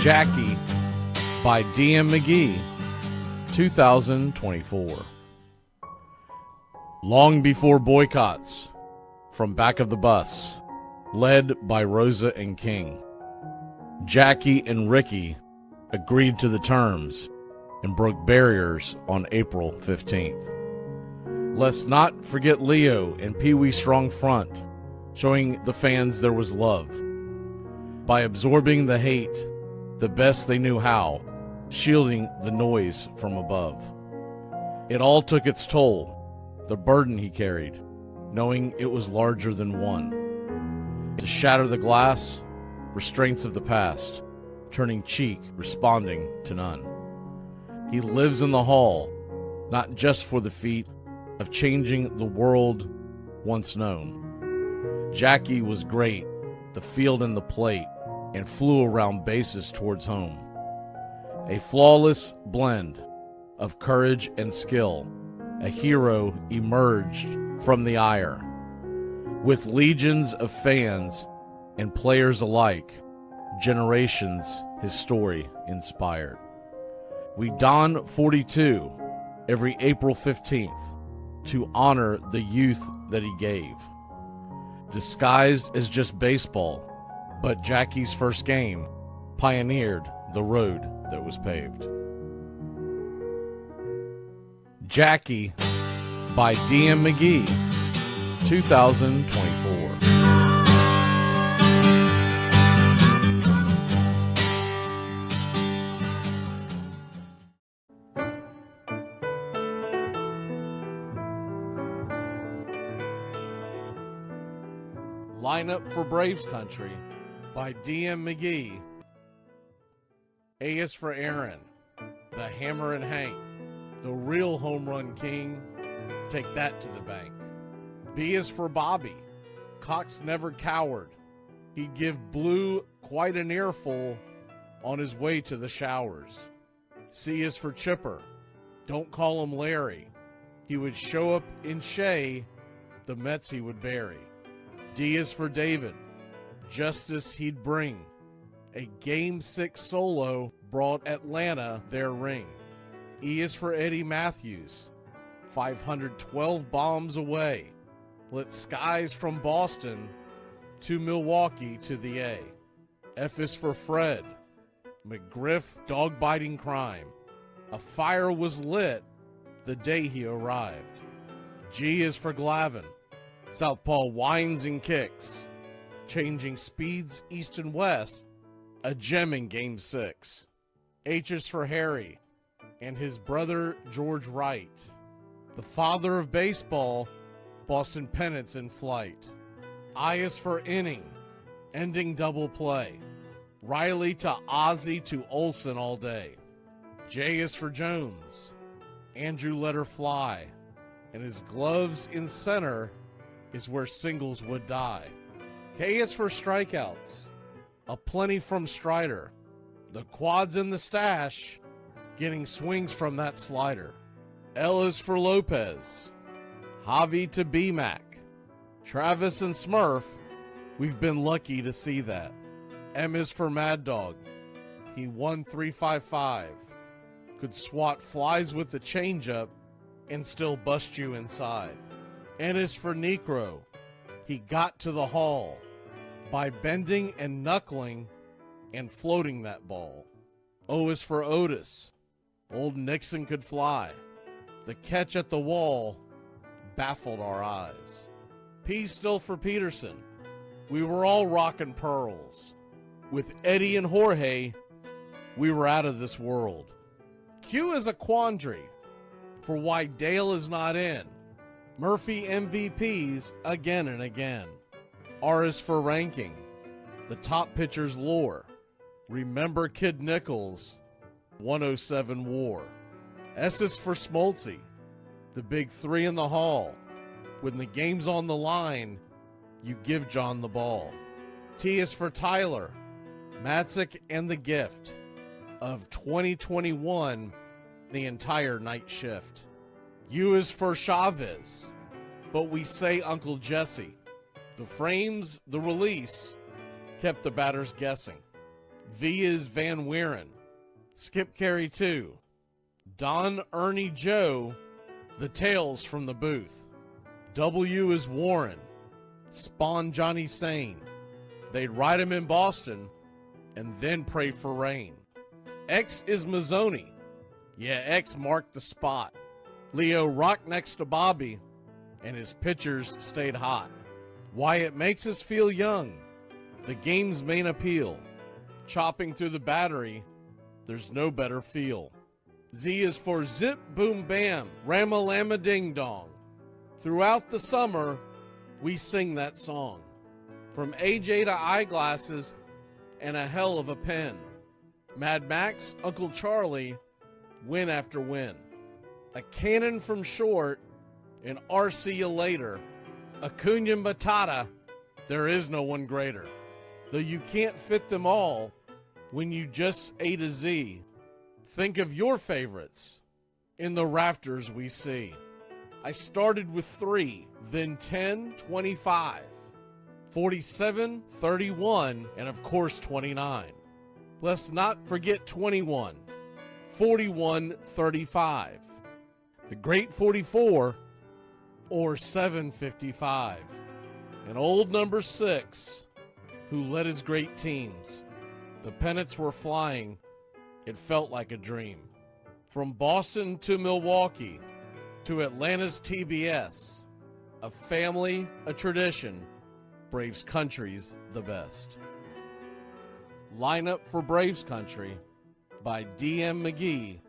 Jackie by D.M. McGee, 2024. Long before boycotts, from back of the bus, led by Rosa and King, Jackie and Ricky agreed to the terms and broke barriers on April 15th. Let's not forget Leo and Pee Wee strong front, showing the fans there was love. By absorbing the hate the best they knew how, shielding the noise from above. It all took its toll, the burden he carried, knowing it was larger than one. To shatter the glass, restraints of the past, turning cheek, responding to none. He lives in the hall, not just for the feat of changing the world once known. Jackie was great, the field and the plate, and flew around bases towards home. A flawless blend of courage and skill, a hero emerged from the ire. With legions of fans and players alike, generations his story inspired. We don 42 every April 15th to honor the youth that he gave. Disguised as just baseball, but Jackie's first game pioneered the road that was paved. Jackie by D.M. McGee, 2024. Lineup for Braves Country by D.M. McGee. A is for Aaron, the hammer and Hank, the real home run king, take that to the bank. B is for Bobby, Cox never cowered, he'd give Blue quite an earful on his way to the showers. C is for Chipper, don't call him Larry, he would show up in Shea, the Mets he would bury. D is for David, justice he'd bring. A Game 6 solo brought Atlanta their ring. E is for Eddie Matthews, 512 bombs away. Lit skies from Boston to Milwaukee to the A. F is for Fred, McGriff dog-biting crime. A fire was lit the day he arrived. G is for Glavine, southpaw winds and kicks, changing speeds east and west, a gem in Game 6. H is for Harry and his brother George Wright, the father of baseball, Boston pennants in flight. I is for inning, ending double play, Riley to Ozzie to Olsen all day. J is for Jones, Andrew let her fly, and his gloves in center is where singles would die. K is for strikeouts, a plenty from Strider, the quads in the stash, getting swings from that slider. L is for Lopez, Javi to B-Mac, Travis and Smurf, we've been lucky to see that. M is for Mad Dog, he won 355, could swat flies with the changeup and still bust you inside. N is for Necro, he got to the hall by bending and knuckling and floating that ball. O is for Otis, old Nixon could fly, the catch at the wall baffled our eyes. P still for Peterson, we were all rockin' pearls. With Eddie and Jorge, we were out of this world. Q is a quandary for why Dale is not in. Murphy MVPs again and again. R is for ranking, the top pitchers lore. Remember Kid Nichols, 107 WAR. S is for Smoltzy, the big three in the hall. When the game's on the line, you give John the ball. T is for Tyler, Matzik, and the gift of 2021, the entire night shift. U is for Chavez, but we say Uncle Jesse. The frames, the release, kept the batters guessing. V is Van Weeren. Skip Carey 2. Don Ernie Joe, the Tales from the Booth. W is Warren. Spawn Johnny Sane. They'd ride him in Boston and then pray for rain. X is Mazzoni. Yeah, X marked the spot. Leo rocked next to Bobby, and his pitchers stayed hot. Why it makes us feel young, the game's main appeal. Chopping through the battery, there's no better feel. Z is for Zip Boom Bam, Rama-Lama Ding Dong. Throughout the summer, we sing that song. From AJ to eyeglasses and a hell of a pen. Mad Max, Uncle Charlie, win after win. A cannon from short, and RC you later. Acuna Matata, there is no one greater. Though you can't fit them all when you just A to Z. Think of your favorites in the rafters we see. I started with 3, then 10, 25, 47, 31, and of course 29. Let's not forget 21, 41, 35. The Great 44, or 755. And old number 6, who led his great teams. The pennants were flying. It felt like a dream. From Boston to Milwaukee, to Atlanta's TBS. A family, a tradition. Braves country's the best. Lineup for Braves Country by D.M. McGee.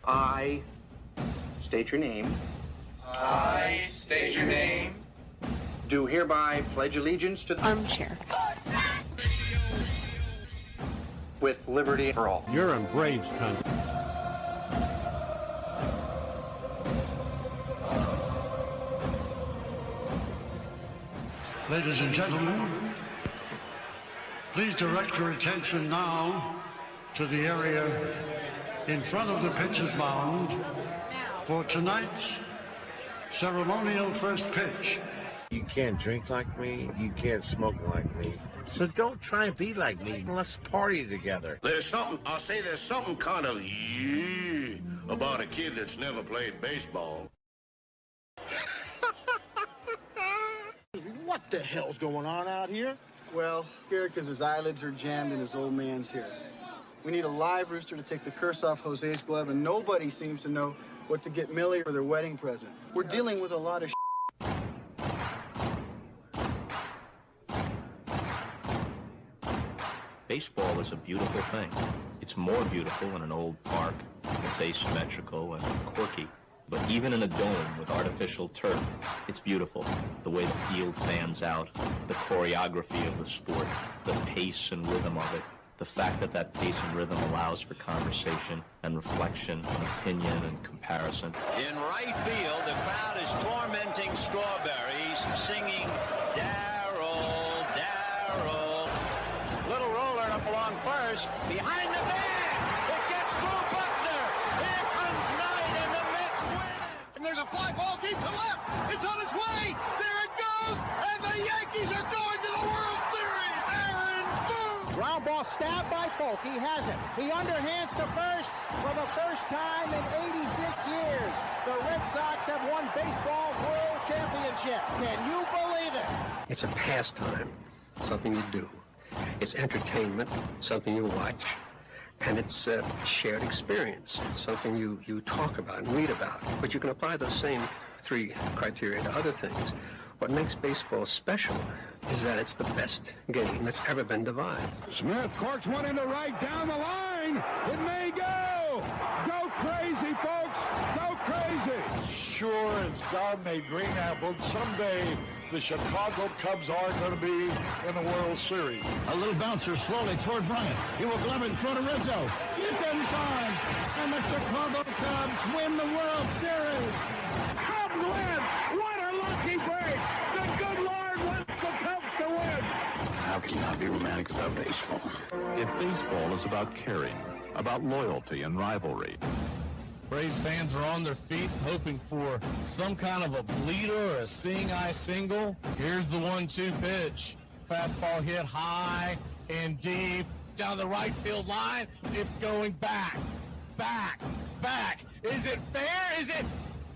I state your name. I state your name. Do hereby pledge allegiance to the armchair with liberty for all. You're in Braves country. Ladies and gentlemen, please direct your attention now to the area in front of the pitcher's mound for tonight's ceremonial first pitch. You can't drink like me. You can't smoke like me. So don't try and be like me. Let's party together. There's something kind of about a kid that's never played baseball. What the hell's going on out here? Well, scared because his eyelids are jammed and his old man's here. We need a live rooster to take the curse off Jose's glove, and nobody seems to know what to get Millie for their wedding present. We're dealing with a lot of Baseball is a beautiful thing. It's more beautiful in an old park. It's asymmetrical and quirky. But even in a dome with artificial turf, it's beautiful. The way the field fans out, the choreography of the sport, the pace and rhythm of it, the fact that that pace and rhythm allows for conversation and reflection and opinion and comparison. In right field, the crowd is tormenting Strawberries, singing Darryl, Darryl. Little roller up along first, behind the man. It gets through Buckner. Here comes Knight, and the Mets win. And there's a fly ball deep to left. It's on its way. There it goes, and the Yankees are going to the World Series. Aaron Boone. Ground ball stabbed by Folk. He has it. He underhands to first for the first time in 86 years. The Red Sox have won baseball world championship. Can you believe it? It's a pastime, something you do. It's entertainment, something you watch. And it's a shared experience, something you talk about and read about. But you can apply those same three criteria to other things. What makes baseball special is that it's the best game that's ever been devised. Smith corks one into right down the line. It may go. Go crazy, folks. Go crazy. Sure as God made green apples, someday the Chicago Cubs are going to be in the World Series. A little bouncer slowly toward Bryant. He will glove it in front of Rizzo. It's in time. And the Chicago Cubs win the World Series. Cubs win. What a lucky break. The good Lord wants the Cubs to win. How can you not be romantic about baseball? If baseball is about caring, about loyalty and rivalry, Braves fans are on their feet hoping for some kind of a bleeder or a seeing-eye single. Here's the 1-2 pitch. Fastball hit high and deep down the right field line. It's going back, back, back. Is it fair? Is it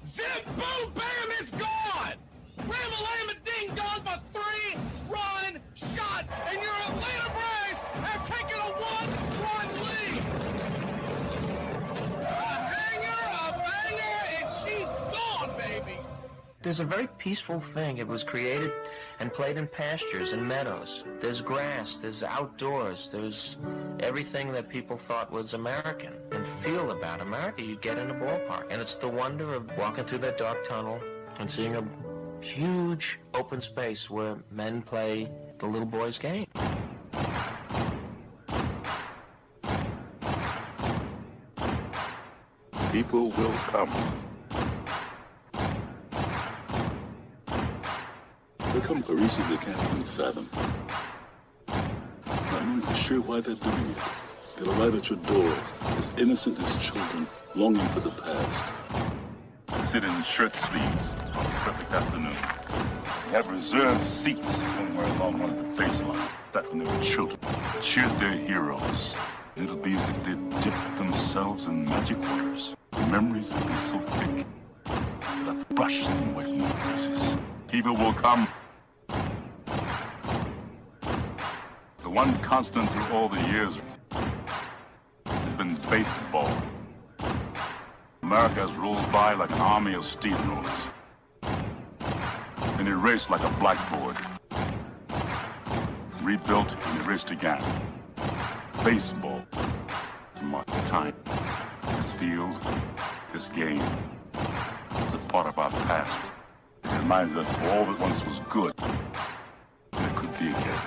zip, boom, bam, it's gone. Ram-a-lam, ding dong, a 3-run shot, and your Atlanta Braves have taken a 1-run lead. She's gone, baby! There's a very peaceful thing. It was created and played in pastures and meadows. There's grass, there's outdoors, there's everything that people thought was American and feel about America you get in a ballpark. And it's the wonder of walking through that dark tunnel and seeing a huge open space where men play the little boy's game. People will come. They'll come for reasons they can't even fathom. Not knowing for sure why they're doing it. They'll arrive at your door as innocent as children, longing for the past. They sit in shirt sleeves on a perfect afternoon. They have reserved seats somewhere along one of the baselines. That when they were children, cheered their heroes. It'll be as if they'd dipped themselves in magic waters. The memories will be so thick that I've brushed them away from their faces. People will come. The one constant through all the years has been baseball. America has rolled by like an army of steamrollers. Then erased like a blackboard. Rebuilt and erased again. Baseball to mark the time. This field, this game, it's a part of our past. It reminds us of all that once was good. That could be again.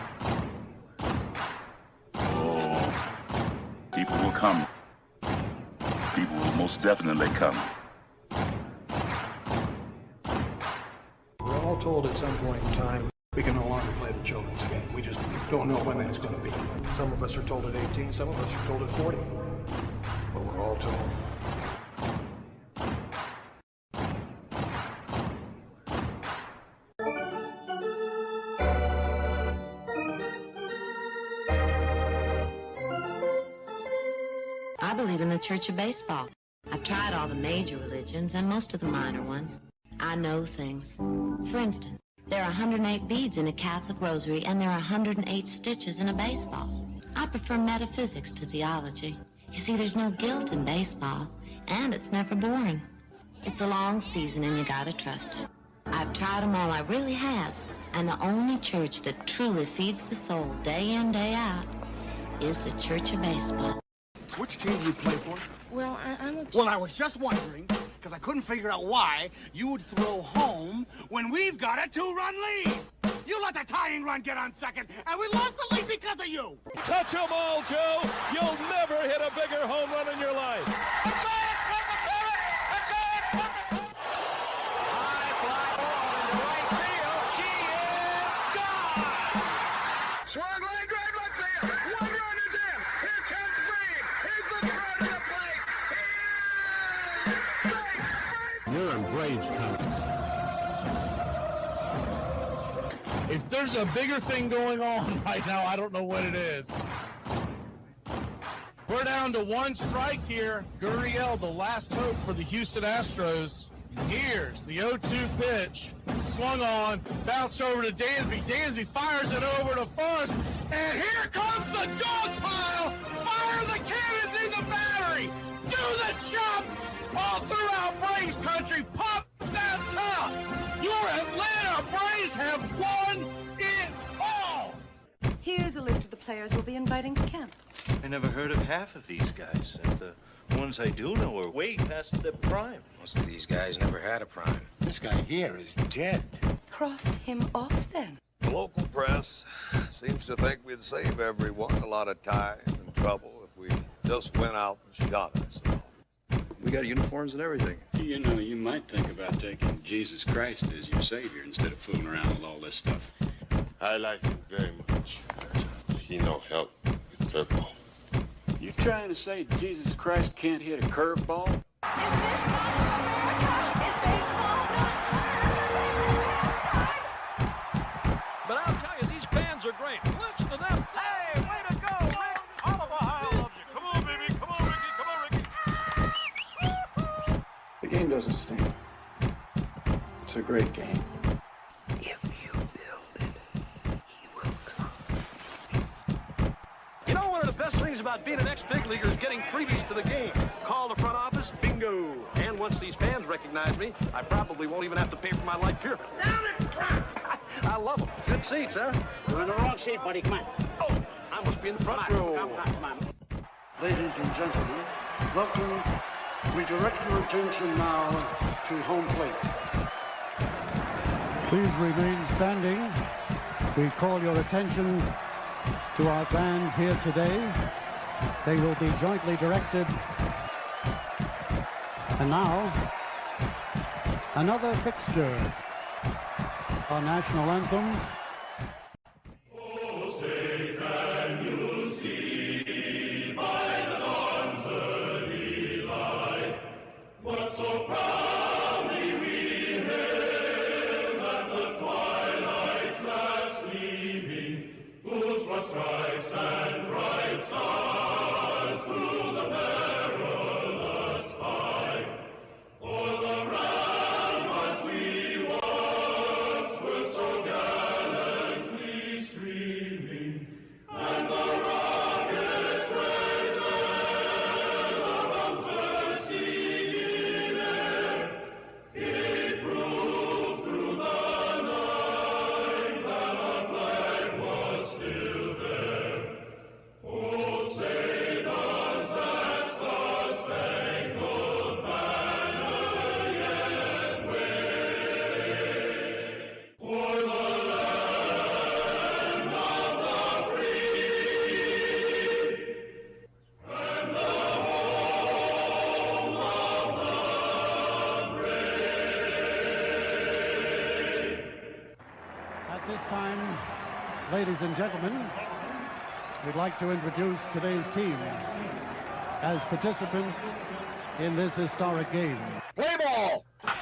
Oh, people will come. People will most definitely come. We're all told at some point in time we can no longer play the children's game. We just don't know when that's going to be. Some of us are told at 18, some of us are told at 40. But we're all told. I believe in the Church of Baseball. I've tried all the major religions and most of the minor ones. I know things. For instance, there are 108 beads in a Catholic rosary and there are 108 stitches in a baseball. I prefer metaphysics to theology. You see, there's no guilt in baseball, and it's never boring. It's a long season and you gotta trust it. I've tried them all, I really have. And the only church that truly feeds the soul day in, day out is the Church of Baseball. Which team do you play for? Well, I'm a... Well, I was just wondering, because I couldn't figure out why you would throw home when we've got a 2-run lead. You let the tying run get on second, and we lost the lead because of you. Touch 'em all, Joe. You'll never hit a bigger home run in your life. You're in Braves country. If there's a bigger thing going on right now, I don't know what it is. We're down to one strike here. Gurriel, the last hope for the Houston Astros. Here's the 0-2 pitch. Swung on, bounced over to Dansby. Dansby fires it over to Fuss. And here comes the dog pile. Fire the cannons in the battery. Do the chop. All throughout Braves country, pop that top! Your Atlanta Braves have won it all! Here's a list of the players we'll be inviting to camp. I never heard of half of these guys. And the ones I do know are way past their prime. Most of these guys never had a prime. This guy here is dead. Cross him off, then. The local press seems to think we'd save everyone a lot of time and trouble if we just went out and shot ourselves. We got uniforms and everything. You know, you might think about taking Jesus Christ as your savior instead of fooling around with all this stuff. I like him very much. He no help with curveball. You trying to say Jesus Christ can't hit a curveball? But I'll tell you, these fans are great. Listen to them. Hey, way to go, Rick. All of Ohio loves you. Come on, baby. Come on, Ricky. Come on, Ricky. The game doesn't stink. It's a great game. If you build it, he will come. You know, one of the best things about being an ex-big leaguer is getting freebies to the game. Call the front office, bingo. And once these fans recognize me, I probably won't even have to pay for my life here. Down it! I love them. Good seats, huh? You're in the wrong seat, buddy. Come on. Oh, I must be in the front row. Come on. Ladies and gentlemen, welcome. We direct your attention now to home plate. Please remain standing. We call your attention to our fans here today. They will be jointly directed. And now, another fixture. Our national anthem. Oh, say can you see by the dawn's early light what so proudly we hailed at the twilight's last gleaming, whose rough stripes and bright stars through the perilous fight o'er the ramparts we once were so gallant. Ladies and gentlemen, we'd like to introduce today's teams as participants in this historic game. Play ball! Good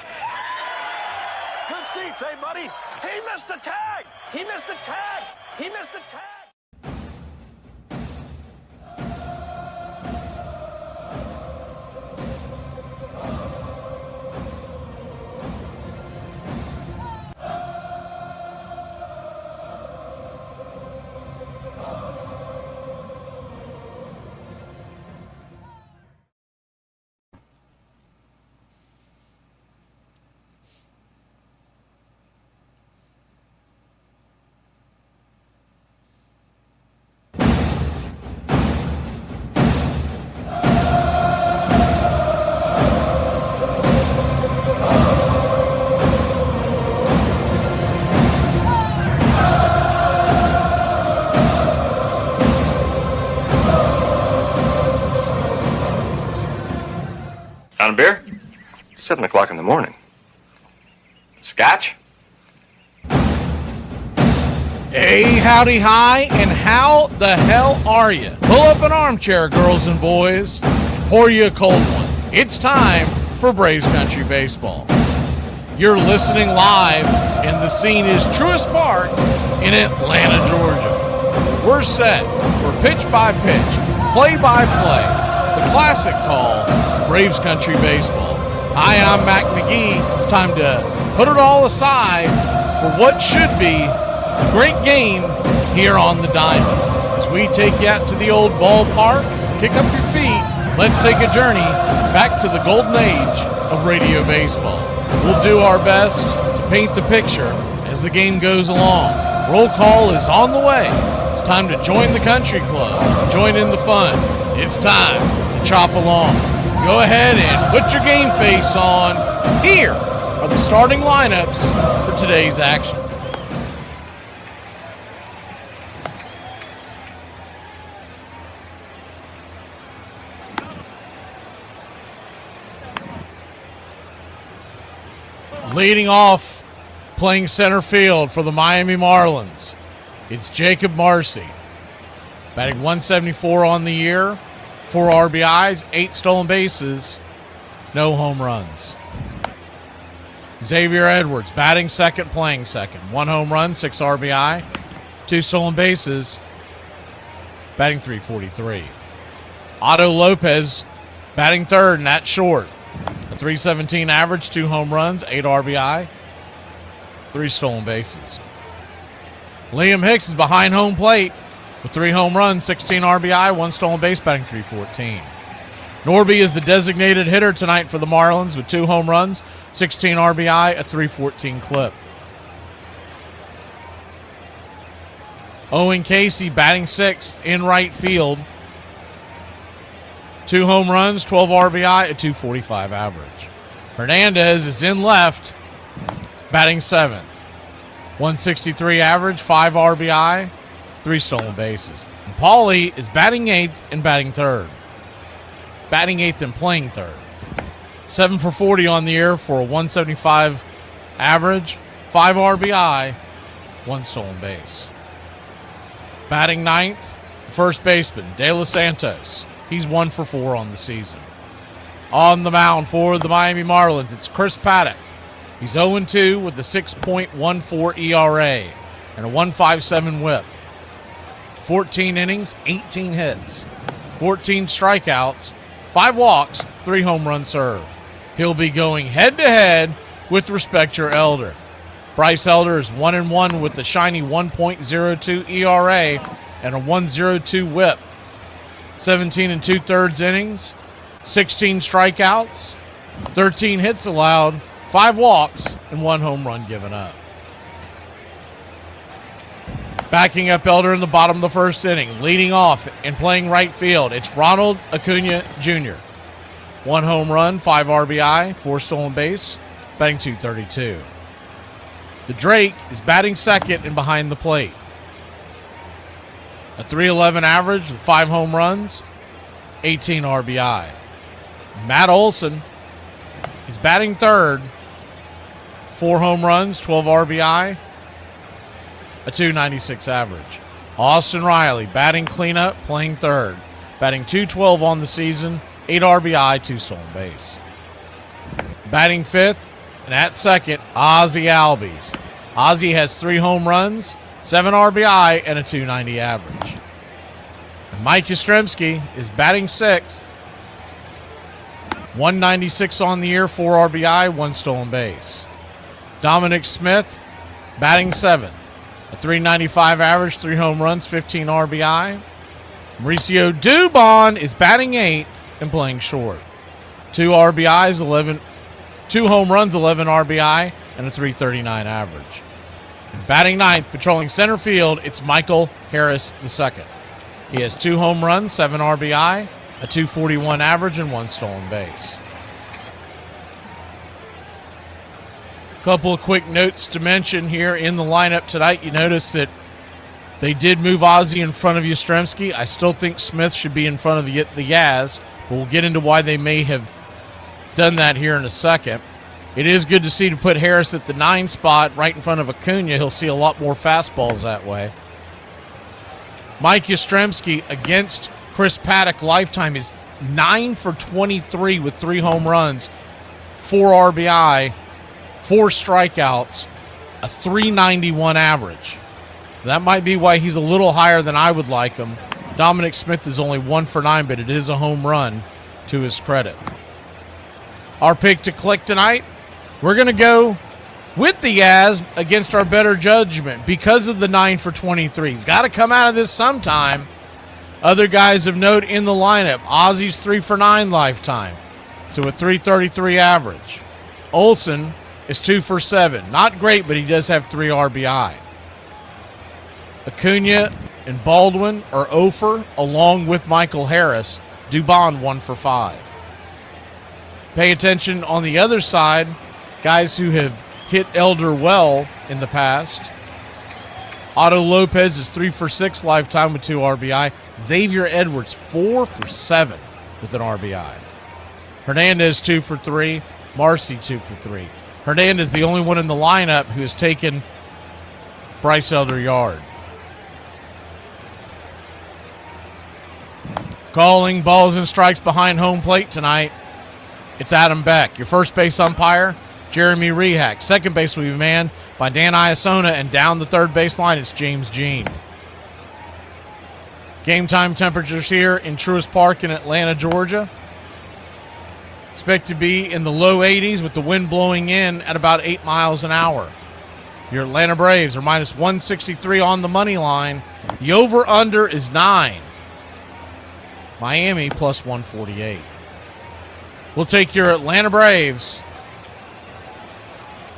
seats, eh, buddy? He missed the tag! He missed the tag! He missed the tag! On a beer? 7 o'clock in the morning. Scotch? Hey, howdy, hi, and how the hell are you? Pull up an armchair, girls and boys, and pour you a cold one. It's time for Braves Country Baseball. You're listening live, and the scene is Truist Park in Atlanta, Georgia. We're set for pitch-by-pitch, play-by-play, the classic call, Braves Country Baseball. Hi, I'm Mac McGee. It's time to put it all aside for what should be a great game here on the diamond. As we take you out to the old ballpark, kick up your feet, let's take a journey back to the golden age of radio baseball. We'll do our best to paint the picture as the game goes along. Roll call is on the way. It's time to join the country club, join in the fun. It's time to chop along. Go ahead and put your game face on. Here are the starting lineups for today's action. Leading off, playing center field for the Miami Marlins, it's Jacob Marcy. Batting .174 on the year, 4 RBIs, 8 stolen bases, no home runs. Xavier Edwards, batting second, playing second. 1 home run, 6 RBI, 2 stolen bases, batting .343. Otto Lopez, batting third, and that's short. A .317 average, 2 home runs, 8 RBI, 3 stolen bases. Liam Hicks is behind home plate with 3 home runs, 16 RBI, 1 stolen base, batting .314. Norby is the designated hitter tonight for the Marlins with 2 home runs, 16 RBI, a .314 clip. Owen Casey batting sixth in right field. 2 home runs, 12 RBI, a .245 average. Hernandez is in left, batting seventh. 163 average, 5 RBI, 3 stolen bases. And Paulie is batting eighth and batting third. Batting eighth and playing third. 7 for 40 on the year for a 175 average, 5 RBI, 1 stolen base. Batting ninth, the first baseman, De Los Santos. He's 1 for 4 on the season. On the mound for the Miami Marlins, it's Chris Paddock. He's 0-2 with a 6.14 ERA and a 1.57 whip. 14 innings, 18 hits, 14 strikeouts, 5 walks, 3 home runs served. He'll be going head-to-head with Respect Your Elder. Bryce Elder is 1-1 with the shiny 1.02 ERA and a 1.02 whip. 17 2/3 innings, 16 strikeouts, 13 hits allowed, 5 walks, and 1 home run given up. Backing up Elder in the bottom of the first inning, leading off and playing right field, it's Ronald Acuna Jr. 1 home run, 5 RBI, 4 stolen base, batting .232. The Drake is batting second and behind the plate. A .311 average with 5 home runs, 18 RBI. Matt Olson is batting third, 4 home runs, 12 RBI, a .296 average. Austin Riley, batting cleanup, playing third. Batting .212 on the season, 8 RBI, 2 stolen base. Batting fifth, and at second, Ozzie Albies. Ozzie has 3 home runs, 7 RBI, and a .290 average. And Mike Yastrzemski is batting sixth, 196 on the year, 4 RBI, 1 stolen base. Dominic Smith, batting seventh, a .395 average, 3 home runs, 15 RBI. Mauricio Dubon is batting eighth and playing short. 2 RBIs, 2 home runs, 11 RBI, and a .339 average. And batting ninth, patrolling center field, it's Michael Harris II. He has 2 home runs, 7 RBI, a .241 average, and 1 stolen base. Couple of quick notes to mention here in the lineup tonight. You notice that they did move Ozzie in front of Yastrzemski. I still think Smith should be in front of the Yaz, but we'll get into why they may have done that here in a second. It is good to see to put Harris at the 9 spot right in front of Acuna. He'll see a lot more fastballs that way. Mike Yastrzemski against Chris Paddock lifetime is 9 for 23 with 3 home runs, 4 RBI, 4 strikeouts, a .391 average. So that might be why he's a little higher than I would like him. Dominic Smith is only 1 for 9, but it is a home run to his credit. Our pick to click tonight, we're going to go with the Yaz against our better judgment because of the 9 for 23. He's got to come out of this sometime. Other guys of note in the lineup, Ozzie's 3 for 9 lifetime, so a .333 average. Olsen is 2 for 7. Not great, but he does have 3 RBI. Acuna and Baldwin are 0 for, along with Michael Harris. Dubon 1 for 5. Pay attention on the other side, guys who have hit Elder well in the past. Otto Lopez is 3 for 6 lifetime with 2 RBI. Xavier Edwards 4 for 7 with an RBI. Hernandez 2 for 3. Marcy 2 for 3. Hernandez the only one in the lineup who has taken Bryce Elder yard. Calling balls and strikes behind home plate tonight, it's Adam Beck. Your first base umpire, Jeremy Rehak. Second base will be manned by Dan Iasona, and down the third baseline, it's James Jean. Game time temperatures here in Truist Park in Atlanta, Georgia. Expect to be in the low 80s with the wind blowing in at about 8 miles an hour. Your Atlanta Braves are minus 163 on the money line. The over-under is 9. Miami plus 148. We'll take your Atlanta Braves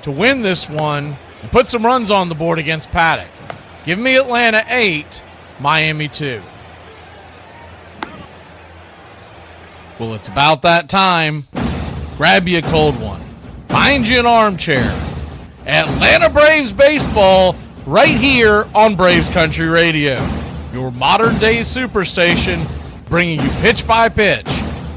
to win this one and put some runs on the board against Paddock. Give me Atlanta 8, Miami 2. Well, it's about that time. Grab you a cold one. Find you an armchair. Atlanta Braves baseball right here on Braves Country Radio. Your modern-day superstation, bringing you pitch-by-pitch,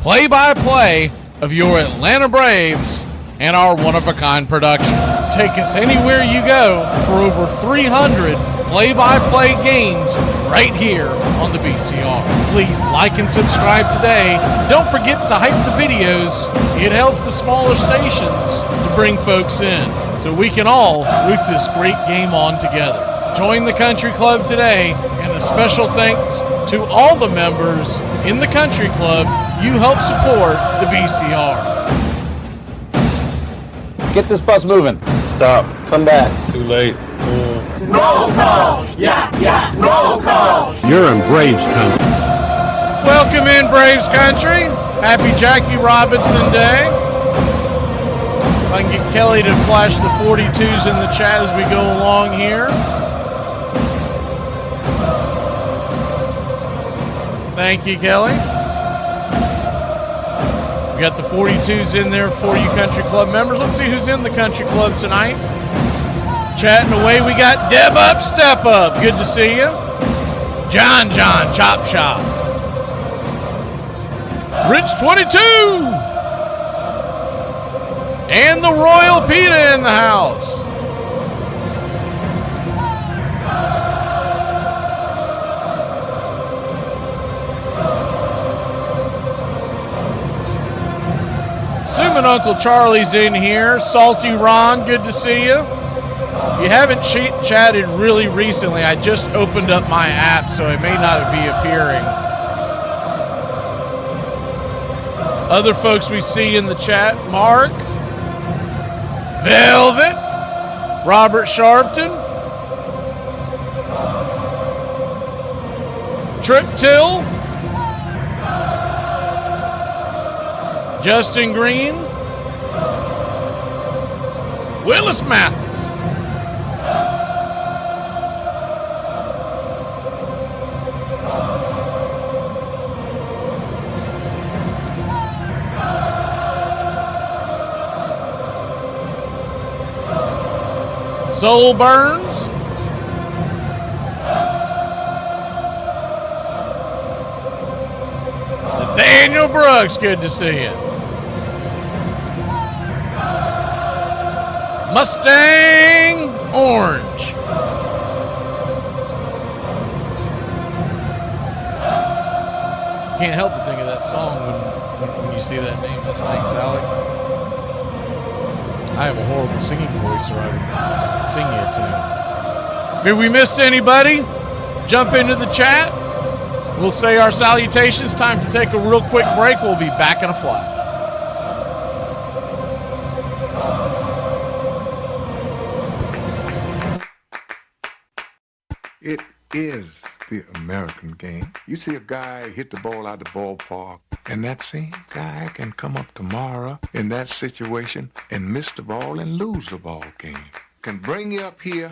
play-by-play of your Atlanta Braves and our one-of-a-kind production. Take us anywhere you go for over 300 play-by-play games right here on the BCR. Please like and subscribe today. Don't forget to hype the videos. It helps the smaller stations to bring folks in so we can all root this great game on together. Join the country club today, and a special thanks to all the members in the country club. You help support the BCR. Get this bus moving. Stop. Come back. Too late. Roll call! Yeah, roll call! You're in Braves country. Welcome in, Braves country. Happy Jackie Robinson Day. If I can get Kelly to flash the 42s in the chat as we go along here. Thank you, Kelly. We got the 42s in there for you country club members. Let's see who's in the country club tonight. Chatting away, we got Deb Up, Step Up. Good to see you. John, Chop Shop. Rich 22. And the Royal Pita in the house. assuming Uncle Charlie's in here. Salty Ron, good to see you. You haven't chatted really recently. I just opened up my app, so it may not be appearing. Other folks we see in the chat, Mark, Velvet, Robert Sharpton, Trip Till, Justin Green, Willis Mathis, Soul Burns, Daniel Brooks, good to see you. Mustang Orange. Can't help but think of that song when you see that name, Mustang Sally. I have a horrible singing voice, or I would sing you a tune. If we missed anybody, jump into the chat. We'll say our salutations. Time to take a real quick break. We'll be back in a flash. It is the American game. You see a guy hit the ball out the ballpark, and that same guy can come up tomorrow in that situation and miss the ball and lose the ball game. Can bring you up here,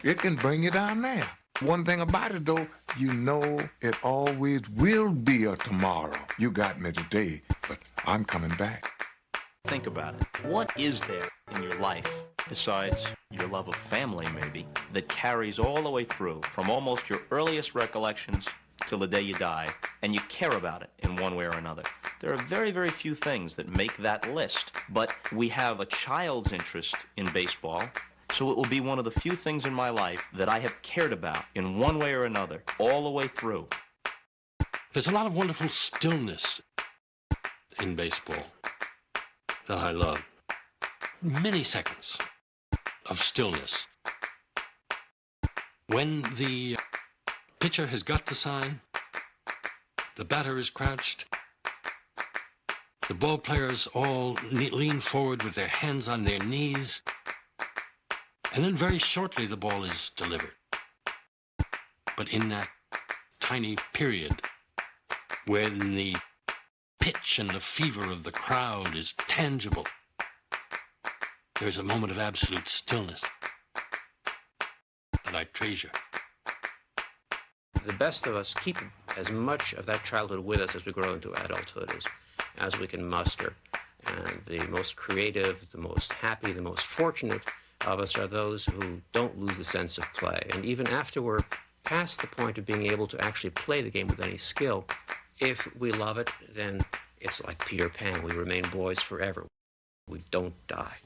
it can bring you down there. One thing about it, though, you know it always will be a tomorrow. You got me today, but I'm coming back. Think about it. What is there in your life, besides your love of family maybe, that carries all the way through from almost your earliest recollections till the day you die, and you care about it in one way or another? There are very, very few things that make that list, but we have a child's interest in baseball, so it will be one of the few things in my life that I have cared about in one way or another all the way through. There's a lot of wonderful stillness in baseball that I love. Milliseconds of stillness. When the pitcher has got the sign, the batter is crouched, the ball players all lean forward with their hands on their knees, and then very shortly the ball is delivered. But in that tiny period when the pitch and the fever of the crowd is tangible, there's a moment of absolute stillness that I treasure. The best of us keep as much of that childhood with us as we grow into adulthood as we can muster. And the most creative, the most happy, the most fortunate of us are those who don't lose the sense of play. And even after we're past the point of being able to actually play the game with any skill, if we love it, then it's like Peter Pan. We remain boys forever. We don't die.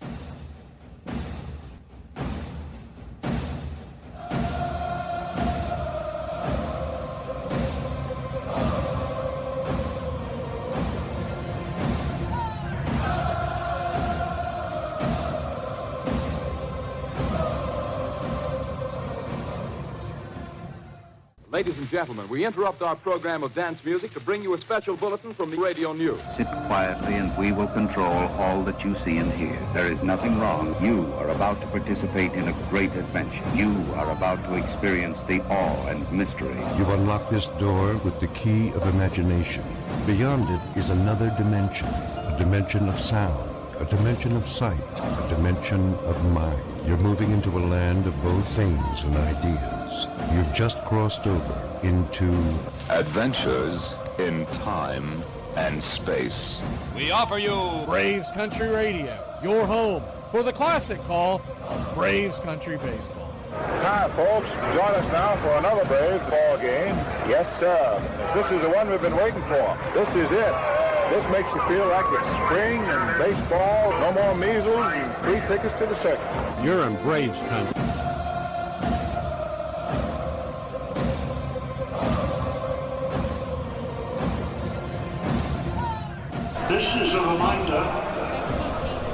Ladies and gentlemen, we interrupt our program of dance music to bring you a special bulletin from the radio news. Sit quietly and we will control all that you see and hear. There is nothing wrong. You are about to participate in a great adventure. You are about to experience the awe and mystery. You unlock this door with the key of imagination. Beyond it is another dimension, a dimension of sound, a dimension of sight, a dimension of mind. You're moving into a land of both things and ideas. You've just crossed over into Adventures in Time and Space. We offer you Braves Country Radio, your home for the classic call of Braves Country Baseball. Hi, folks. Join us now for another Braves ball game. Yes, sir. This is the one we've been waiting for. This is it. This makes you feel like it's spring and baseball, no more measles, and free tickets to the circus. You're in Braves country. This is a reminder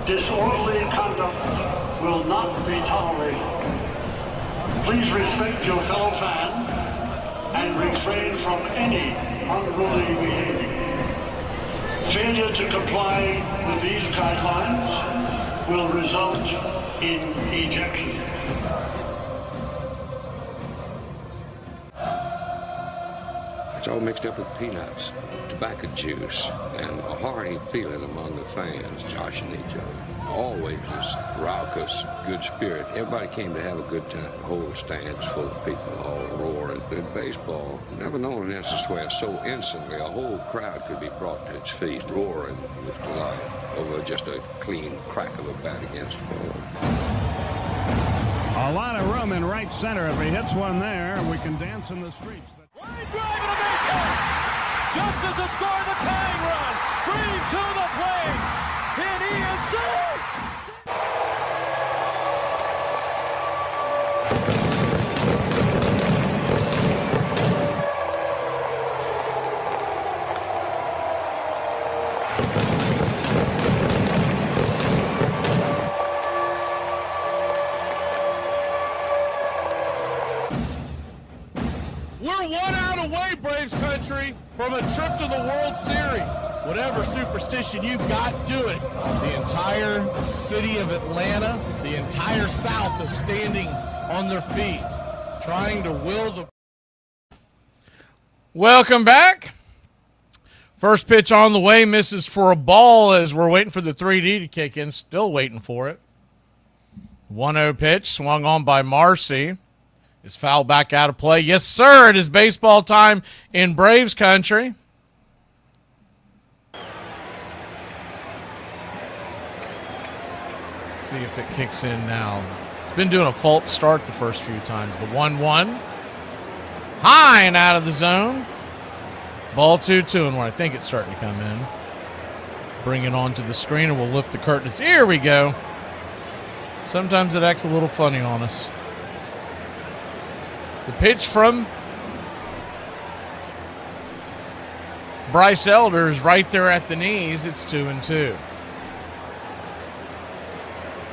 Disorderly conduct will not be tolerated. Please respect your fellow fans and refrain from any unruly behavior. Failure to comply with these guidelines will result in ejection. It's all mixed up with peanuts, tobacco juice, and a hearty feeling among the fans joshing each other. Always this raucous, good spirit. Everybody came to have a good time. The whole stands full of people all roaring. In baseball, never known an instance where so instantly a whole crowd could be brought to its feet, roaring with delight over just a clean crack of a bat against the ball. A lot of room in right center. If he hits one there, we can dance in the streets. Line drive and a base hit. Just as the score of the tying run. Breed to the plate. And he is saved. We're 1 out away, Braves country, from a trip to the World Series. Whatever superstition you've got, do it. The entire city of Atlanta, the entire South is standing on their feet, trying to will the... Welcome back. First pitch on the way, misses for a ball as we're waiting for the 3D to kick in. Still waiting for it. 1-0 pitch, swung on by Marcy. Is foul back out of play. Yes, sir. It is baseball time in Braves country. Let's see if it kicks in now. It's been doing a false start the first few times. The 1-1. High and out of the zone. Ball 2-1. I think it's starting to come in. Bring it onto the screen and we'll lift the curtains. Here we go. Sometimes it acts a little funny on us. The pitch from Bryce Elder is right there at the knees. It's 2-2.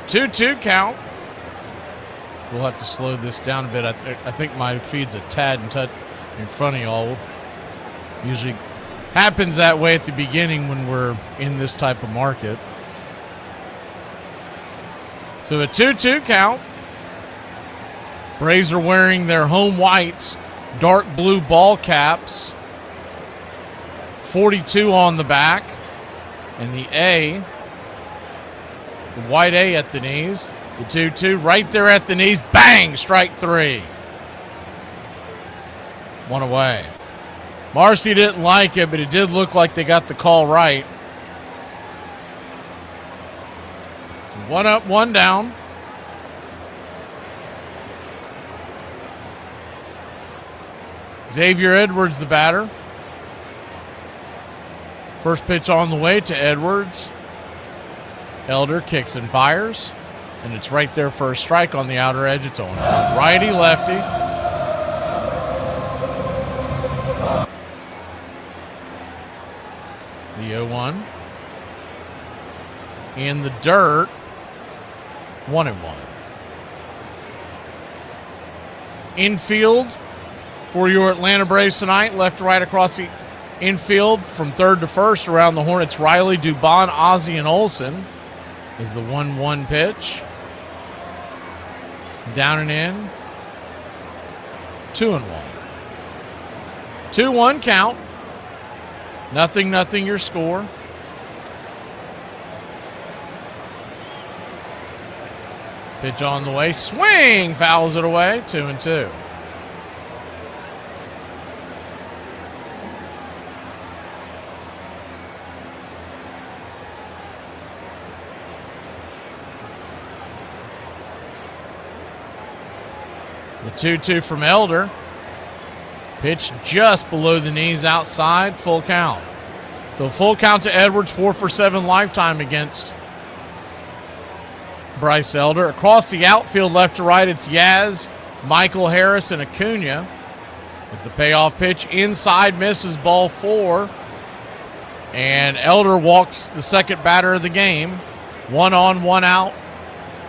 2-2 count. We'll have to slow this down a bit. I think my feed's a tad in front of y'all. Usually happens that way at the beginning when we're in this type of market. So a 2-2 count. Braves are wearing their home whites, dark blue ball caps, 42 on the back, and the A, the white A at the knees, the 2-2 right there at the knees, bang, strike 3. One away. Marcy didn't like it, but it did look like they got the call right. So 1 up, 1 down. Xavier Edwards, the batter. First pitch on the way to Edwards. Elder kicks and fires. And it's right there for a strike on the outer edge. It's on righty, lefty. The 0-1. In the dirt. 1-1. Infield. For your Atlanta Braves tonight, left to right across the infield from third to first around the horn. It's Riley, Dubon, Ozzie, and Olsen is the 1-1 pitch. Down and in. 2-1. 2-1 count. 0-0 your score. Pitch on the way. Swing! Fouls it away. 2-2. The 2-2 from Elder. Pitch just below the knees outside. Full count. So full count to Edwards. 4 for 7 lifetime against Bryce Elder. Across the outfield left to right, it's Yaz, Michael Harris, and Acuna. As the payoff pitch inside misses, ball 4. And Elder walks the second batter of the game. 1 on, 1 out.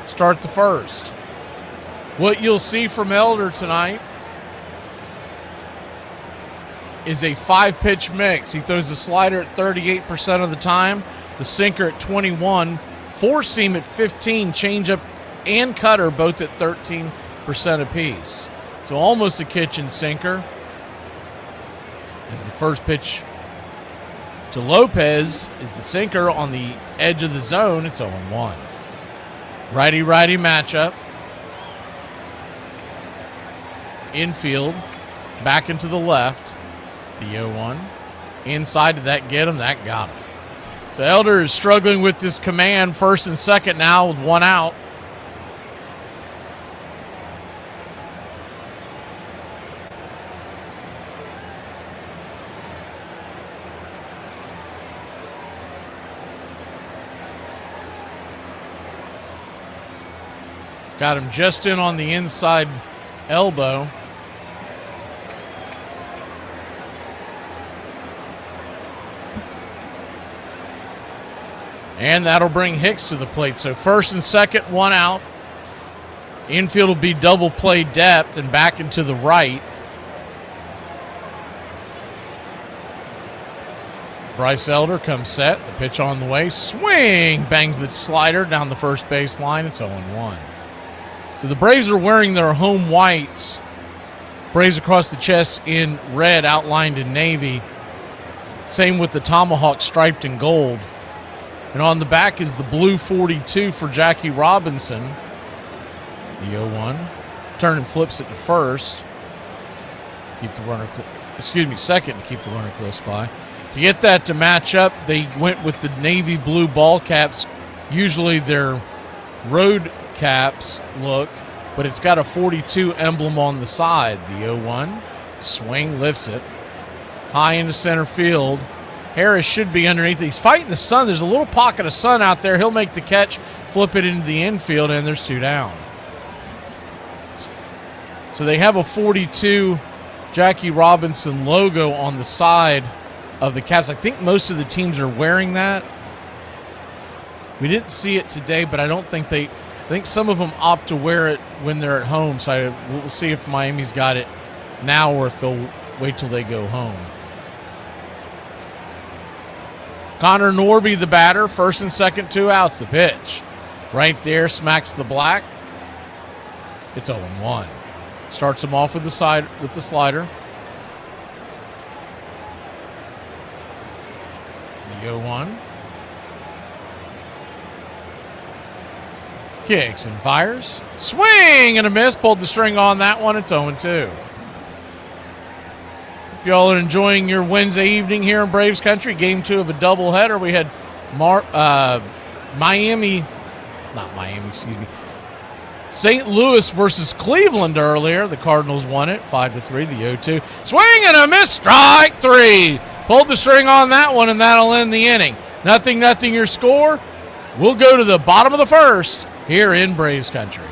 Start the first. What you'll see from Elder tonight is a 5-pitch mix. He throws the slider at 38% of the time, the sinker at 21%, 4-seam at 15%, changeup and cutter both at 13% apiece. So almost a kitchen sinker. As the first pitch to Lopez is the sinker on the edge of the zone. It's 0-1. Righty-righty matchup. Infield, back into the left. The 0-1. Inside, did that get him? That got him. So Elder is struggling with this command, first and second now with 1 out. Got him just in on the inside elbow. And that'll bring Hicks to the plate. So first and second, 1 out. Infield will be double play depth and back into the right. Bryce Elder comes set. The pitch on the way. Swing! Bangs the slider down the first base line. It's 0-1. So the Braves are wearing their home whites. Braves across the chest in red, outlined in navy. Same with the tomahawk striped in gold. And on the back is the blue 42 for Jackie Robinson. The 0-1. Turn and flips it to first. Keep the runner, second to keep the runner close by. To get that to match up, they went with the navy blue ball caps. Usually their road caps look, but it's got a 42 emblem on the side. The 0-1. Swing, lifts it. High into center field. Harris should be underneath. He's fighting the sun. There's a little pocket of sun out there. He'll make the catch, flip it into the infield, and there's 2 down. So they have a 42 Jackie Robinson logo on the side of the caps. I think most of the teams are wearing that. We didn't see it today, but I think some of them opt to wear it when they're at home. So we'll see if Miami's got it now or if they'll wait till they go home. Connor Norby, the batter, first and second, 2 outs. The pitch right there smacks the black. It's 0-1. Starts him off with the slider. The 0-1. Kicks and fires. Swing and a miss. Pulled the string on that one. It's 0-2. Hope y'all are enjoying your Wednesday evening here in Braves country. Game 2 of a doubleheader. We had St. Louis versus Cleveland earlier. The Cardinals won it 5-3. The 0-2. Swing and a miss. Strike 3. Pulled the string on that one, and that'll end the inning. 0-0 your score. We'll go to the bottom of the first here in Braves country.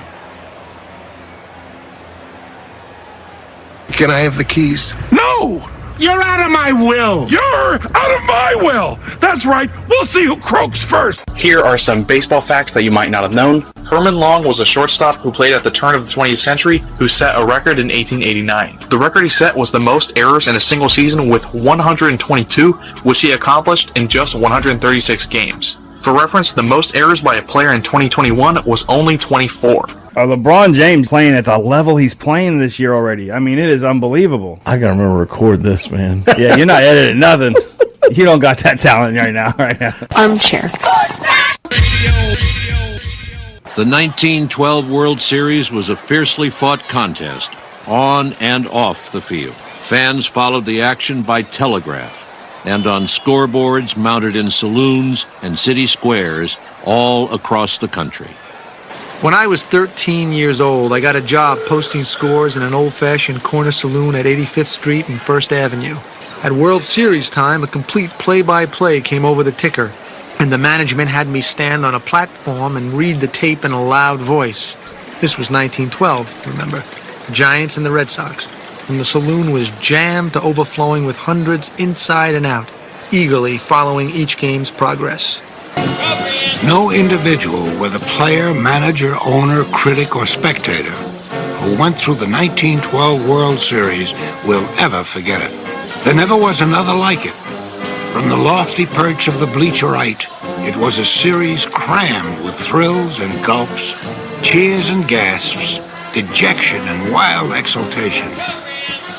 Can I have the keys? No! You're out of my will! You're out of my will! That's right, we'll see who croaks first! Here are some baseball facts that you might not have known. Herman Long was a shortstop who played at the turn of the 20th century who set a record in 1889. The record he set was the most errors in a single season with 122, which he accomplished in just 136 games. For reference, the most errors by a player in 2021 was only 24. LeBron James playing at the level he's playing this year already. I mean, it is unbelievable. I gotta remember to record this, man. Yeah, you're not editing nothing. You don't got that talent right now. Armchair. The 1912 World Series was a fiercely fought contest, on and off the field. Fans followed the action by telegraph and on scoreboards mounted in saloons and city squares all across the country. When I was 13 years old, I got a job posting scores in an old-fashioned corner saloon at 85th Street and 1st Avenue. At World Series time, a complete play-by-play came over the ticker, and the management had me stand on a platform and read the tape in a loud voice. This was 1912, remember? The Giants and the Red Sox. And the saloon was jammed to overflowing with hundreds inside and out, eagerly following each game's progress. No individual, whether player, manager, owner, critic, or spectator, who went through the 1912 World Series will ever forget it. There never was another like it. From the lofty perch of the bleacherite, it was a series crammed with thrills and gulps, cheers and gasps, dejection and wild exultation,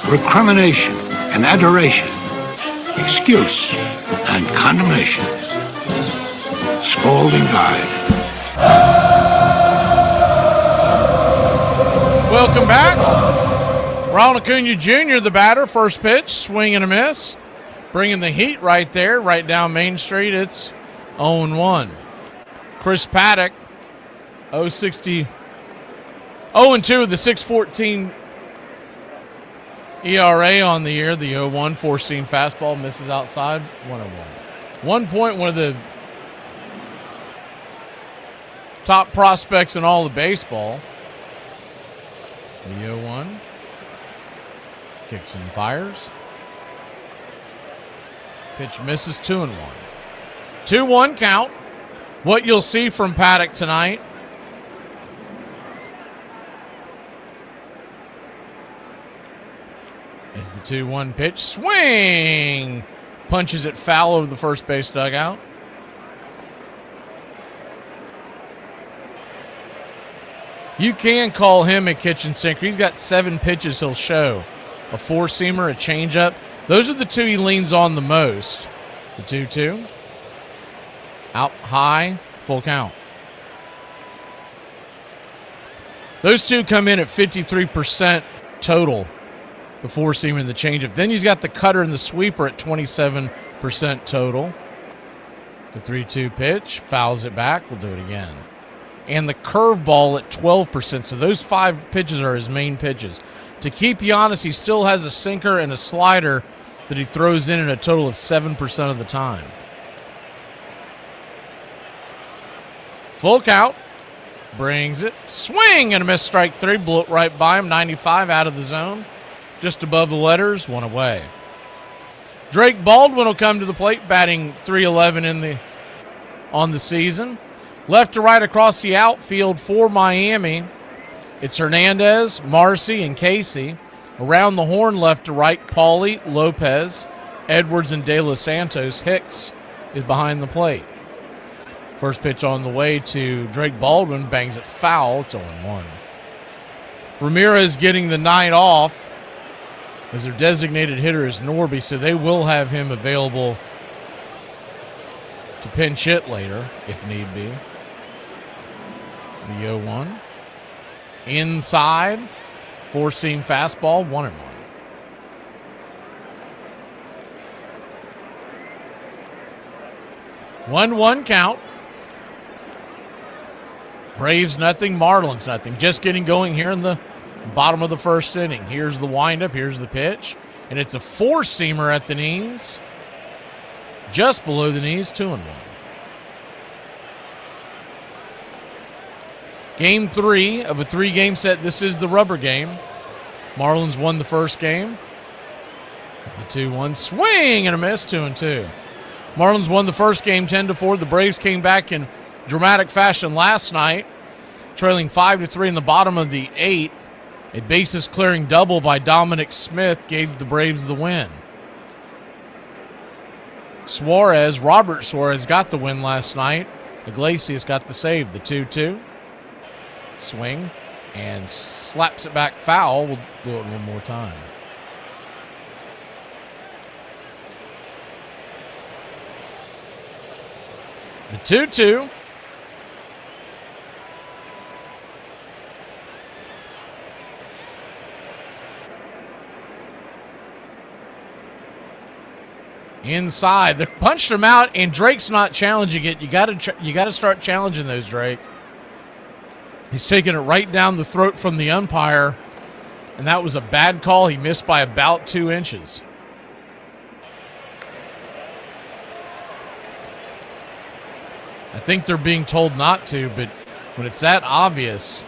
recrimination and adoration, excuse and condemnation. Spalding Guide. Welcome back. Ronald Acuna Jr., the batter, first pitch, swing and a miss. Bringing the heat right there, right down Main Street. It's 0-1. Chris Paddock, 0-2 with the 6.14 ERA on the year. The 0-1 four-seam fastball misses outside, 1-1. 1 point, one of the top prospects in all of baseball. The 0-1 kicks and fires. Pitch misses, 2-1. 2-1 count. What you'll see from Paddock tonight is the 2-1 pitch. Swing! Punches it foul over the first base dugout. You can call him a kitchen sinker. He's got 7 pitches he'll show. A four-seamer, a changeup. Those are the two he leans on the most. The 2-2. Out high, full count. Those two come in at 53% total. The four-seamer and the changeup. Then he's got the cutter and the sweeper at 27% total. The 3-2 pitch, fouls it back. We'll do it again. And the curveball at 12%. So those 5 pitches are his main pitches. To keep you honest, he still has a sinker and a slider that he throws in a total of 7% of the time. Full count. Brings it. Swing and a miss, strike 3. Blew it right by him. 95 out of the zone. Just above the letters. 1 away. Drake Baldwin will come to the plate, batting .311 on the season. Left to right across the outfield for Miami, it's Hernandez, Marcy, and Casey. Around the horn, left to right, Pauly, Lopez, Edwards, and De Los Santos. Hicks is behind the plate. First pitch on the way to Drake Baldwin, bangs it foul. It's 0-1. Ramirez getting the night off as their designated hitter is Norby, so they will have him available to pinch hit later if need be. The 0-1. Inside. Four-seam fastball. 1-1. One count. Braves nothing. Marlins nothing. Just getting going here in the bottom of the first inning. Here's the windup. Here's the pitch. And it's a four-seamer at the knees. Just below the knees. 2-1. Game 3 of a 3-game set. This is the rubber game. Marlins won the first game. With the 2-1 swing and a miss, 2-2. Marlins won the first game 10-4. The Braves came back in dramatic fashion last night, trailing 5-3 in the bottom of the 8th. A bases-clearing double by Dominic Smith gave the Braves the win. Robert Suarez got the win last night. Iglesias got the save, the 2-2. Swing and slaps it back foul. We'll do it one more time. The 2-2. Inside, they punched him out, and Drake's not challenging it. You got to start challenging those, Drake. He's taking it right down the throat from the umpire, and that was a bad call. He missed by about 2 inches. I think they're being told not to, but when it's that obvious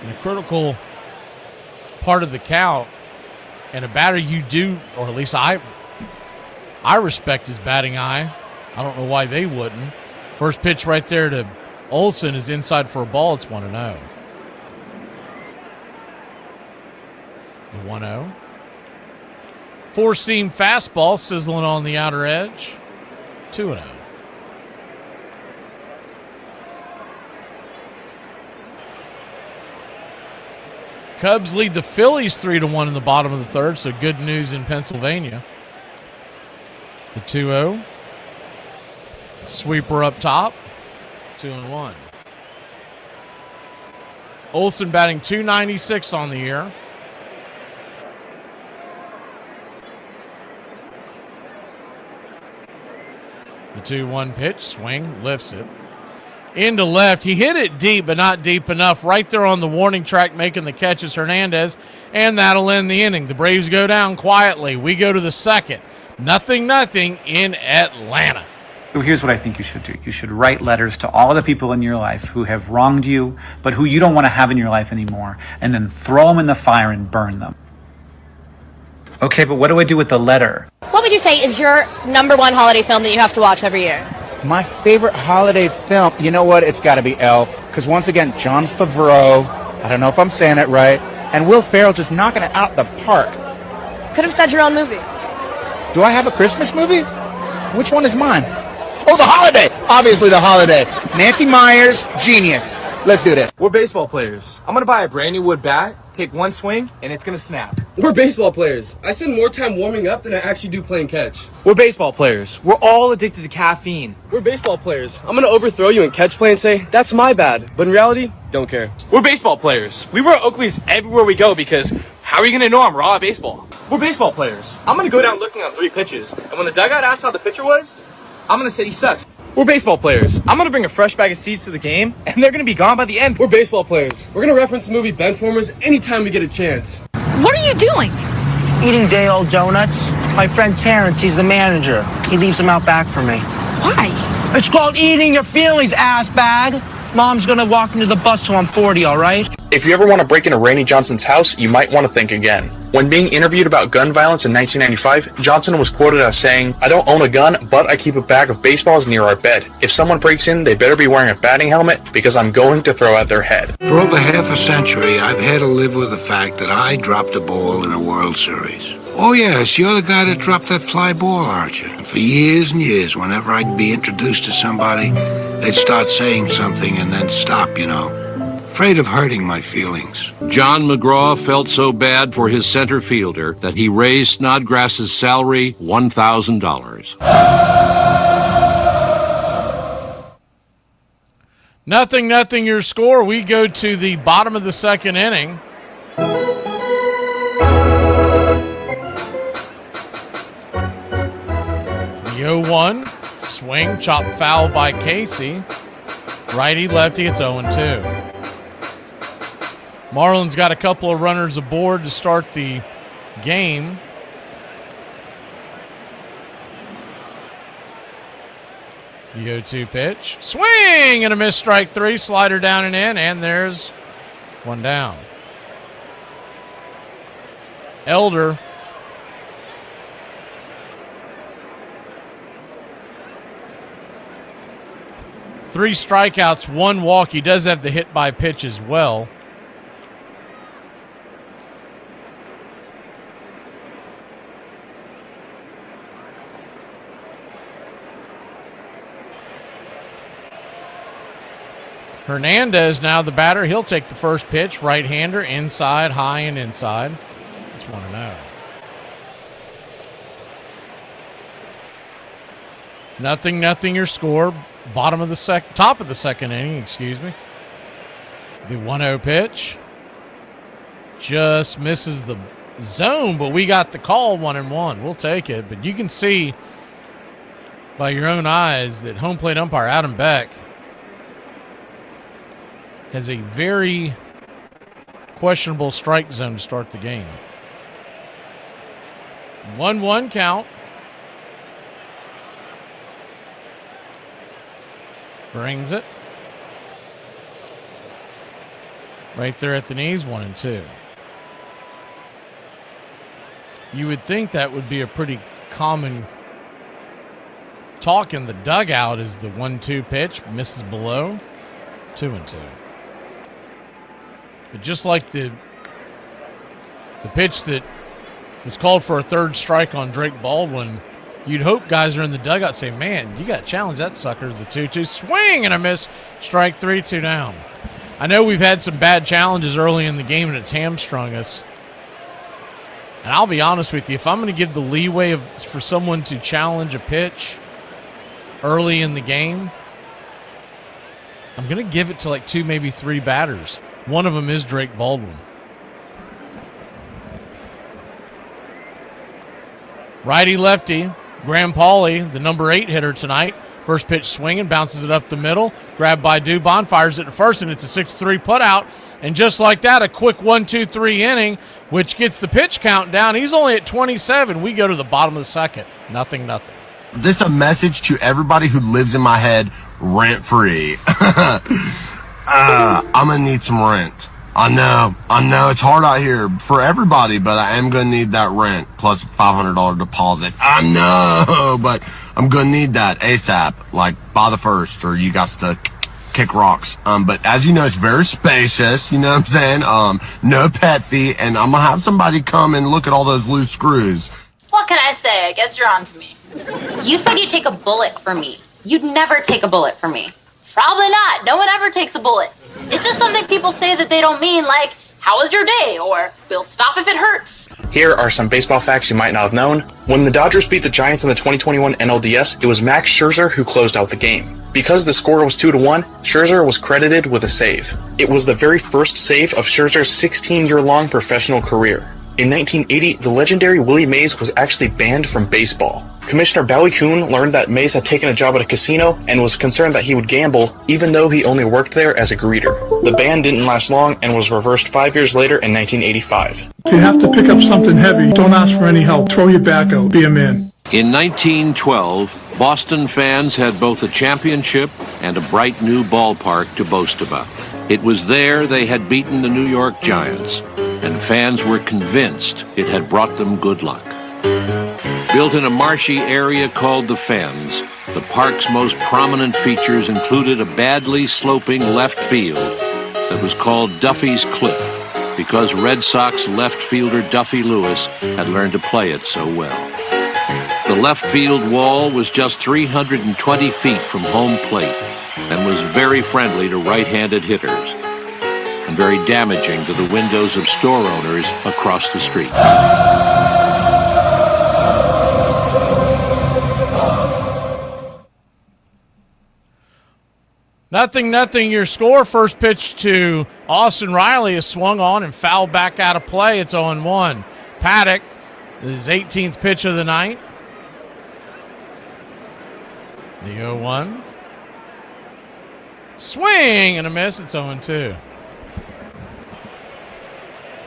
in a critical part of the count, and a batter you do, or at least I respect his batting eye. I don't know why they wouldn't. First pitch right there to Olsen is inside for a ball. It's 1-0. The 1-0. Four-seam fastball sizzling on the outer edge. 2-0. Cubs lead the Phillies 3-1 in the bottom of the third, so good news in Pennsylvania. The 2-0. Sweeper up top. 2-1. Olsen batting .296 on the year. The 2-1 pitch, swing, lifts it. Into left. He hit it deep, but not deep enough. Right there on the warning track, making the catch is Hernandez, and that'll end the inning. The Braves go down quietly. We go to the second. 0-0 in Atlanta. So here's what I think you should do. You should write letters to all of the people in your life who have wronged you, but who you don't want to have in your life anymore, and then throw them in the fire and burn them. Okay, but what do I do with the letter? What would you say is your #1 holiday film that you have to watch every year? My favorite holiday film, you know what? It's got to be Elf. Because once again, Jon Favreau, I don't know if I'm saying it right, and Will Ferrell just knocking it out the park. Could have said your own movie. Do I have a Christmas movie? Which one is mine? Oh, The Holiday! Obviously The Holiday. Nancy Myers, genius. Let's do this. We're baseball players. I'm going to buy a brand new wood bat, take one swing, and it's going to snap. We're baseball players. I spend more time warming up than I actually do playing catch. We're baseball players. We're all addicted to caffeine. We're baseball players. I'm going to overthrow you in catch play and say, that's my bad. But in reality, don't care. We're baseball players. We wear Oakleys everywhere we go because how are you going to know I'm raw at baseball? We're baseball players. I'm going to go down looking on 3 pitches, and when the dugout asks how the pitcher was, I'm going to say he sucks. We're baseball players. I'm going to bring a fresh bag of seeds to the game, and they're going to be gone by the end. We're baseball players. We're going to reference the movie Benchwarmers anytime we get a chance. What are you doing? Eating day-old donuts. My friend Terrence, he's the manager. He leaves them out back for me. Why? It's called eating your feelings, ass bag. Mom's going to walk into the bus till I'm 40, all right? If you ever want to break into Randy Johnson's house, you might want to think again. When being interviewed about gun violence in 1995, Johnson was quoted as saying, "I don't own a gun, but I keep a bag of baseballs near our bed. If someone breaks in, they better be wearing a batting helmet because I'm going to throw at their head." For over half a century, I've had to live with the fact that I dropped a ball in a World Series. Oh yes, you're the guy that dropped that fly ball, aren't you? And for years and years, whenever I'd be introduced to somebody, they'd start saying something and then stop, you know. Afraid of hurting my feelings. John McGraw felt so bad for his center fielder that he raised Snodgrass's salary $1,000. 0-0 your score. We go to the bottom of the second inning. The 0-1 swing, chop foul by Casey. Righty, lefty, it's 0-2. Marlins got a couple of runners aboard to start the game. The 0-2 pitch. Swing and a missed strike 3. Slider down and in, and there's one down. Elder. Three strikeouts, 1 walk. He does have the hit by pitch as well. Hernandez now the batter. He'll take the first pitch. Right-hander, inside, high and inside. It's 1-0. 0-0 your score. Top of the second inning, excuse me. The 1-0 pitch. Just misses the zone, but we got the call 1-1. We'll take it. But you can see by your own eyes that home plate umpire Adam Beck has a very questionable strike zone to start the game. 1-1 count. Brings it. Right there at the knees, 1-2. You would think that would be a pretty common talk in the dugout is the 1-2 pitch. Misses below. 2-2. But just like the pitch that was called for a third strike on Drake Baldwin, you'd hope guys are in the dugout saying, man, you got to challenge that sucker. As the 2-2 swing and a miss. Strike 3, 2 down. I know we've had some bad challenges early in the game and it's hamstrung us. And I'll be honest with you, if I'm going to give the leeway for someone to challenge a pitch early in the game, I'm going to give it to like 2, maybe 3 batters. One of them is Drake Baldwin. Righty-lefty, Graham Pauley, the number 8 hitter tonight. First pitch swinging, bounces it up the middle. Grabbed by Dubon, fires it to first, and it's a 6-3 putout. And just like that, a quick 1-2-3 inning, which gets the pitch count down. He's only at 27. We go to the bottom of the second. 0-0. This a message to everybody who lives in my head rent-free. I'm going to need some rent. I know it's hard out here for everybody, but I am going to need that rent plus $500 deposit. I know, but I'm going to need that ASAP, like by the 1st, or you got to kick rocks. But as you know, it's very spacious, you know what I'm saying? No pet fee, and I'm going to have somebody come and look at all those loose screws. What can I say? I guess you're on to me. You said you'd take a bullet for me. You'd never take a bullet for me. Probably not. No one ever takes a bullet. It's just something people say that they don't mean, like, how was your day? Or, we'll stop if it hurts. Here are some baseball facts you might not have known. When the Dodgers beat the Giants in the 2021 NLDS, it was Max Scherzer who closed out the game. Because the score was 2-1, Scherzer was credited with a save. It was the very first save of Scherzer's 16-year-long professional career. In 1980, the legendary Willie Mays was actually banned from baseball. Commissioner Bowie Kuhn learned that Mays had taken a job at a casino and was concerned that he would gamble, even though he only worked there as a greeter. The ban didn't last long and was reversed 5 years later in 1985. If you have to pick up something heavy, don't ask for any help. Throw your back out. Be a man. In 1912, Boston fans had both a championship and a bright new ballpark to boast about. It was there they had beaten the New York Giants, and fans were convinced it had brought them good luck. Built in a marshy area called the Fens, the park's most prominent features included a badly sloping left field that was called Duffy's Cliff because Red Sox left fielder Duffy Lewis had learned to play it so well. The left field wall was just 320 feet from home plate and was very friendly to right-handed hitters and very damaging to the windows of store owners across the street. Nothing, your score. First pitch to Austin Riley is swung on and fouled back out of play. It's 0-1. Paddock, his 18th pitch of the night. The 0-1. Swing and a miss. It's 0-2.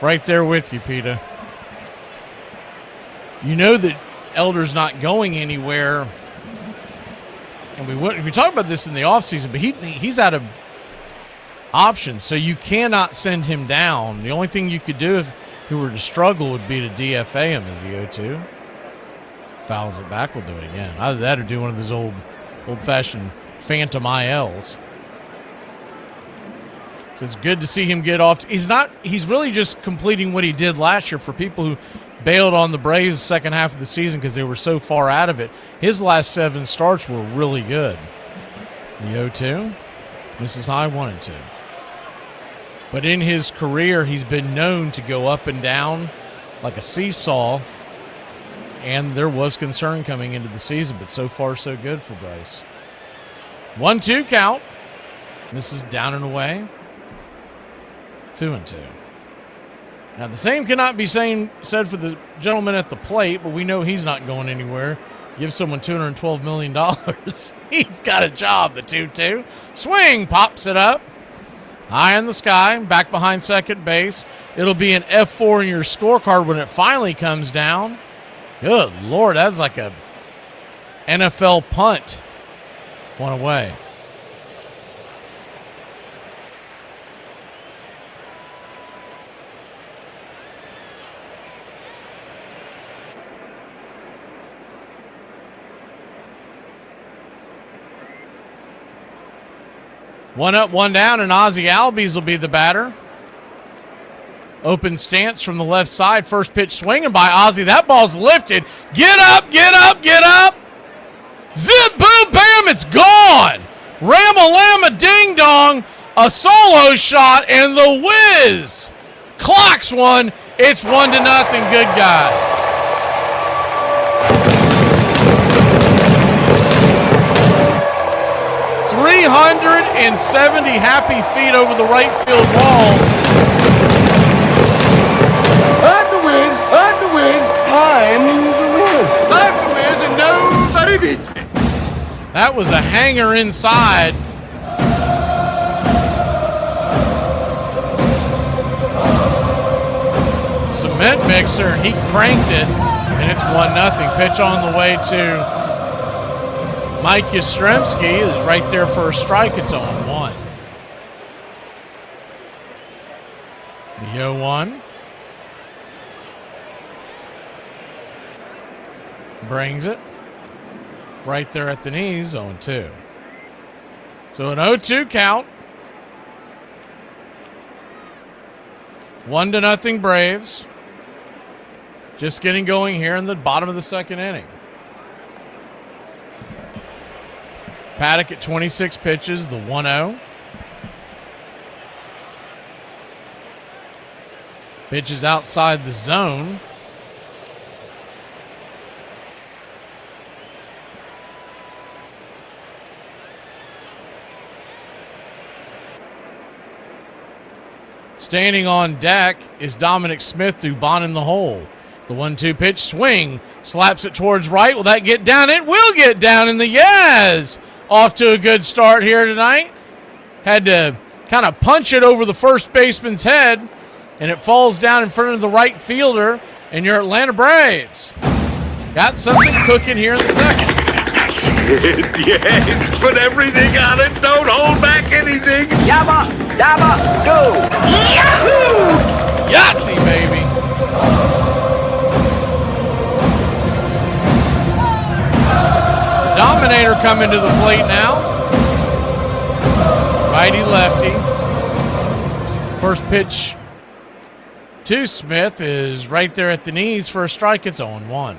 Right there with you, Peter. You know that Elder's not going anywhere. And we talked about this in the offseason, but he's out of options, so you cannot send him down. The only thing you could do if he were to struggle would be to DFA him as the 0-2. Fouls it back, we'll do it again. Either that or do one of those old-fashioned phantom ILs. So it's good to see him get off. He's really just completing what he did last year. For people who bailed on the Braves the second half of the season because they were so far out of it, his last 7 starts were really good. The 0-2, misses high, 1-2. But in his career, he's been known to go up and down like a seesaw, and there was concern coming into the season, but so far so good for Bryce. 1-2 count, misses down and away, 2-2. Now, the same cannot be said for the gentleman at the plate, but we know he's not going anywhere. Give someone $212 million. He's got a job, the 2-2. Swing, pops it up. High in the sky, back behind second base. It'll be an F4 in your scorecard when it finally comes down. Good Lord, that's like a NFL punt. One away. 1 up, 1 down, and Ozzie Albies will be the batter. Open stance from the left side. First pitch swinging by Ozzie. That ball's lifted. Get up, get up, get up. Zip, boom, bam, it's gone. Ram-a-lamma, ding-dong. A solo shot, and the whiz clocks one. It's 1-0. Good guys. .370 happy feet over the right field wall. I'm the whiz, I'm the whiz, I'm the whiz. I'm the whiz and nobody beats me. That was a hanger inside. Cement mixer, and he cranked it, and it's 1-0. Pitch on the way to Mike Yastrzemski is right there for a strike. It's 0-1. The 0-1. Brings it. Right there at the knees, 0-2. So an 0-2 count. 1-0 Braves. Just getting going here in the bottom of the second inning. Paddock at 26 pitches, the 1-0. Pitches outside the zone. Standing on deck is Dominic Smith, Dubon in the hole. The 1-2 pitch swing, slaps it towards right. Will that get down? It will get down in the Yaz. Off to a good start here tonight. Had to kind of punch it over the first baseman's head, and it falls down in front of the right fielder, and your Atlanta Braves got something cooking here in the second. That's it, yes. Put everything on it. Don't hold back anything. Yabba, dabba, do. Yahoo! Yahtzee, baby. The Dominator coming to the plate now. Righty lefty. First pitch to Smith is right there at the knees for a strike. It's 0-1.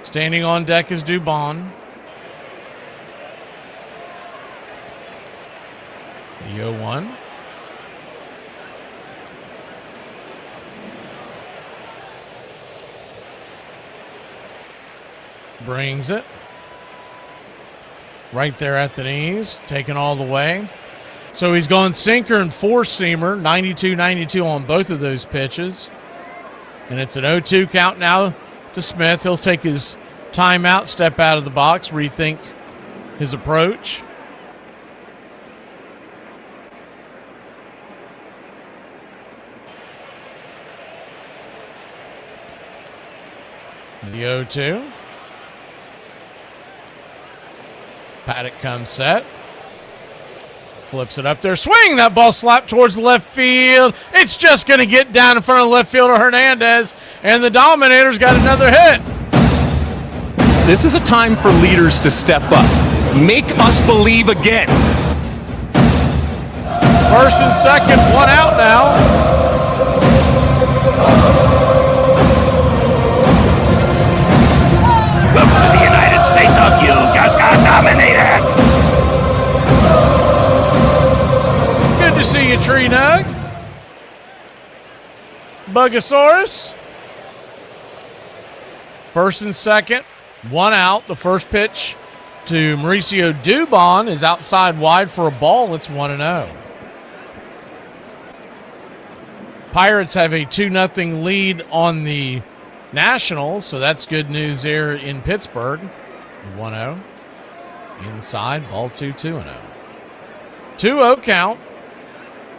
Standing on deck is Dubon. The 0-1. Brings it. Right there at the knees, taken all the way. So he's gone sinker and four-seamer, 92-92 on both of those pitches. And it's an 0-2 count now to Smith. He'll take his timeout, step out of the box, rethink his approach. The 0-2. Paddock comes set. Flips it up there. Swing! That ball slapped towards the left field. It's just going to get down in front of left fielder Hernandez. And the Dominator's got another hit. This is a time for leaders to step up. Make us believe again. First and second, one out now. Welcome to the United States of you just got dominated. Good to see you, Tree Nug. Bugasaurus. First and second, one out. The first pitch to Mauricio Dubon is outside wide for a ball. It's 1-0. Pirates have a 2-0 lead on the Nationals, so that's good news there in Pittsburgh. The 1-0. Inside, ball 2-0. 2-0 count.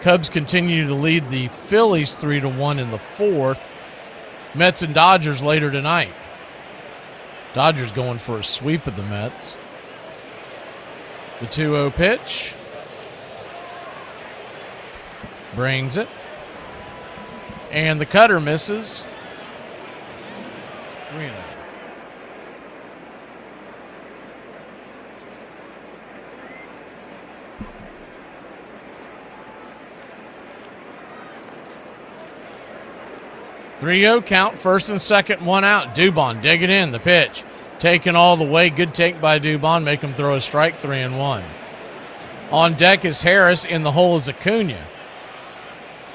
Cubs continue to lead the Phillies 3-1 in the fourth. Mets and Dodgers later tonight. Dodgers going for a sweep of the Mets. The 2-0 pitch. Brings it. And the cutter misses. 3-0. 3-0 count, first and second, one out. Dubon digging in, the pitch. Taken all the way, good take by Dubon, make him throw a strike, 3-1. On deck is Harris, in the hole is Acuna.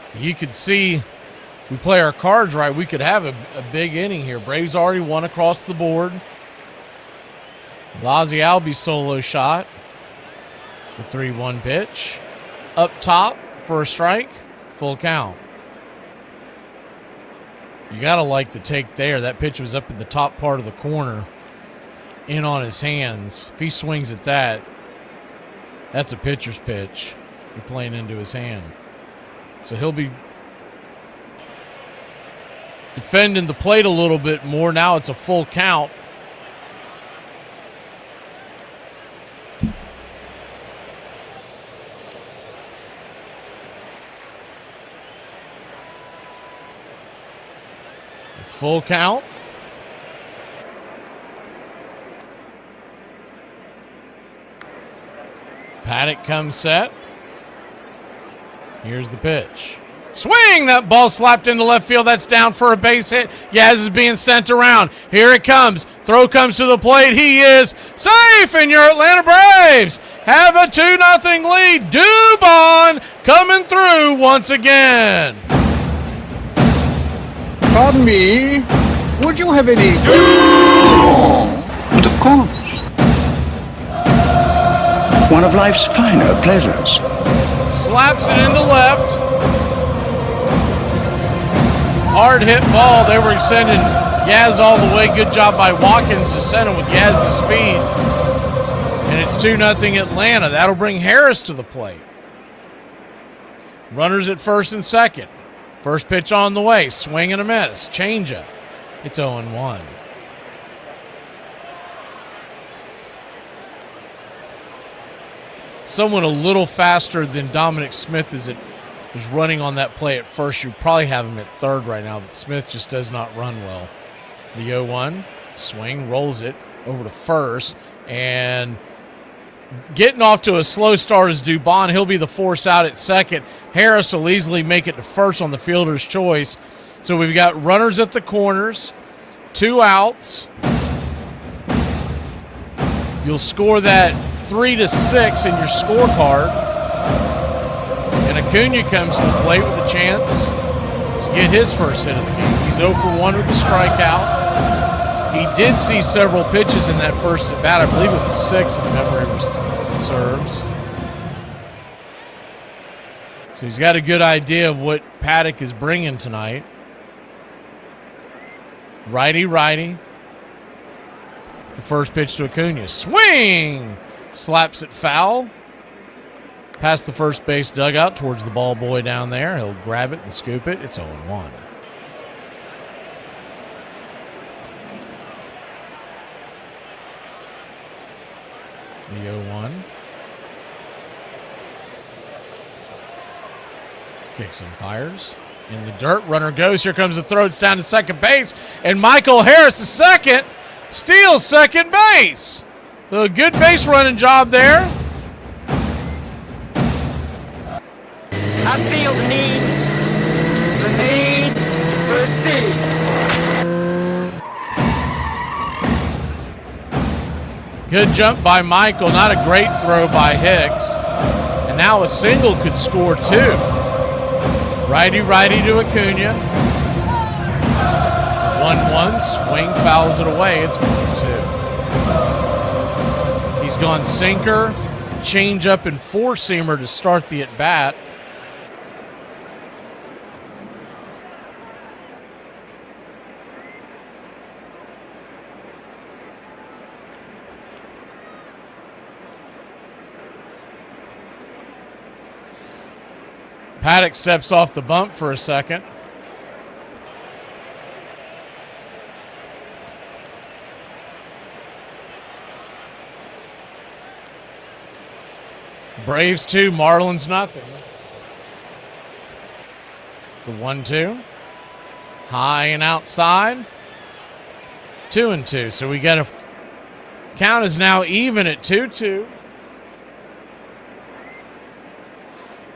So you could see, if we play our cards right, we could have a big inning here. Braves already won across the board. Ozzie Albies solo shot. The 3-1 pitch. Up top for a strike, full count. You got to like the take there. That pitch was up in the top part of the corner, in on his hands. If he swings at that, that's a pitcher's pitch. You're playing into his hand. So he'll be defending the plate a little bit more. Now it's a full count. Full count. Paddock comes set. Here's the pitch. Swing! That ball slapped into left field. That's down for a base hit. Yaz is being sent around. Here it comes. Throw comes to the plate. He is safe, and your Atlanta Braves have a 2-0 lead. Dubon coming through once again. Pardon me, would you have any? But of course. One of life's finer pleasures. Slaps it into left. Hard hit ball. They were sending Yaz all the way. Good job by Watkins to send him with Yaz's speed. And it's 2-0 Atlanta. That'll bring Harris to the plate. Runners at first and second. First pitch on the way. Swing and a miss. Changeup. It's 0-1. Someone a little faster than Dominic Smith is running on that play at first. You probably have him at third right now, but Smith just does not run well. The 0-1 swing, rolls it over to first, and getting off to a slow start is Dubon. He'll be the force out at second. Harris will easily make it to first on the fielder's choice. So we've got runners at the corners, 2 outs. You'll score that 3-6 in your scorecard. And Acuna comes to the plate with a chance to get his first hit of the game. He's 0 for 1 with the strikeout. He did see several pitches in that first at bat. I believe it was 6 if memory serves. So he's got a good idea of what Paddock is bringing tonight. Righty. The first pitch to Acuna. Swing! Slaps it foul. Past the first base dugout towards the ball boy down there. He'll grab it and scoop it. It's 0-1. The 0-1. Kicks and fires. In the dirt, runner goes. Here comes the throw. It's down to second base. And Michael Harris, the second, steals second base. So a good base running job there. I feel the need for speed. Good jump by Michael. Not a great throw by Hicks. And now a single could score 2. Righty to Acuna. 1-1. Swing fouls it away. It's 1-2. He's gone sinker, changeup, and four-seamer to start the at-bat. Paddock steps off the bump for a second. Braves 2, Marlins nothing. The 1-2. High and outside. 2-2. So we got count is now even at 2-2.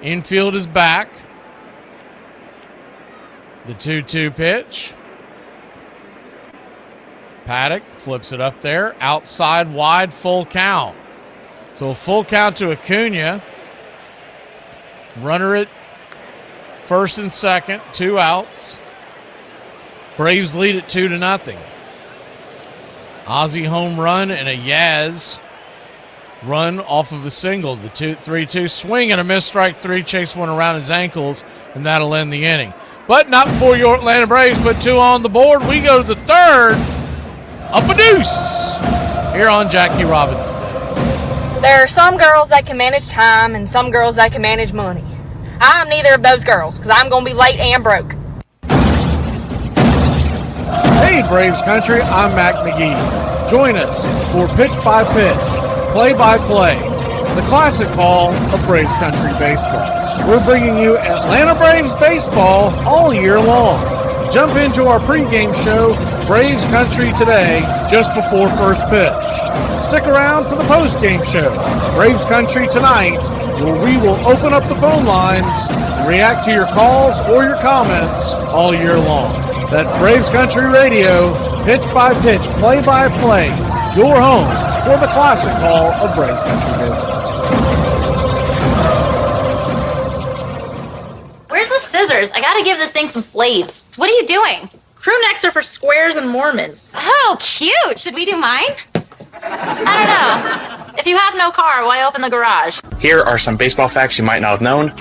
Infield is back. The 2-2 pitch. Paddock flips it up there. Outside, wide, full count. So a full count to Acuna. Runner at first and second. 2 outs. Braves lead it 2-0. Ozzie home run and a Yaz run off of a single. The 3-2 swing and a miss, strike 3. Chase one around his ankles, and that'll end the inning. But not before your Atlanta Braves put 2 on the board. We go to the third. Up a deuce here on Jackie Robinson Day. There are some girls that can manage time and some girls that can manage money. I'm neither of those girls because I'm going to be late and broke. Hey, Braves Country, I'm Mac McGee. Join us for Pitch by Pitch, Play by Play, the classic call of Braves Country baseball. We're bringing you Atlanta Braves baseball all year long. Jump into our pregame show, Braves Country Today, just before first pitch. Stick around for the postgame show, Braves Country Tonight, where we will open up the phone lines and react to your calls or your comments all year long. That's Braves Country Radio, pitch by pitch, play by play, your home for the classic call of Braves Country baseball. Where's the scissors? I gotta give this thing some flav. What are you doing? Crew necks are for squares and Mormons. Oh, cute. Should we do mine? I don't know. If you have no car, why open the garage? Here are some baseball facts you might not have known.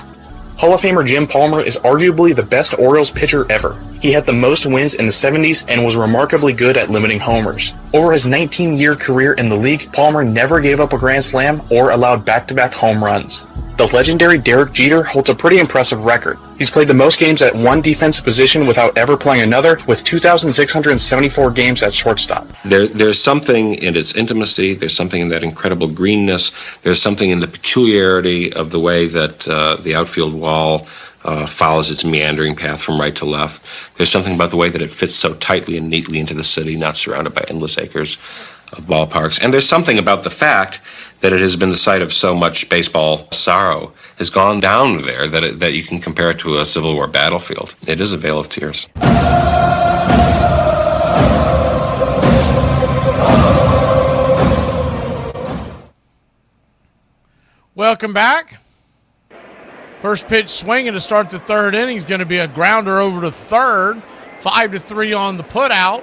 Hall of Famer Jim Palmer is arguably the best Orioles pitcher ever. He had the most wins in the 70s and was remarkably good at limiting homers. Over his 19-year career in the league, Palmer never gave up a grand slam or allowed back-to-back home runs. The legendary Derek Jeter holds a pretty impressive record. He's played the most games at one defensive position without ever playing another, with 2,674 games at shortstop. There's something in its intimacy, there's something in that incredible greenness, there's something in the peculiarity of the way that the outfield wall follows its meandering path from right to left. There's something about the way that it fits so tightly and neatly into the city, not surrounded by endless acres of ballparks. And there's something about the fact that it has been the site of so much baseball sorrow, has gone down there, that you can compare it to a Civil War battlefield. It is a vale of tears. Welcome back. First pitch swinging to start the third inning is going to be a grounder over to third. 5-3 on the putout.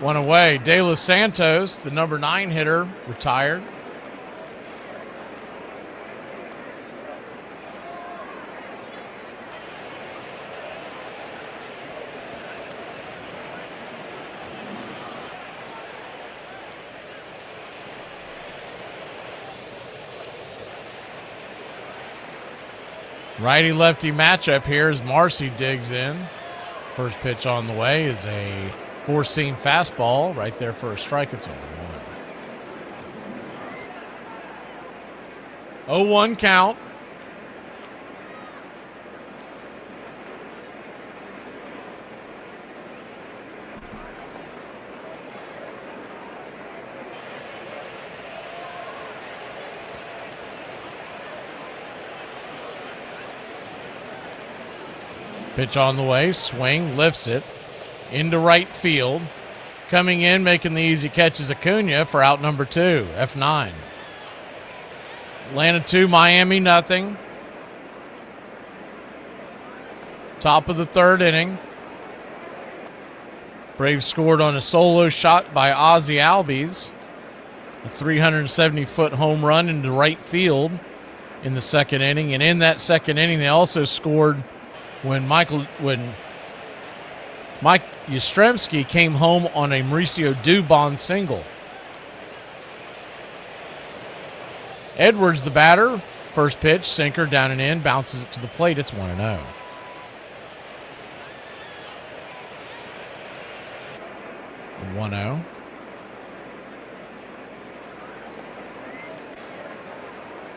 One away. De Los Santos, the number 9 hitter, retired. Righty-lefty matchup here as Marcy digs in. First pitch on the way is a four-seam fastball right there for a strike. It's 0-1. 0-1 count. Pitch on the way, swing, lifts it into right field. Coming in, making the easy catch is Acuna for out number 2, F9. Atlanta 2, Miami nothing. Top of the third inning. Braves scored on a solo shot by Ozzie Albies. A 370-foot home run into right field in the second inning. And in that second inning, they also scored when Mike Yastrzemski came home on a Mauricio Dubon single. Edwards, the batter. First pitch, sinker down and in, bounces it to the plate. It's 1-0.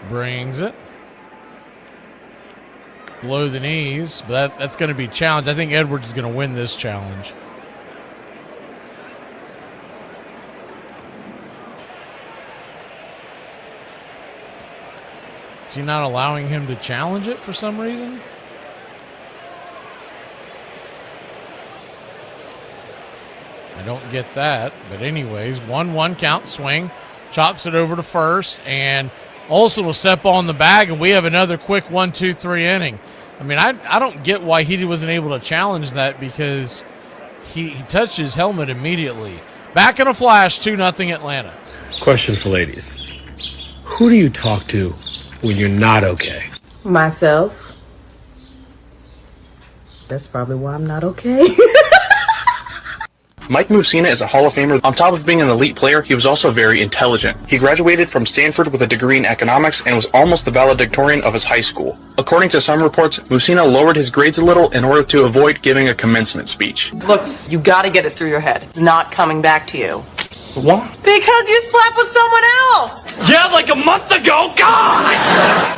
Brings it. Below the knees, but that's going to be a challenge. I think Edwards is going to win this challenge. Is he not allowing him to challenge it for some reason? I don't get that. But anyways, 1-1 count, swing. Chops it over to first, and Olsen will step on the bag, and we have another quick 1-2-3 inning. I mean, I don't get why he wasn't able to challenge that, because he touched his helmet immediately. Back in a flash, 2-0 Atlanta. Question for ladies. Who do you talk to when you're not okay? Myself. That's probably why I'm not okay. Mike Mussina is a Hall of Famer. On top of being an elite player, he was also very intelligent. He graduated from Stanford with a degree in economics and was almost the valedictorian of his high school. According to some reports, Mussina lowered his grades a little in order to avoid giving a commencement speech. Look, you gotta get it through your head. It's not coming back to you. What? Because you slept with someone else! Yeah, like a month ago. God!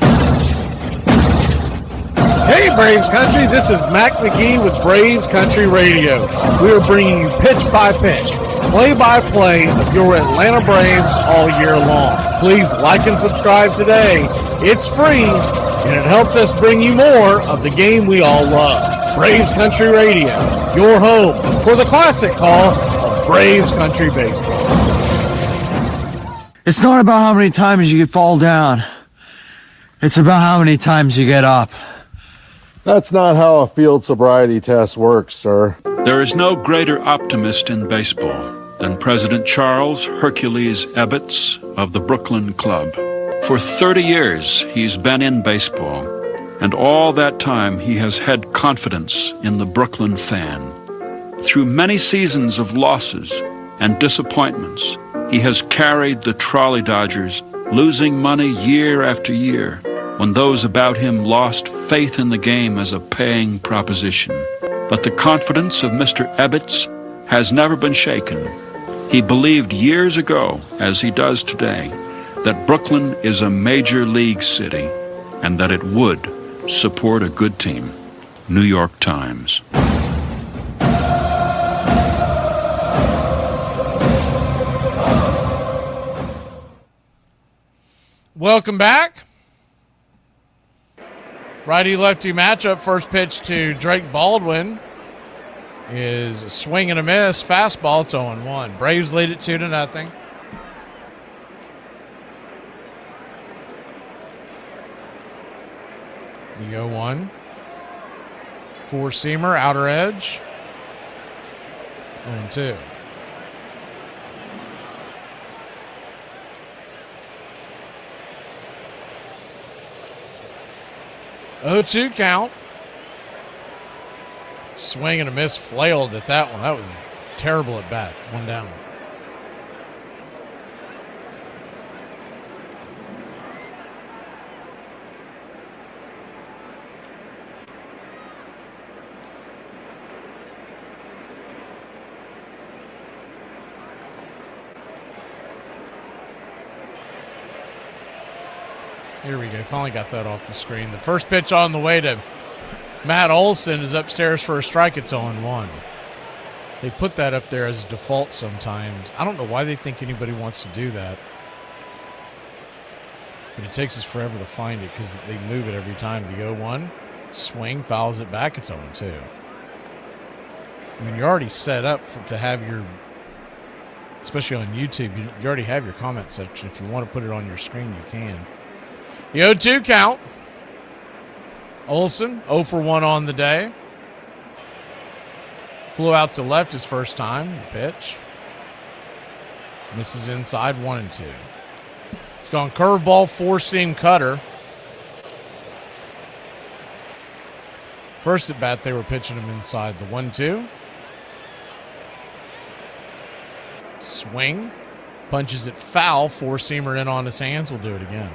Hey, Braves Country, this is Mac McGee with Braves Country Radio. We are bringing you pitch by pitch, play-by-play of your Atlanta Braves all year long. Please like and subscribe today. It's free, and it helps us bring you more of the game we all love. Braves Country Radio, your home for the classic call of Braves Country Baseball. It's not about how many times you fall down. It's about how many times you get up. That's not how a field sobriety test works, sir. There is no greater optimist in baseball than President Charles Hercules Ebbets of the Brooklyn Club. For 30 years, he's been in baseball, and all that time he has had confidence in the Brooklyn fan. Through many seasons of losses and disappointments, he has carried the Trolley Dodgers, losing money year after year, when those about him lost faith in the game as a paying proposition. But the confidence of Mr. Ebbets has never been shaken. He believed years ago, as he does today, that Brooklyn is a major league city and that it would support a good team. New York Times. Welcome back. Righty-lefty matchup. First pitch to Drake Baldwin is a swing and a miss. Fastball. It's 0-1. Braves lead it 2-0. The 0-1. Four-seamer, outer edge. 0-2. (0-2) count. Swing and a miss, flailed at that one. That was terrible at bat. One down. Here we go. Finally got that off the screen. The first pitch on the way to Matt Olson is upstairs for a strike. It's 0-1. They put that up there as a default sometimes. I don't know why they think anybody wants to do that. But it takes us forever to find it because they move it every time. The 0-1. Swing, fouls it back. It's 0-2. I mean, you're already set up to have your, especially on YouTube, you already have your comment section. If you want to put it on your screen, you can. The 0-2 count. Olson, 0 for 1 on the day. Flew out to left his first time. The pitch. Misses inside, 1-2. It's gone curveball, four-seam cutter. First at bat, they were pitching him inside. The 1-2. Swing. Punches it foul. Four-seamer in on his hands. We'll do it again.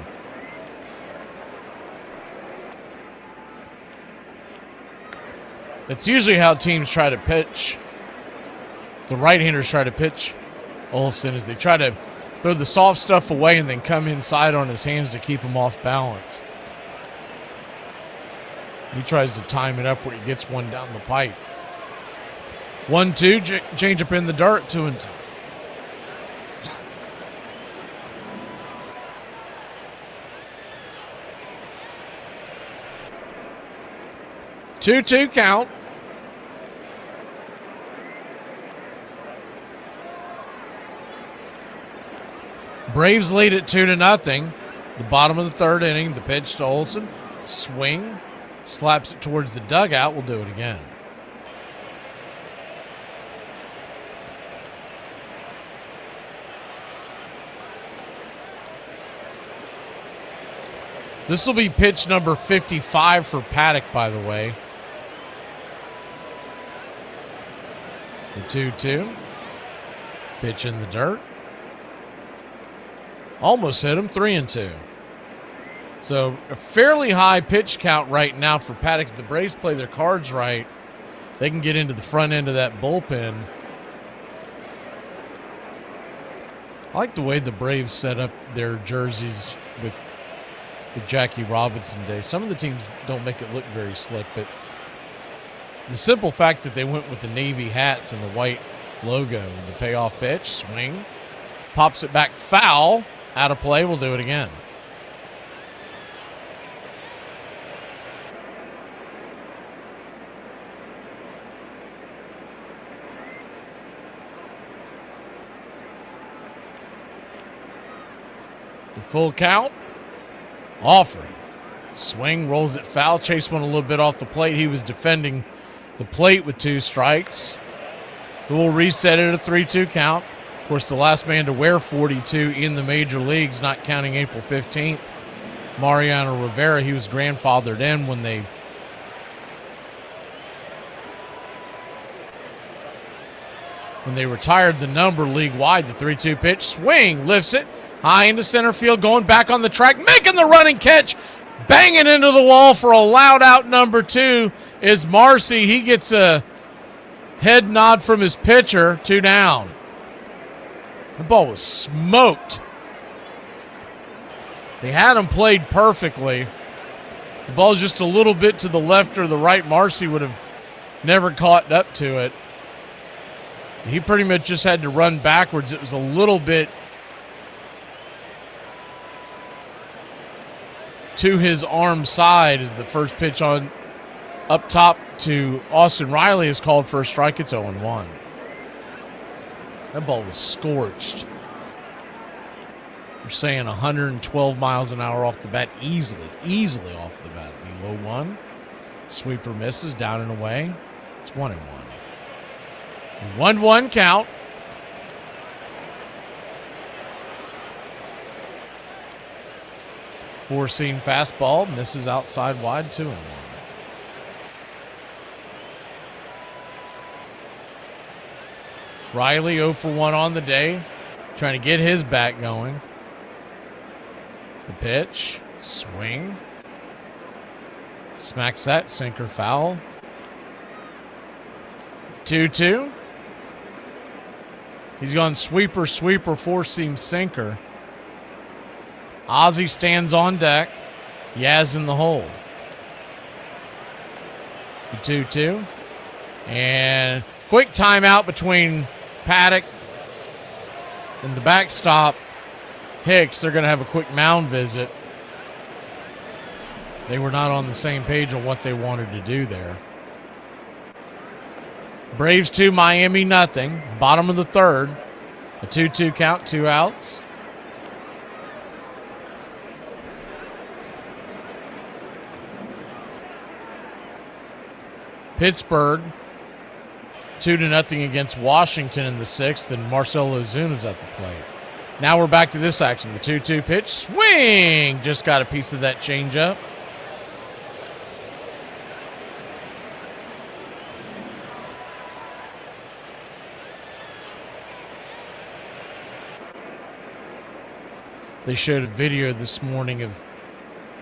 That's usually how teams try to pitch. The right-handers try to pitch Olson, is they try to throw the soft stuff away and then come inside on his hands to keep him off balance. He tries to time it up where he gets one down the pipe. 1-2, change up in the dirt, 2-2. Two count. Braves lead it 2-0. The bottom of the third inning, the pitch to Olsen. Swing. Slaps it towards the dugout. We'll do it again. This will be pitch number 55 for Paddock, by the way. The 2-2. Pitch in the dirt. Almost hit him, 3-2. So a fairly high pitch count right now for Paddock. If the Braves play their cards right, they can get into the front end of that bullpen. I like the way the Braves set up their jerseys with Jackie Robinson Day. Some of the teams don't make it look very slick, but the simple fact that they went with the navy hats and the white logo, the payoff pitch, swing, pops it back, foul, out of play. We'll do it again. The full count. Offering. Swing, rolls it foul. Chase went a little bit off the plate. He was defending the plate with 2 strikes. We'll reset it at a 3-2 count. Of course, the last man to wear 42 in the major leagues, not counting April 15th, Mariano Rivera. He was grandfathered in when they retired the number league-wide. The 3-2 pitch. Swing, lifts it. High into center field, going back on the track, making the running catch, banging into the wall for a loud out number 2 is Marcy. He gets a head nod from his pitcher, 2 down. The ball was smoked. They had him played perfectly. The ball's just a little bit to the left or the right. Marcy would have never caught up to it. He pretty much just had to run backwards. It was a little bit to his arm side as the first pitch on up top to Austin Riley is called for a strike. It's 0-1. That ball was scorched. We're saying 112 miles an hour off the bat, easily off the bat. The 0-1. Sweeper misses, down and away. It's 1-1. 1-1 count. Four-seam fastball, misses outside wide, 2-1. Riley 0 for 1 on the day, trying to get his bat going. The pitch, swing. Smacks that, sinker foul. 2-2. He's gone sweeper, four-seam sinker. Ozzie stands on deck. Yaz in the hole. The 2-2. And quick timeout between Paddock and the backstop. Hicks, they're going to have a quick mound visit. They were not on the same page on what they wanted to do there. Braves 2, Miami nothing. Bottom of the third. A 2-2 count, 2 outs. Pittsburgh 2-0 against Washington in the 6th, and Marcell Ozuna's at the plate. Now we're back to this action. The 2-2 pitch, swing! Just got a piece of that changeup. They showed a video this morning of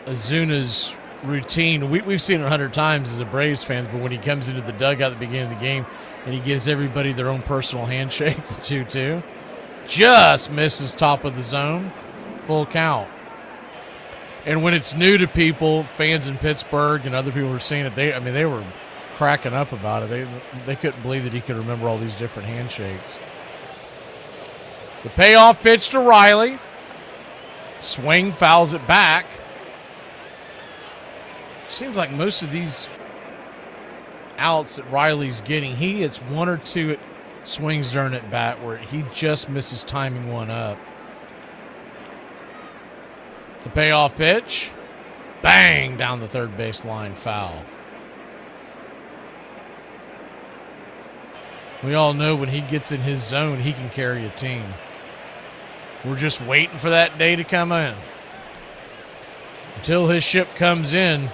Ozuna's routine. We've seen it 100 times as a Braves fans, but when he comes into the dugout at the beginning of the game and he gives everybody their own personal handshake, the 2-2, just misses top of the zone, full count. And when it's new to people, fans in Pittsburgh and other people were seeing it, they were cracking up about it. They couldn't believe that he could remember all these different handshakes. The payoff pitch to Riley. Swing, fouls it back. Seems like most of these outs that Riley's getting, he gets 1 or 2 swings during at bat where he just misses timing one up. The payoff pitch. Bang! Down the third base line, foul. We all know when he gets in his zone, he can carry a team. We're just waiting for that day to come in. Until his ship comes in,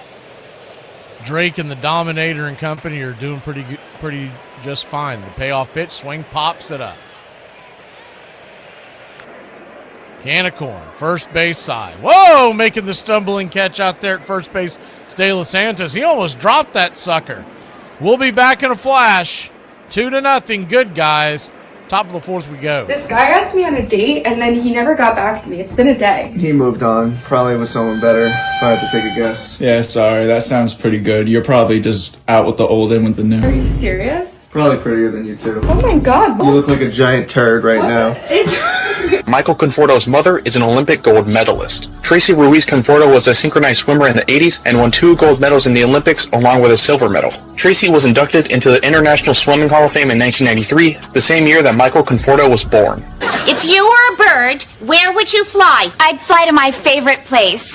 Drake and the Dominator and company are doing pretty just fine. The payoff pitch, swing, pops it up. Canicorn, first base side. Whoa, making the stumbling catch out there at first base, De Los Santos. He almost dropped that sucker. We'll be back in a flash. 2-0, good guys. Top of the fourth we go. This guy asked me on a date, and then he never got back to me. It's been a day. He moved on, probably with someone better, if I had to take a guess. Yeah, sorry, that sounds pretty good. You're probably just out with the old in with the new. Are you serious? Probably prettier than you too. Oh my god, You look like a giant turd right now. Michael Conforto's mother is an Olympic gold medalist. Tracy Ruiz Conforto was a synchronized swimmer in the 80s and won 2 gold medals in the Olympics along with a silver medal. Tracy was inducted into the International Swimming Hall of Fame in 1993, the same year that Michael Conforto was born. If you were a bird, where would you fly? I'd fly to my favorite place,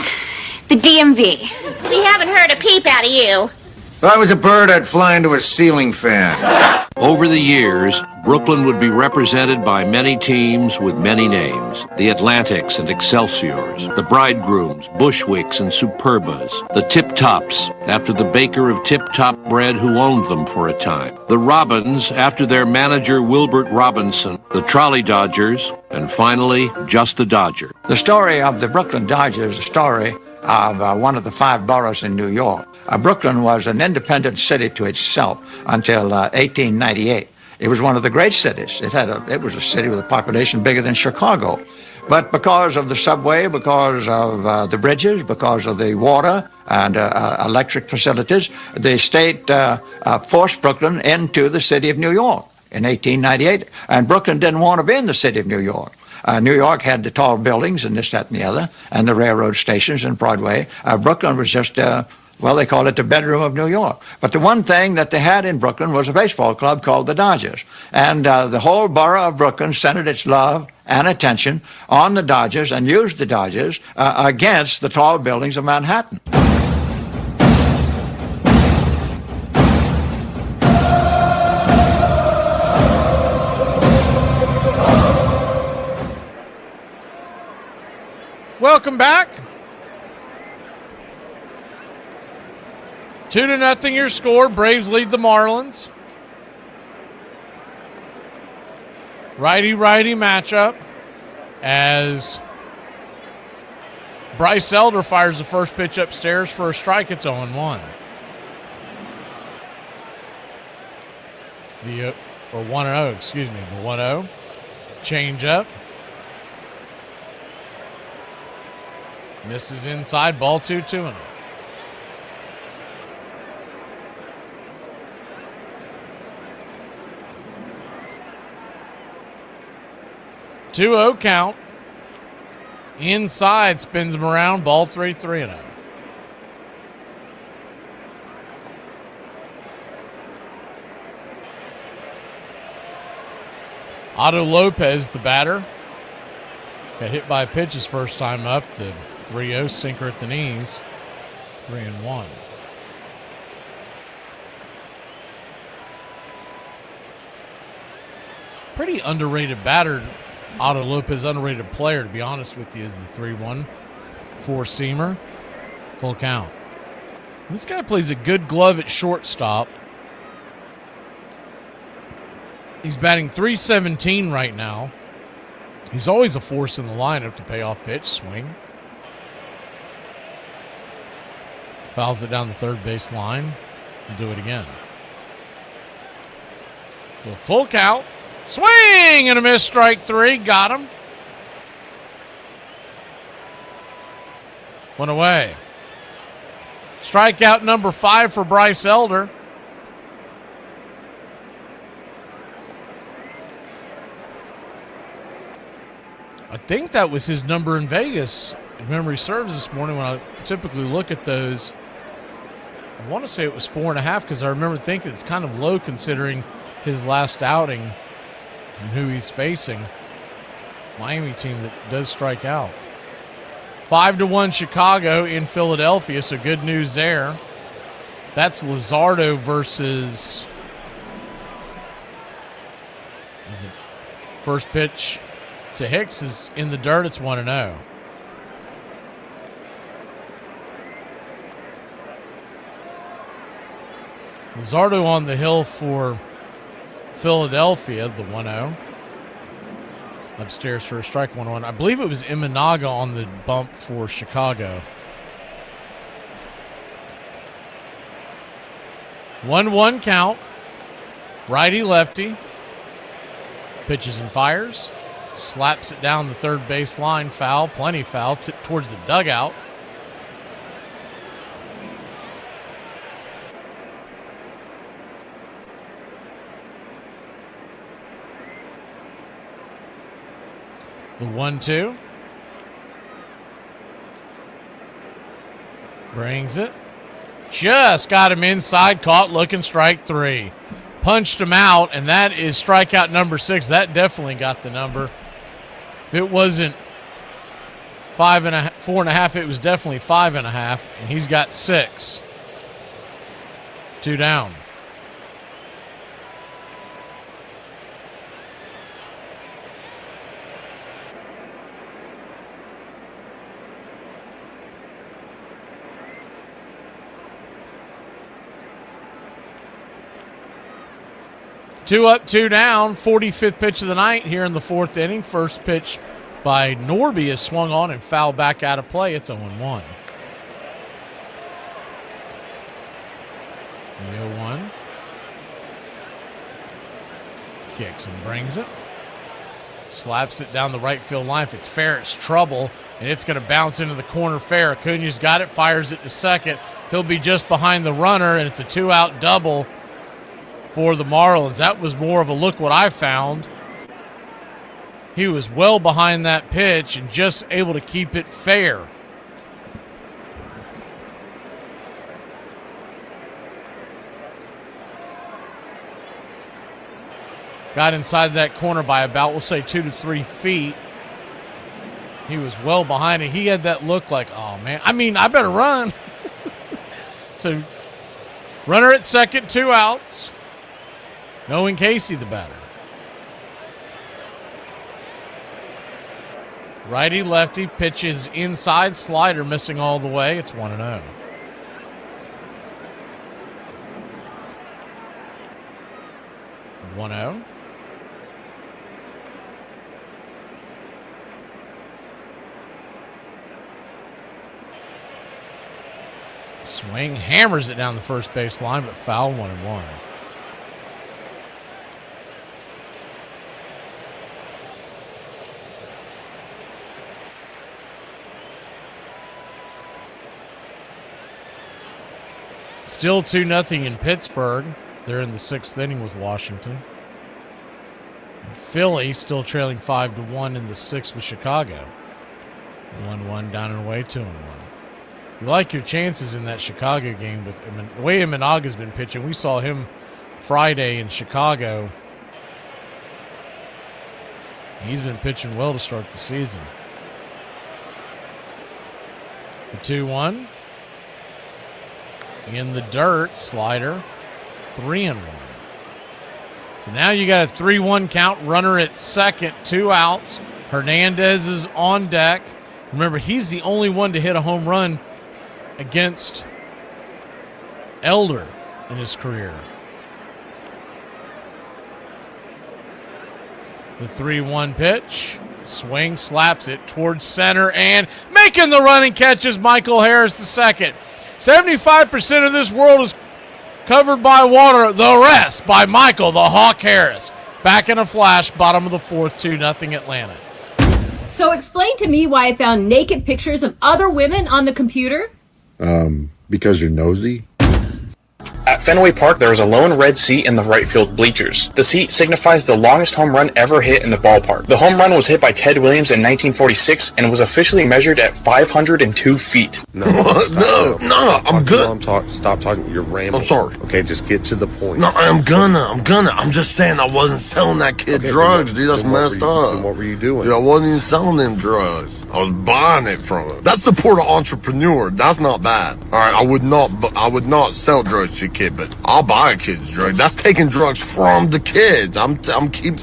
the DMV. We haven't heard a peep out of you. If I was a bird, I'd fly into a ceiling fan. Over the years, Brooklyn would be represented by many teams with many names. The Atlantics and Excelsiors, the Bridegrooms, Bushwicks and Superbas, the Tip Tops, after the baker of Tip Top bread who owned them for a time, the Robins, after their manager Wilbert Robinson, the Trolley Dodgers, and finally, just the Dodger. The story of the Brooklyn Dodgers is a story of one of the 5 boroughs in New York. Brooklyn was an independent city to itself until 1898. It was one of the great cities. It was a city with a population bigger than Chicago. But because of the subway, because of the bridges, because of the water and electric facilities, the state forced Brooklyn into the city of New York in 1898. And Brooklyn didn't want to be in the city of New York. New York had the tall buildings and this, that, and the other, and the railroad stations and Broadway. Brooklyn was just, well, they called it the bedroom of New York. But the one thing that they had in Brooklyn was a baseball club called the Dodgers. And the whole borough of Brooklyn centered its love and attention on the Dodgers and used the Dodgers against the tall buildings of Manhattan. Welcome back. 2-0 your score. Braves lead the Marlins. Righty-righty matchup as Bryce Elder fires the first pitch upstairs for a strike. It's 0-1. The 1-0, excuse me, the 1-0. Change up. Misses inside, ball 2-2-0. (2-0) count. Inside, spins him around, ball 3-3-0. Otto Lopez, the batter, got hit by a pitch his first time up. The 3-0 sinker at the knees. 3-1. Pretty underrated batter. Otto Lopez, underrated player, to be honest with you, is the 3-1 four-seamer. Full count. This guy plays a good glove at shortstop. He's batting .317 right now. He's always a force in the lineup to pay off pitch, swing. Fouls it down the third base line. And do it again. So full count. Swing and a miss, strike 3. Got him. One away. Strikeout number 5 for Bryce Elder. I think that was his number in Vegas, if memory serves, this morning when I typically look at those. I want to say it was 4.5 because I remember thinking it's kind of low considering his last outing and who he's facing. Miami team that does strike out. 5-1 Chicago in Philadelphia, so good news there. That's Luzardo versus... First pitch to Hicks is in the dirt. It's 1-0. Luzardo on the hill for Philadelphia, the 1-0. Upstairs for a strike, 1-1. I believe it was Imanaga on the bump for Chicago. 1-1 count. Righty-lefty. Pitches and fires. Slaps it down the third base line. Foul, plenty foul, towards the dugout. The 1-2. Brings it. Just got him inside, caught looking, strike 3. Punched him out, and that is strikeout number 6. That definitely got the number. If it wasn't 4.5, it was definitely 5.5, and he's got 6. 2 down. Two up, 2 down. 45th pitch of the night here in the 4th inning. First pitch by Norby is swung on and fouled back out of play. It's 0-1. The 0-1. Kicks and brings it. Slaps it down the right field line. If it's fair, it's trouble, and it's going to bounce into the corner fair. Acuña's got it, fires it to second. He'll be just behind the runner, and it's a 2-out double for the Marlins. That was more of a look what I found. He was well behind that pitch and just able to keep it fair. Got inside that corner by about, we'll say, 2 to 3 feet. He was well behind it. He had that look like, oh, man, I better run. So, runner at second, 2 outs. Knowing Casey, the batter. Righty-lefty pitches inside, slider missing all the way. It's 1-0. Swing, hammers it down the first base line, but foul, 1-1. Still 2-0 in Pittsburgh. They're in the 6th inning with Washington. And Philly still trailing 5-1 in the 6th with Chicago. 1-1 down and away, 2-1. You like your chances in that Chicago game with the way Imanaga's been pitching. We saw him Friday in Chicago. He's been pitching well to start the season. The 2-1. In the dirt, slider, 3-1. So now you got a 3-1 count, runner at second, 2 outs. Hernandez is on deck. Remember, he's the only one to hit a home run against Elder in his career. The 3-1 pitch, swing, slaps it towards center, and making the running catch is Michael Harris II. 75% of this world is covered by water. The rest by Michael the Hawk Harris. Back in a flash, bottom of the 4th, 2-0 Atlanta. So explain to me why I found naked pictures of other women on the computer. Because you're nosy. At Fenway Park, there is a lone red seat in the right field bleachers. The seat signifies the longest home run ever hit in the ballpark. The home run was hit by Ted Williams in 1946 and was officially measured at 502 feet. No, I'm good. Stop talking. You're rambling. I'm sorry. Okay, just get to the point. No, I'm gonna. I'm just saying I wasn't selling that kid drugs, dude. That's messed up. Then what were you doing? Dude, I wasn't even selling them drugs. I was buying it from him. That's support an entrepreneur. That's not bad. All right, I would not sell drugs to a kid, but I'll buy a kid's drug. That's taking drugs from the kids. I'm taking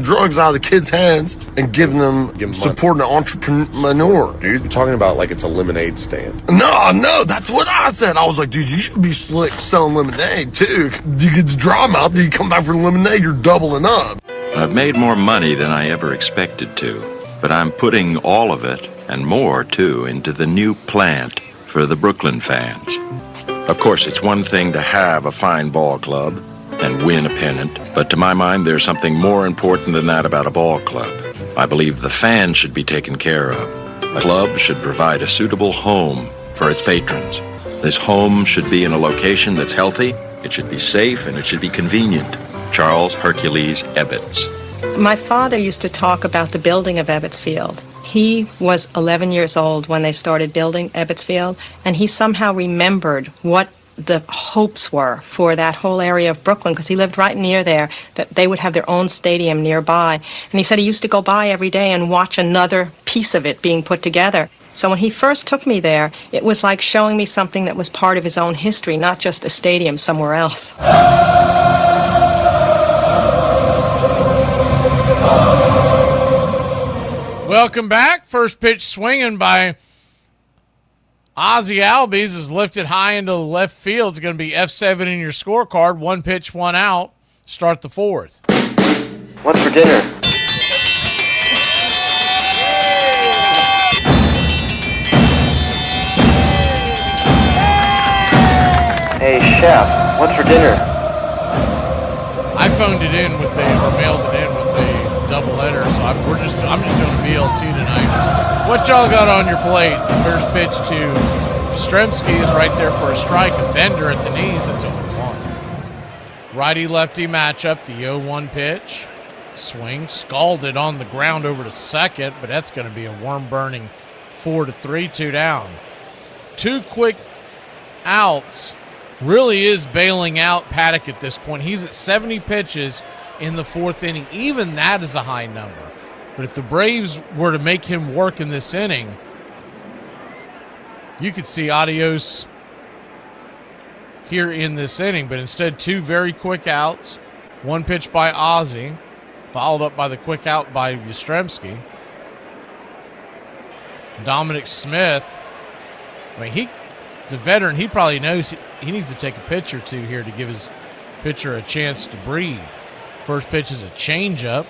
drugs out of the kids' hands and giving them supporting an entrepreneur, dude. You're talking about like it's a lemonade stand. No, that's what I said. I was like, dude, you should be slick selling lemonade too. You get the dry mouth, then you come back for lemonade, you're doubling up. I've made more money than I ever expected to, but I'm putting all of it, and more too, into the new plant for the Brooklyn fans. Of course, it's one thing to have a fine ball club and win a pennant, but to my mind, there's something more important than that about a ball club. I believe the fans should be taken care of. A club should provide a suitable home for its patrons. This home should be in a location that's healthy, it should be safe, and it should be convenient. Charles Hercules Ebbets. My father used to talk about the building of Ebbets Field. He was 11 years old when they started building Ebbets Field, and he somehow remembered what the hopes were for that whole area of Brooklyn, because he lived right near there, that they would have their own stadium nearby. And he said he used to go by every day and watch another piece of it being put together. So when he first took me there, it was like showing me something that was part of his own history, not just a stadium somewhere else. Welcome back. First pitch swinging by Ozzie Albies is lifted high into the left field. It's going to be F7 in your scorecard. 1 pitch, 1 out. Start the fourth. What's for dinner? Hey, chef, what's for dinner? I phoned it in with or mailed it in with the doubleheader, so I'm just doing a BLT tonight. What y'all got on your plate? The first pitch to Yastrzemski is right there for a strike. A bender at the knees. It's 0-1. Righty-lefty matchup. The 0-1 pitch. Swing. Scalded on the ground over to second, but that's going to be a worm-burning 4-3, 2 down. 2 quick outs. Really is bailing out Paddock at this point. He's at 70 pitches in the fourth inning. Even that is a high number. But if the Braves were to make him work in this inning, you could see adios here in this inning. But instead, 2 very quick outs. 1 pitch by Ozzie, followed up by the quick out by Yastrzemski. Dominic Smith, I mean, he's a veteran. He probably knows he needs to take a pitch or two here to give his pitcher a chance to breathe. First pitch is a changeup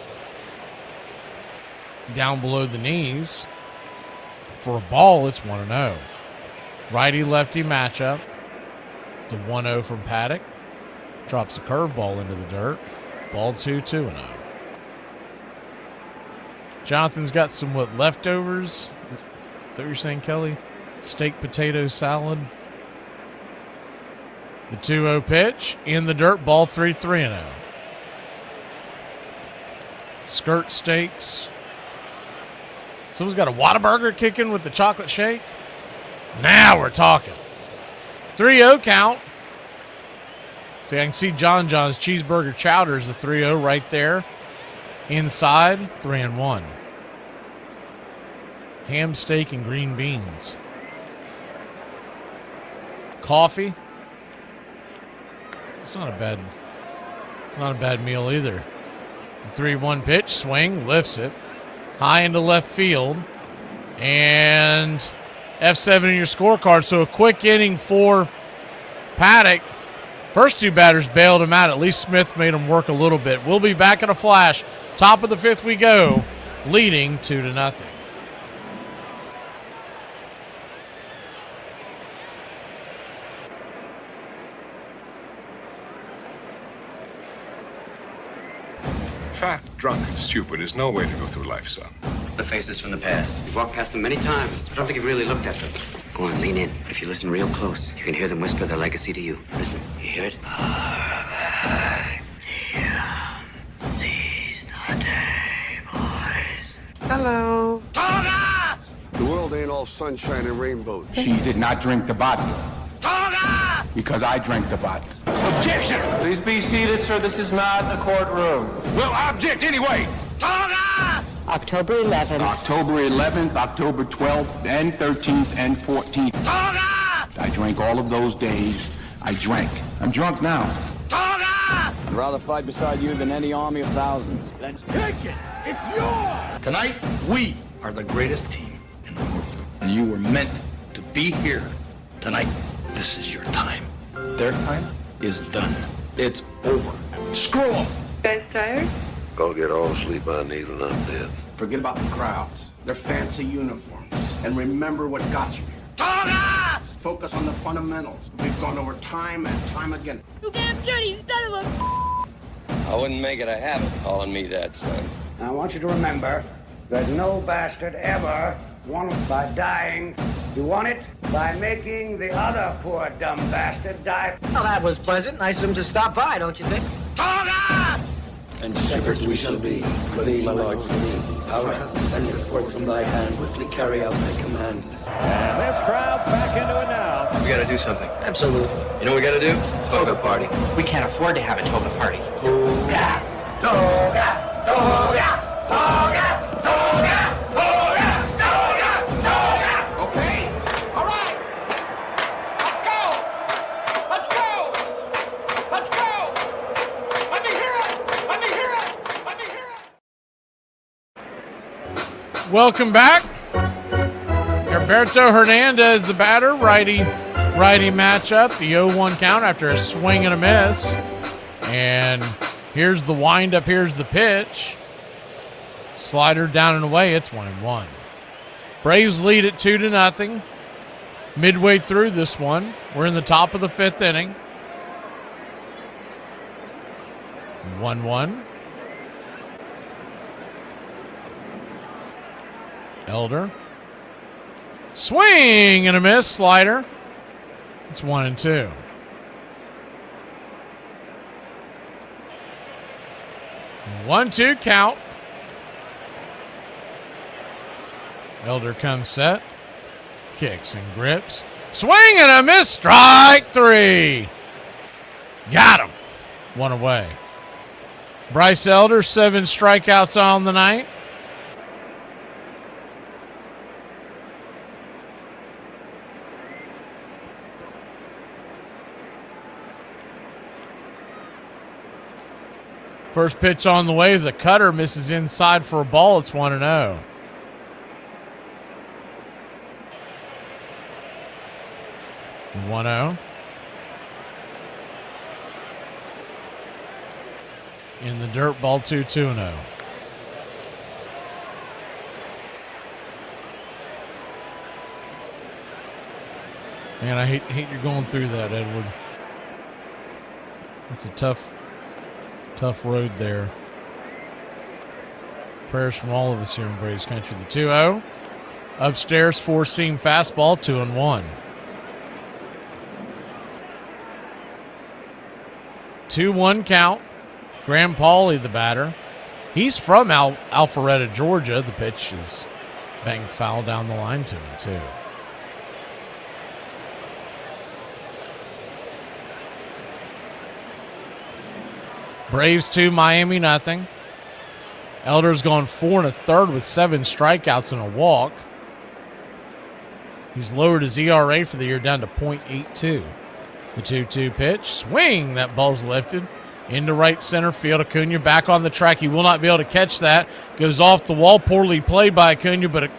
down below the knees. For a ball, it's 1-0. Righty-lefty matchup. The 1-0 from Paddock. Drops a curveball into the dirt. Ball 2, 2-0. Jonathan's got some leftovers? Is that what you're saying, Kelly? Steak potato salad. The 2-0 pitch in the dirt. Ball 3, 3-0. Skirt steaks. Someone's got a Whataburger kicking with the chocolate shake. Now we're talking. 3-0 count. See, I can see John John's cheeseburger chowders, the 3-0 right there. Inside, 3-1. Ham, steak, and green beans. Coffee. It's not a bad meal either. The 3-1 pitch, swing, lifts it. High into left field. And F7 in your scorecard. So a quick inning for Paddock. First 2 batters bailed him out. At least Smith made him work a little bit. We'll be back in a flash. Top of the 5th we go, leading 2-0. Fat, drunk, and stupid is no way to go through life, son. The faces from the past. You've walked past them many times. I don't think you've really looked at them. Go on, lean in. If you listen real close, you can hear them whisper their legacy to you. Listen. hear it? Seize the day, boys. Hello. Toga! The world ain't all sunshine and rainbows. She did not drink the vodka. Toga! Because I drank the vodka. Objection! Please be seated, sir. This is not a courtroom. Well, I object anyway! Toga! October 11th. October 11th, October 12th, and 13th, and 14th. Toga! I drank all of those days. I drank. I'm drunk now. Toga! I'd rather fight beside you than any army of thousands. Then take it! It's yours! Tonight, we are the greatest team in the world. And you were meant to be here tonight. This is your time. Their time is done. It's over. Screw them! Guys tired? Go get all the sleep I need and I'm dead. Forget about the crowds, their fancy uniforms, and remember what got you here. Toga! Focus on the fundamentals. We've gone over time and time again. You damn dirty son of a... I wouldn't make it a habit calling me that, son. I want you to remember that no bastard ever won it by dying. You won it by making the other poor dumb bastard die. Well, that was pleasant. Nice of him to stop by, don't you think? Toga! And shepherds we shall be, for thee, my lord, for thee. Power hath descended forth from thy hand, swiftly carry out thy command. And this crowd's back into it now. We gotta do something. Absolutely. You know what we gotta do? Toga party. We can't afford to have a toga party. Toga! Toga! Toga! Toga! Toga! Toga! Toga! Toga! Okay? All right! Let's go! Let's go! Let's go! Let me hear it! Let me hear it! Let me hear it! Welcome back. Alberto Hernandez, the batter, righty matchup. The 0-1 count after a swing and a miss. And here's the windup. Here's the pitch. Slider down and away. It's 1-1. Braves lead it 2-0. Midway through this one, we're in the top of the 5th inning. 1-1. Elder. Swing and a miss. Slider. It's 1-2. One-two count. Elder comes set. Kicks and grips. Swing and a miss. Strike 3. Got him. One away. Bryce Elder, 7 strikeouts on the night. First pitch on the way is a cutter, misses inside for a ball. It's 1-0. In the dirt, ball 2-0. Man, I hate you're going through that, Edward. It's a tough road there. Prayers from all of us here in Braves Country. The 2-0. Upstairs, 4-seam fastball, 2-1. 2-1 count. Graham Pauley, the batter. He's from Alpharetta, Georgia. The pitch is banged foul down the line to him, too. Braves 2, Miami nothing. Elder's gone 4 1/3 with 7 strikeouts and a walk. He's lowered his ERA for the year down to .82. The 2-2 pitch. Swing. That ball's lifted into right center field. Acuna back on the track. He will not be able to catch that. Goes off the wall. Poorly played by Acuna, but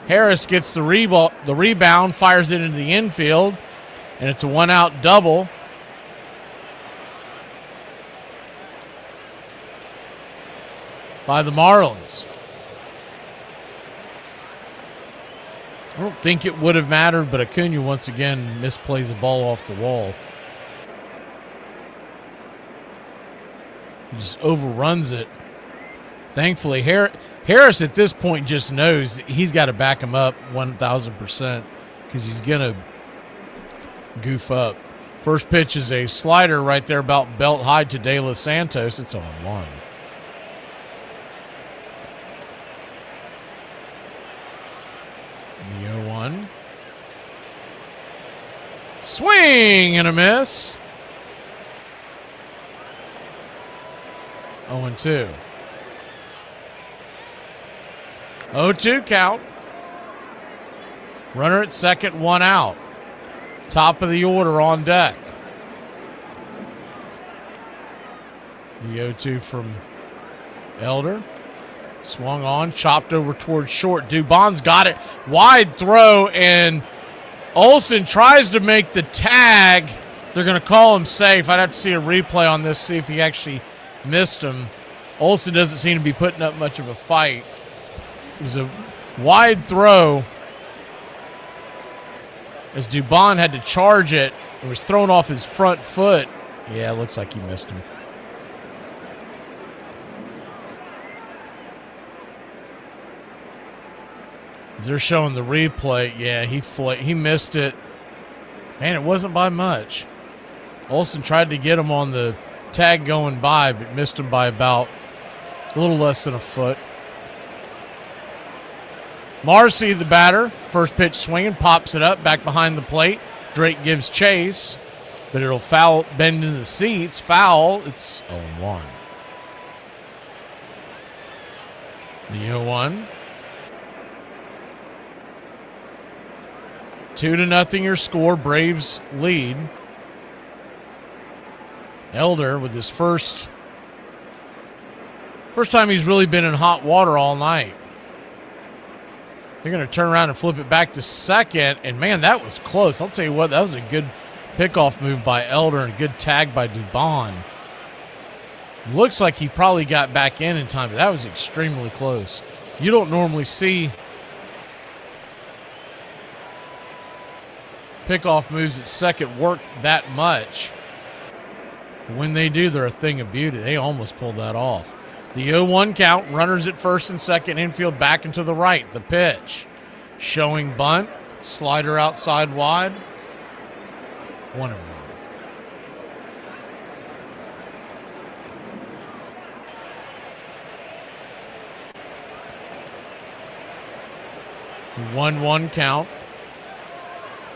Harris gets the rebound, fires it into the infield, and it's a 1-out double. By the Marlins. I don't think it would have mattered, but Acuna once again misplays a ball off the wall. He just overruns it. Thankfully, Harris at this point just knows he's got to back him up 1,000% because he's going to goof up. First pitch is a slider right there about belt high to De Los Santos. It's 0-1. The 0-1. Swing and a miss. 0-2. 0-2 count. Runner at second, 1 out. Top of the order on deck. The 0-2 from Elder. Swung on, chopped over towards short. Dubon's got it. Wide throw, and Olsen tries to make the tag. They're going to call him safe. I'd have to see a replay on this, see if he actually missed him. Olsen doesn't seem to be putting up much of a fight. It was a wide throw as Dubon had to charge it. It was thrown off his front foot. Yeah, it looks like he missed him. As they're showing the replay, yeah, he missed it. Man, it wasn't by much. Olsen tried to get him on the tag going by, but missed him by about a little less than a foot. Marcy, the batter, first pitch swinging, pops it up, back behind the plate. Drake gives chase, but it'll foul, bend into the seats, foul. It's 0-1. The 0-1. 2-0 your score. Braves lead. Elder with his first time he's really been in hot water all night. They're going to turn around and flip it back to second, and man, that was close. I'll tell you what, that was a good pickoff move by Elder and a good tag by Dubon. Looks like he probably got back in time, but that was extremely close. You don't normally see pickoff moves at second work that much. When they do, they're a thing of beauty. They almost pulled that off. The 0-1 count, runners at first and second, infield back and to the right. The pitch, showing bunt, slider outside wide, 1-1. The 1-1 count,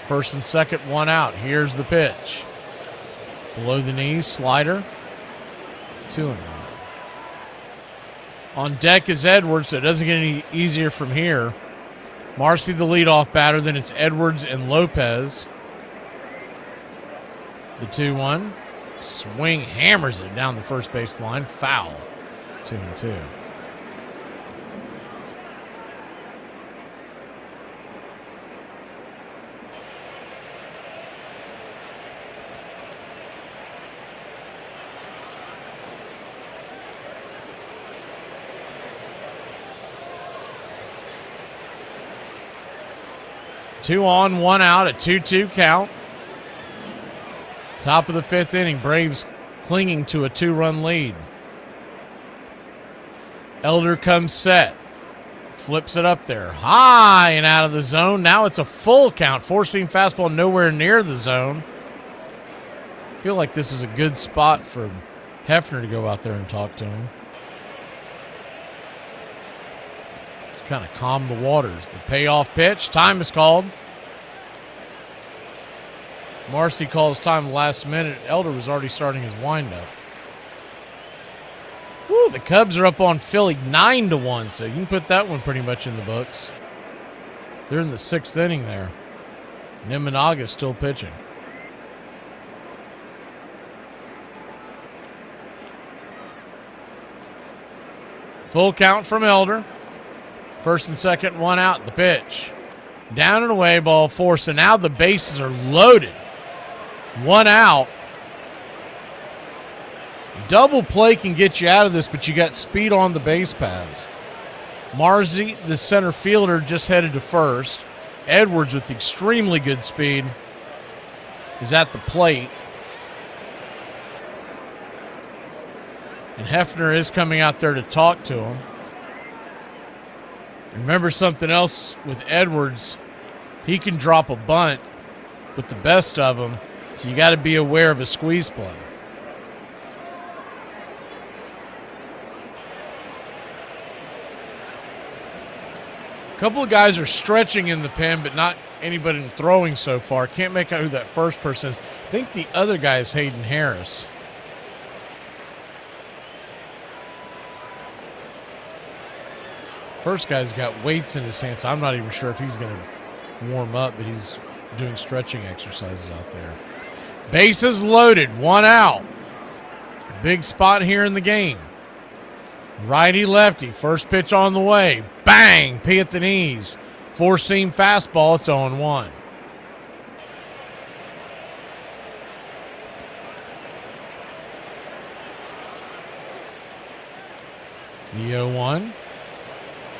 first and second, 1 out. Here's the pitch. Below the knees, slider, 2-1. On deck is Edwards, so it doesn't get any easier from here. Marcy, the leadoff batter, then it's Edwards and Lopez. The 2-1. Swing, hammers it down the first base line. Foul. 2-2. Two on, 1 out, a 2-2 count. Top of the 5th inning, Braves clinging to a 2-run lead. Elder comes set. Flips it up there. High and out of the zone. Now it's a full count. Four-seam fastball nowhere near the zone. I feel like this is a good spot for Hefner to go out there and talk to him. Kind of calm the waters. The payoff pitch. Time is called. Marcy calls time last minute. Elder was already starting his windup. Woo, the Cubs are up on Philly 9-1, so you can put that one pretty much in the books. They're in the 6th inning there. Nimanaga's still pitching. Full count from Elder. First and second, 1 out. The pitch. Down and away, ball 4. So now the bases are loaded. 1 out. Double play can get you out of this, but you got speed on the base paths. Marcy, the center fielder, just headed to first. Edwards, with extremely good speed, is at the plate. And Hefner is coming out there to talk to him. Remember something else with Edwards, he can drop a bunt with the best of them. So you got to be aware of a squeeze play. A couple of guys are stretching in the pen, but not anybody throwing so far. Can't make out who that first person is. I think the other guy is Hayden Harris. First guy's got weights in his hands, so I'm not even sure if he's going to warm up, but he's doing stretching exercises out there. Bases loaded, 1 out. Big spot here in the game. Righty-lefty, first pitch on the way. Bang! P at the knees. Four-seam fastball, it's 0-1. The 0-1.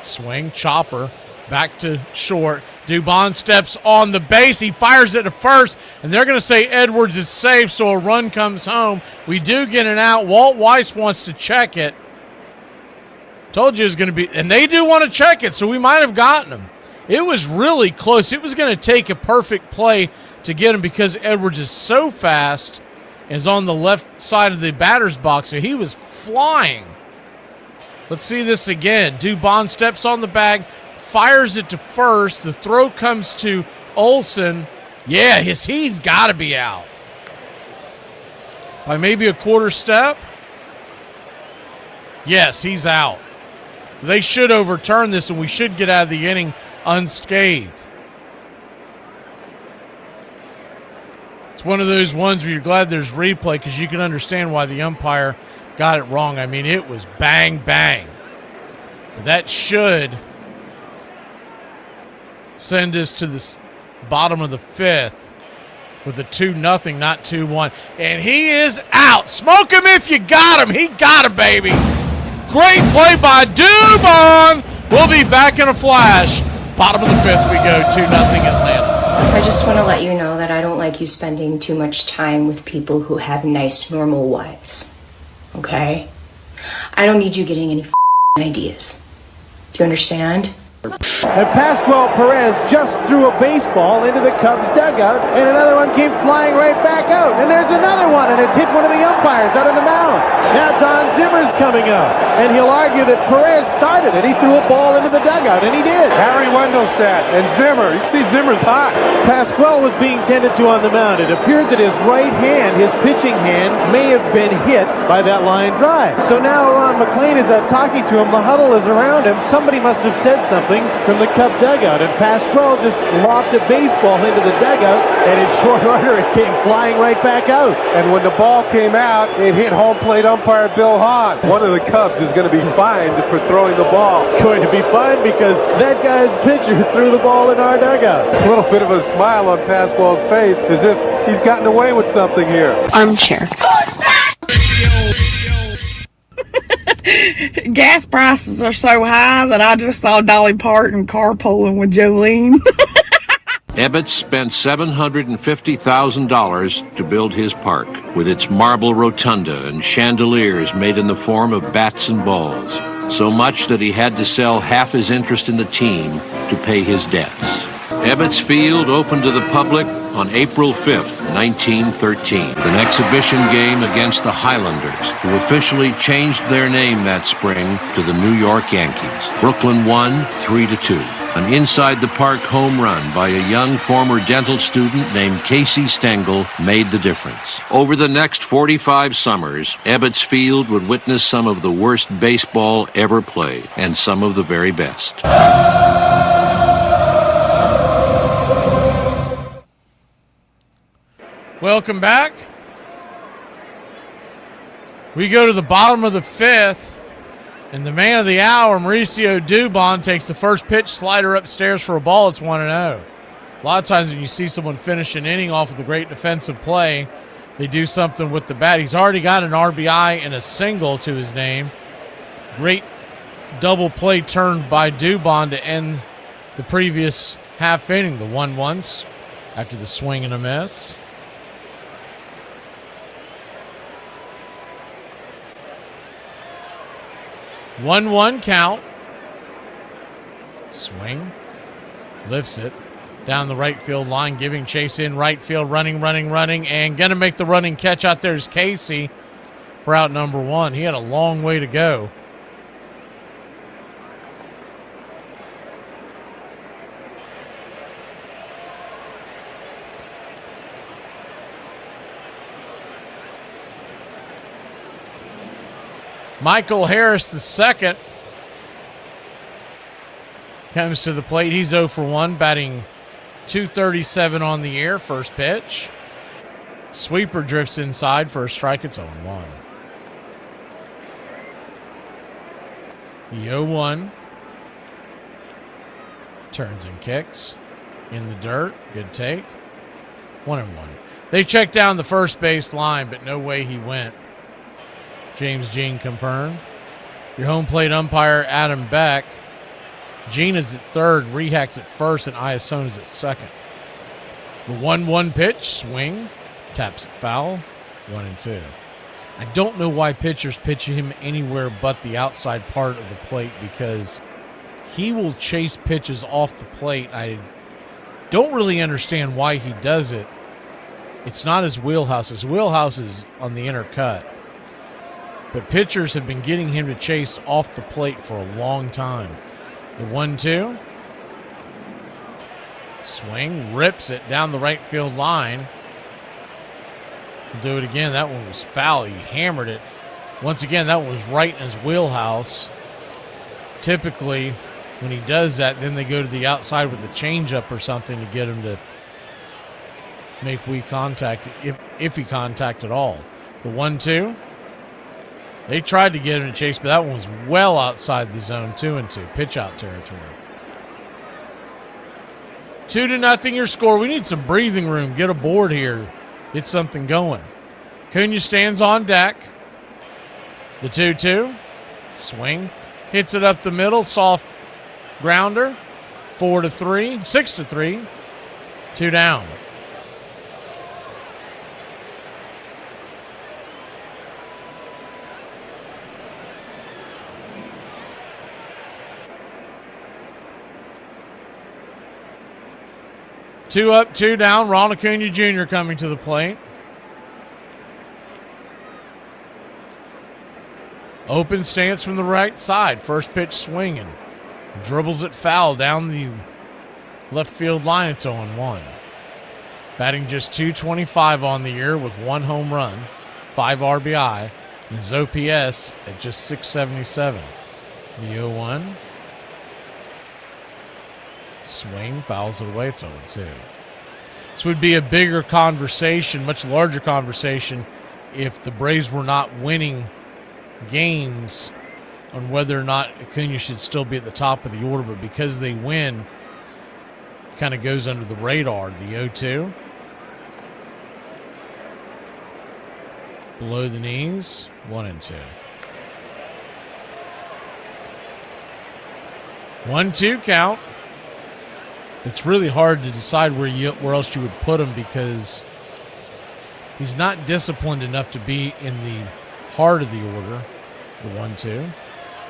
Swing, chopper, back to short. Dubon steps on the base. He fires it to first, and they're going to say Edwards is safe, so a run comes home. We do get an out. Walt Weiss wants to check it. Told you it was going to be, and they do want to check it, so we might have gotten him. It was really close. It was going to take a perfect play to get him because Edwards is so fast and is on the left side of the batter's box, so he was flying. Let's see this again. Dubon steps on the bag, fires it to first. The throw comes to Olsen. Yeah, he's got to be out. By maybe a quarter step? Yes, he's out. So they should overturn this, and we should get out of the inning unscathed. It's one of those ones where you're glad there's replay because you can understand why the umpire got it wrong. I mean, it was bang, bang. But that should send us to the bottom of the fifth with a 2-0, not 2-1. And he is out. Smoke him if you got him. He got him, baby. Great play by Dubon. We'll be back in a flash. Bottom of the fifth we go, 2-0 Atlanta. I just want to let you know that I don't like you spending too much time with people who have nice, normal wives. Okay? I don't need you getting any ideas. Do you understand? And Pascual Perez just threw a baseball into the Cubs dugout, and another one came flying right back out. And there's another one, and it's hit one of the umpires out of the mound. Now Don Zimmer's coming up, and he'll argue that Perez started it. He threw a ball into the dugout, and he did. Harry Wendelstedt and Zimmer. You see Zimmer's hot. Pascual was being tended to on the mound. It appeared that his right hand, his pitching hand, may have been hit by that line drive. So now Ron McLean is out talking to him. The huddle is around him. Somebody must have said something from the Cub dugout, and Pascual just lobbed a baseball into the dugout, and in short order it came flying right back out. And when the ball came out, it hit home plate umpire Bill Hahn. One of the Cubs is going to be fined for throwing the ball. Going to be fined because that guy's pitcher threw the ball in our dugout. A little bit of a smile on Pascual's face, as if he's gotten away with something here. Armchair. Gas prices are so high that I just saw Dolly Parton carpooling with Jolene. Ebbets spent $750,000 to build his park, with its marble rotunda and chandeliers made in the form of bats and balls. So much that he had to sell half his interest in the team to pay his debts. Ebbets Field opened to the public on April 5th, 1913, with an exhibition game against the Highlanders, who officially changed their name that spring to the New York Yankees. Brooklyn won 3-2. An inside-the-park home run by a young former dental student named Casey Stengel made the difference. Over the next 45 summers, Ebbets Field would witness some of the worst baseball ever played, and some of the very best. Welcome back. We go to the bottom of the fifth, and the man of the hour, Mauricio Dubon, takes the first pitch slider upstairs for a ball. It's 1-0. A lot of times when you see someone finish an inning off with a great defensive play, they do something with the bat. He's already got an RBI and a single to his name. Great double play turned by Dubon to end the previous half inning, the 1-1s after the swing and a miss. 1-1 count. Swing. Lifts it. Down the right field line, giving chase in right field, running, and going to make the running catch out there is Casey for out number 1. He had a long way to go. Michael Harris, the second, comes to the plate. He's 0 for 1, batting .237 on the air. First pitch. Sweeper drifts inside for a strike. It's 0-1. The 0-1. Turns and kicks. In the dirt. Good take. 1-1. They checked down the first base line, but no way he went. James Jean confirmed. Your home plate umpire, Adam Beck. Jean is at third, Rehacks at first, and Iasone is at second. The 1-1 pitch, swing, taps it foul, 1-2. I don't know why pitchers pitch him anywhere but the outside part of the plate, because he will chase pitches off the plate. I don't really understand why he does it. It's not his wheelhouse. His wheelhouse is on the inner cut. But pitchers have been getting him to chase off the plate for a long time. The 1-2. Swing, rips it down the right field line. We'll do it again. That one was foul. He hammered it. Once again, that one was right in his wheelhouse. Typically, when he does that, then they go to the outside with a changeup or something to get him to make weak contact, if he contact at all. The 1-2. They tried to get him to chase, but that one was well outside the zone. 2-2, pitch out territory. 2-0 your score. We need some breathing room. Get a board here. Get something going. Cunha stands on deck. The 2-2. Swing. Hits it up the middle. Soft grounder. 4-3. 6-3. 2 down. Two up, 2 down. Ronald Acuna Jr. coming to the plate. Open stance from the right side. First pitch swinging. Dribbles it foul down the left field line. It's 0-1. Batting just .225 on the year with 1 home run, 5 RBI, and his OPS at just .677. The 0-1. Swing, fouls it away. It's 0-2. This would be a bigger conversation, much larger conversation, if the Braves were not winning games on whether or not Acuna should still be at the top of the order. But because they win, it kind of goes under the radar. The 0-2. Below the knees, 1-2. 1-2 count. It's really hard to decide where else you would put him, because he's not disciplined enough to be in the heart of the order. The 1-2.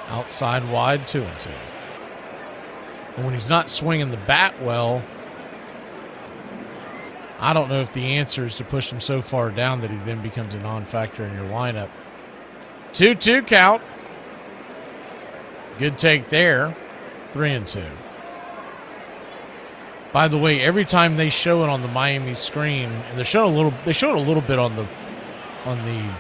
Outside wide, 2-2. And when he's not swinging the bat well, I don't know if the answer is to push him so far down that he then becomes a non-factor in your lineup. 2-2 count. Good take there. 3-2. By the way, every time they show it on the Miami screen, and they show it a little bit on the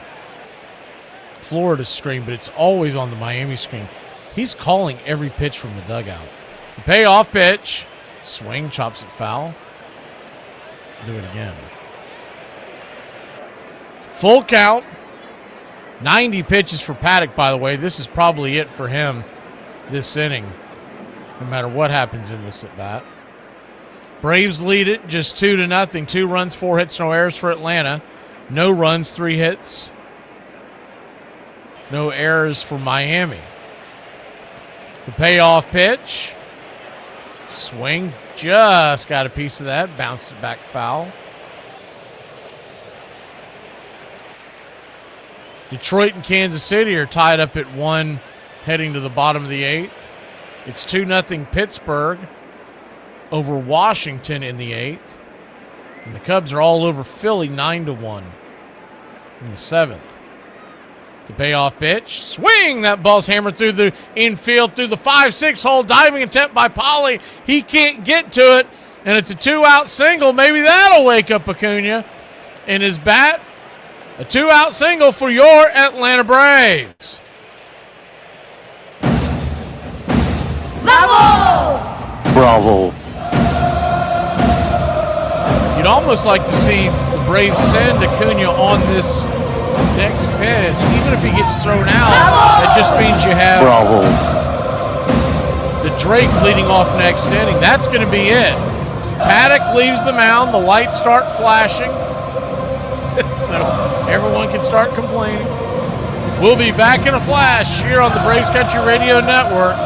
Florida screen, but it's always on the Miami screen. He's calling every pitch from the dugout. The payoff pitch, swing, chops it foul. Do it again. Full count. 90 pitches for Paddock, by the way. This is probably it for him this inning, no matter what happens in this at bat. Braves lead it just 2-0. 2 runs, 4 hits, no errors for Atlanta. No runs, 3 hits. No errors for Miami. The payoff pitch. Swing. Just got a piece of that. Bounced it back foul. Detroit and Kansas City are tied up at 1 heading to the bottom of the 8th. It's 2-0 Pittsburgh. over Washington in the 8th. And the Cubs are all over Philly 9-1 in the 7th. The payoff pitch. Swing! That ball's hammered through the infield, through the 5-6 hole. Diving attempt by Polly. He can't get to it. And it's a 2-out single. Maybe that'll wake up Acuna in his bat. A 2-out single for your Atlanta Braves. Bravo. You'd almost like to see the Braves send Acuna on this next pitch. Even if he gets thrown out, that just means you have the Drake leading off next inning. That's going to be it. Paddock leaves the mound. The lights start flashing. So everyone can start complaining. We'll be back in a flash here on the Braves Country Radio Network.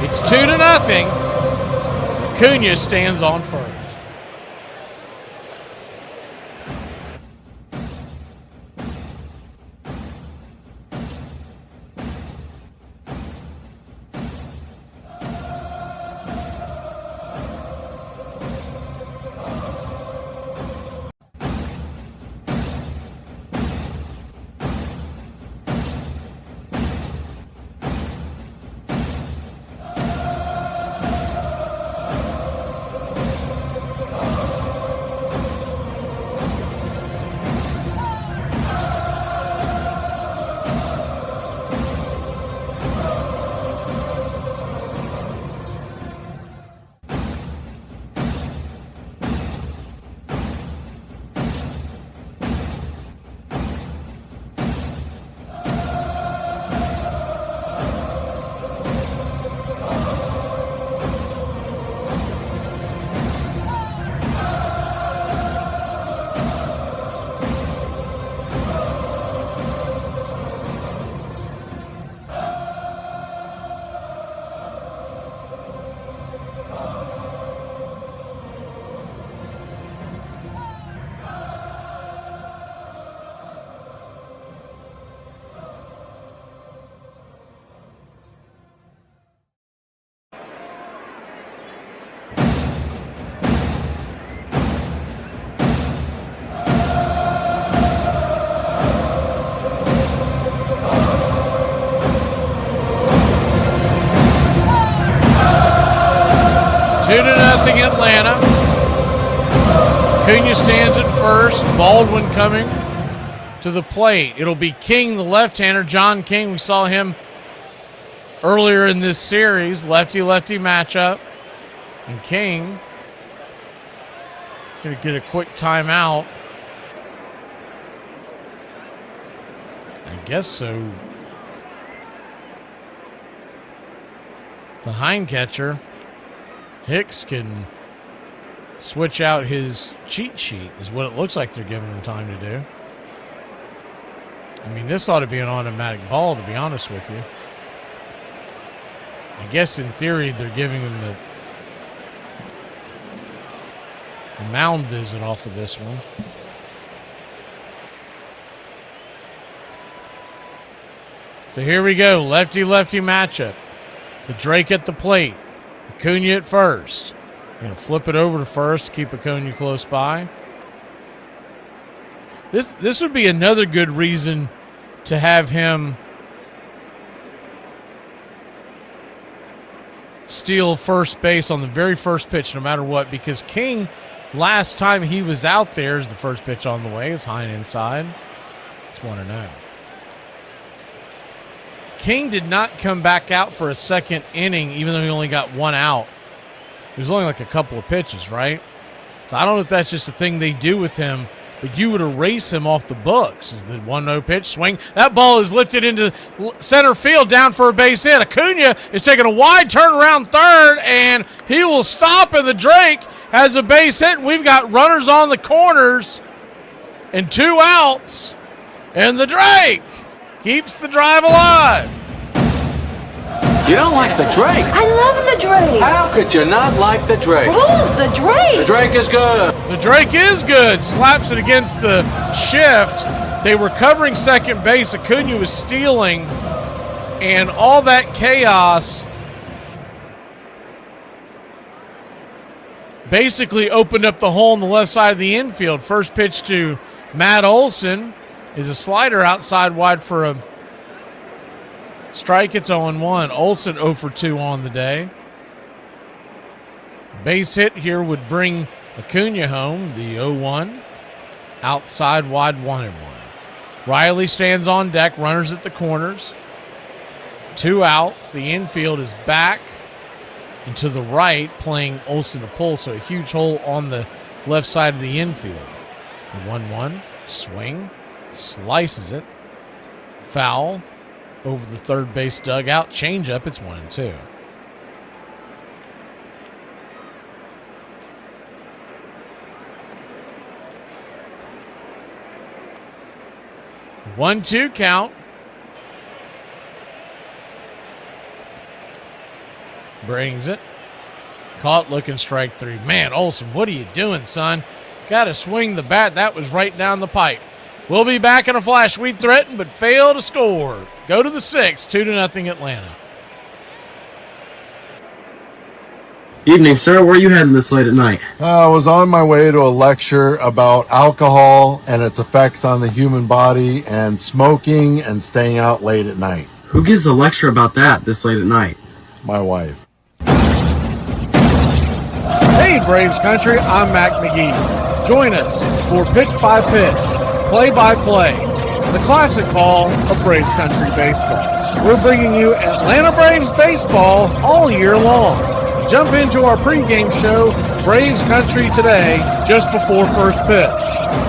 It's 2-0. Acuna stands on first. Atlanta. Acuna stands at first. Baldwin coming to the plate. It'll be King, the left-hander. John King, we saw him earlier in this series. Lefty-lefty matchup. And King going to get a quick timeout. I guess so. The hind catcher, Hicks, can switch out his cheat sheet, is what it looks like they're giving him time to do. I mean, this ought to be an automatic ball, to be honest with you. I guess in theory they're giving him the mound visit off of this one. So here we go, lefty-lefty matchup. The Drake at the plate. Acuna at first. Going to flip it over to first, keep Acuna close by. This would be another good reason to have him steal first base on the very first pitch, no matter what, because King, last time he was out there, is the first pitch on the way. It's high and inside. It's 1-0. King did not come back out for a second inning, even though he only got one out. It was only like a couple of pitches, right? So I don't know if that's just a thing they do with him, but you would erase him off the books. Is the 1-0 pitch swing? That ball is lifted into center field, down for a base hit. Acuna is taking a wide turn around third, and he will stop, and the Drake has a base hit, and we've got runners on the corners and 2 outs, and the Drake keeps the drive alive. You don't like the Drake? I love the Drake. How could you not like the Drake? Who's the Drake? The Drake is good. The Drake is good. Slaps it against the shift. They were covering second base. Acuna was stealing. And all that chaos basically opened up the hole on the left side of the infield. First pitch to Matt Olson is a slider outside wide for a strike. It's 0-1. Olson 0 for 2 on the day. Base hit here would bring Acuna home, the 0-1. Outside wide 1-1. Riley stands on deck, runners at the corners. 2 outs. The infield is back and to the right, playing Olson to pull, so a huge hole on the left side of the infield. The 1-1, swing, slices it, foul over the third base dugout, changeup, it's 1-2. One-two count. Brings it. Caught looking strike 3. Man, Olson, what are you doing, son? Got to swing the bat. That was right down the pipe. We'll be back in a flash. We threatened but failed to score. Go to the 6th, 2-0 Atlanta. Evening, sir. Where are you heading this late at night? I was on my way to a lecture about alcohol and its effects on the human body and smoking and staying out late at night. Who gives a lecture about that this late at night? My wife. Hey, Braves Country, I'm Mac McGee. Join us for Pitch by Pitch, Play by Play, the classic call of Braves Country baseball. We're bringing you Atlanta Braves baseball all year long. Jump into our pregame show, Braves Country Today, just before first pitch.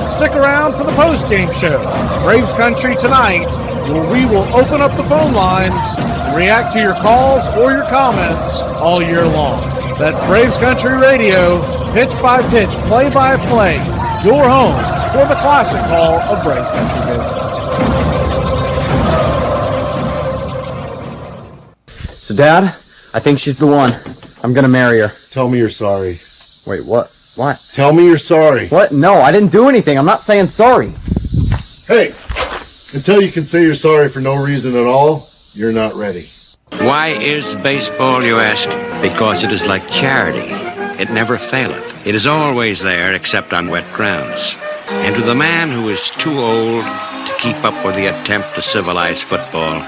Stick around for the postgame show, Braves Country Tonight, where we will open up the phone lines and react to your calls or your comments all year long. That's Braves Country Radio, pitch by pitch, play by play, your home for the classic call of Braves Country baseball. So, Dad, I think she's the one. I'm gonna marry her. Tell me you're sorry. Wait, what? What? Tell me you're sorry. What? No, I didn't do anything. I'm not saying sorry. Hey, until you can say you're sorry for no reason at all, you're not ready. Why is baseball, you ask? Because it is like charity. It never faileth. It is always there except on wet grounds. And to the man who is too old to keep up with the attempt to civilize football,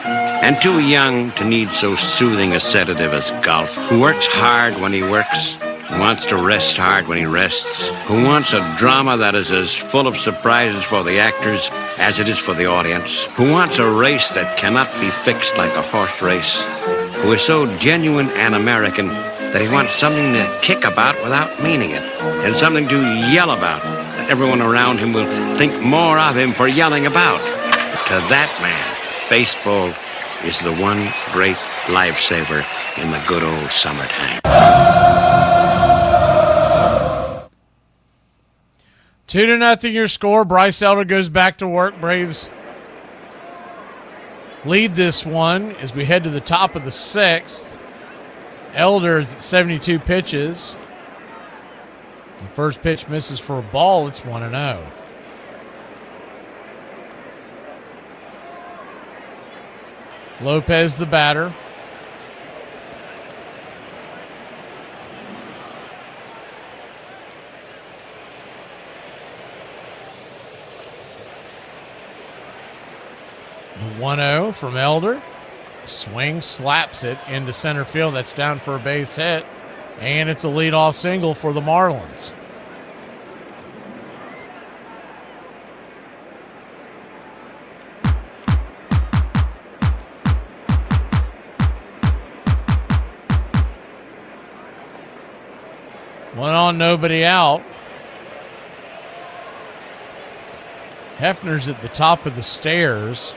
and too young to need so soothing a sedative as golf, who works hard when he works, who wants to rest hard when he rests, who wants a drama that is as full of surprises for the actors as it is for the audience, who wants a race that cannot be fixed like a horse race, who is so genuine and American that he wants something to kick about without meaning it, and something to yell about that everyone around him will think more of him for yelling about. To that man, baseball is the one great lifesaver in the good old summertime. 2-0 your score. Bryce Elder goes back to work. Braves lead this one as we head to the top of the 6th. Elder is at 72 pitches. The first pitch misses for a ball. It's 1-0. Lopez the batter. The 1-0 from Elder. Swing, slaps it into center field. That's down for a base hit. And it's a leadoff single for the Marlins. One on, nobody out. Hefner's at the top of the stairs.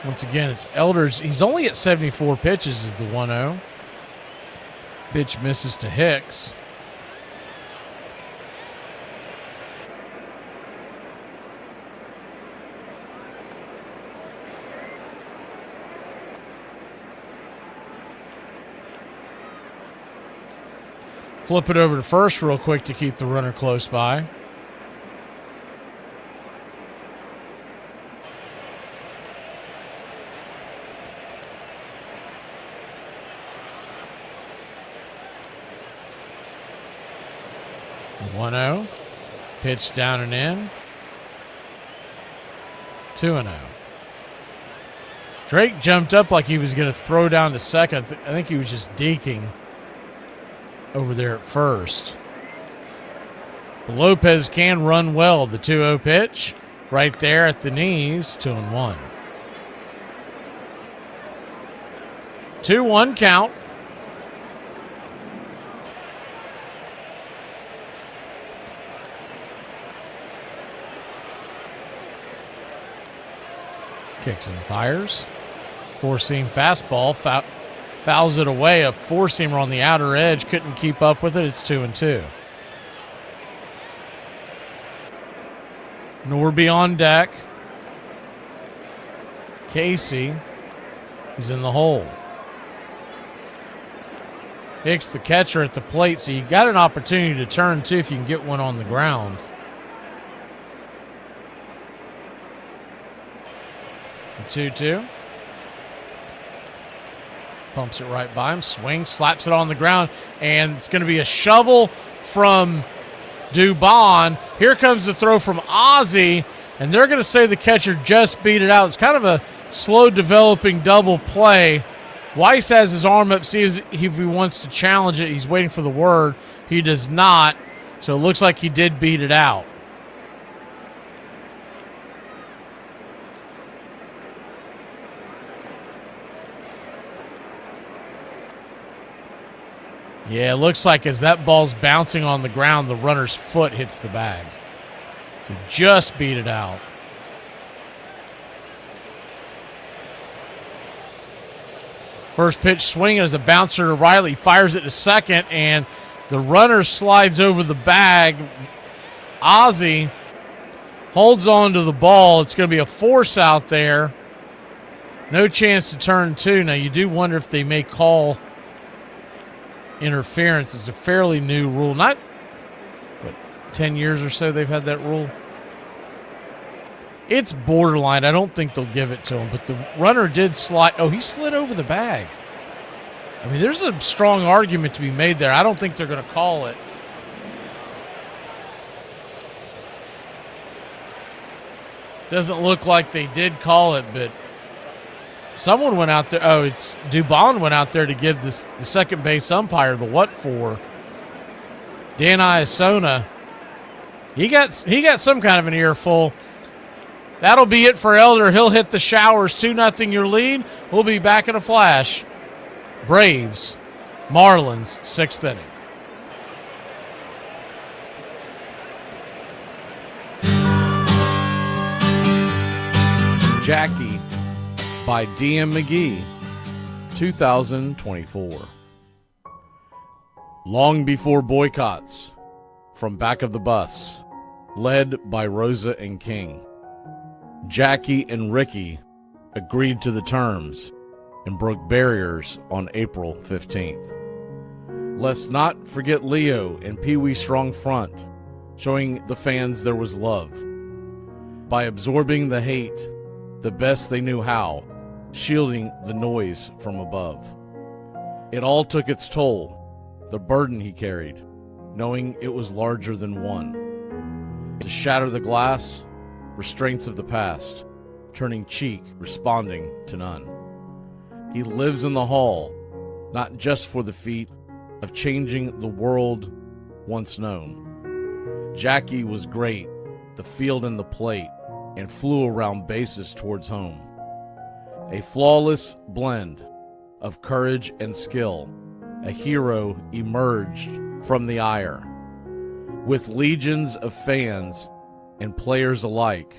Once again, it's Elder's. He's only at 74 pitches is the 1-0. Pitch misses to Hicks. Flip it over to first real quick to keep the runner close by. 1-0. Pitch down and in. 2-0. Drake jumped up like he was going to throw down to second. I think he was just deking over there at first. But Lopez can run well. The 2-0 pitch right there at the knees. 2-1. 2-1 count. Kicks and fires. Four-seam fastball. Fouls it away. A four-seamer on the outer edge. Couldn't keep up with it. It's 2-2. Norby on deck. Casey is in the hole. Hicks, the catcher, at the plate, so you got an opportunity to turn too if you can get one on the ground. The 2-2. Pumps it right by him. Swings, slaps it on the ground, and it's going to be a shovel from Dubon. Here comes the throw from Ozzie, and they're going to say the catcher just beat it out. It's kind of a slow developing double play. Weiss has his arm up, sees if he wants to challenge it. He's waiting for the word. He does not, so it looks like he did beat it out. Yeah, it looks like as that ball's bouncing on the ground, the runner's foot hits the bag. So just beat it out. First pitch swinging as a bouncer to Riley. Fires it to second, and the runner slides over the bag. Ozzie holds on to the ball. It's going to be a force out there. No chance to turn two. Now, you do wonder if they may call interference. It's a fairly new rule. Not, 10 years or so they've had that rule? It's borderline. I don't think they'll give it to him, but the runner did slide. Oh, he slid over the bag. I mean, there's a strong argument to be made there. I don't think they're going to call it. Doesn't look like they did call it, but someone went out there. Oh, it's Dubon went out there to give the second base umpire the what for. Dan Iasona. He got some kind of an earful. That'll be it for Elder. He'll hit the showers. 2-0 your lead. We'll be back in a flash. Braves, Marlins, 6th inning. Jackie by D.M. McGee, 2024. Long before boycotts, from back of the bus, led by Rosa and King, Jackie and Ricky agreed to the terms and broke barriers on April 15th. Let's not forget Leo and Pee Wee Strong Front, showing the fans there was love. By absorbing the hate the best they knew how, shielding the noise from above. It all took its toll, the burden he carried, knowing it was larger than one. To shatter the glass, restraints of the past, turning cheek, responding to none. He lives in the hall, not just for the feat of changing the world once known. Jackie was great, the field and the plate, and flew around bases towards home. A flawless blend of courage and skill, a hero emerged from the ire. With legions of fans and players alike,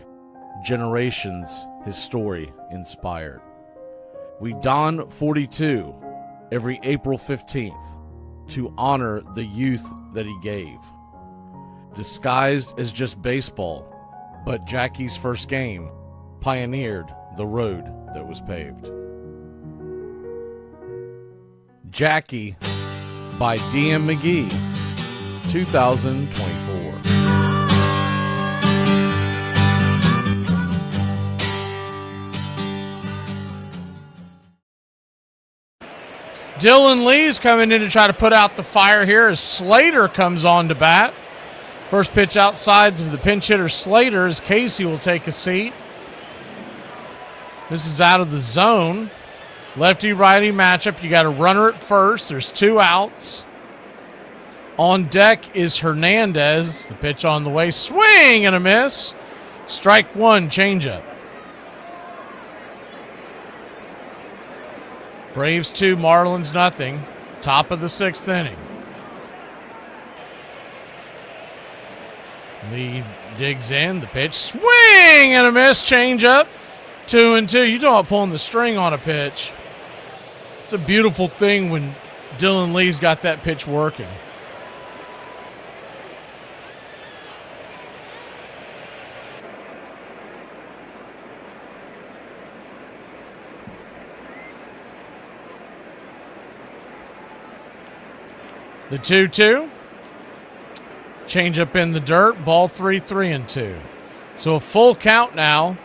generations his story inspired. We don 42 every April 15th to honor the youth that he gave. Disguised as just baseball, but Jackie's first game pioneered the road that was paved. Jackie by D.M. McGee, 2024. Dylan Lee's coming in to try to put out the fire here as Slater comes on to bat. First pitch outside to the pinch hitter Slater as Casey will take a seat. This is out of the zone. Lefty-righty matchup. You got a runner at first. There's 2 outs. On deck is Hernandez. The pitch on the way. Swing and a miss. Strike 1, changeup. Braves 2, Marlins nothing. Top of the 6th inning. Lee digs in. The pitch. Swing and a miss. Changeup. 2-2. You talk about pulling the string on a pitch. It's a beautiful thing when Dylan Lee's got that pitch working. The 2-2. Change up in the dirt. Ball 3, 3-2. So a full count now.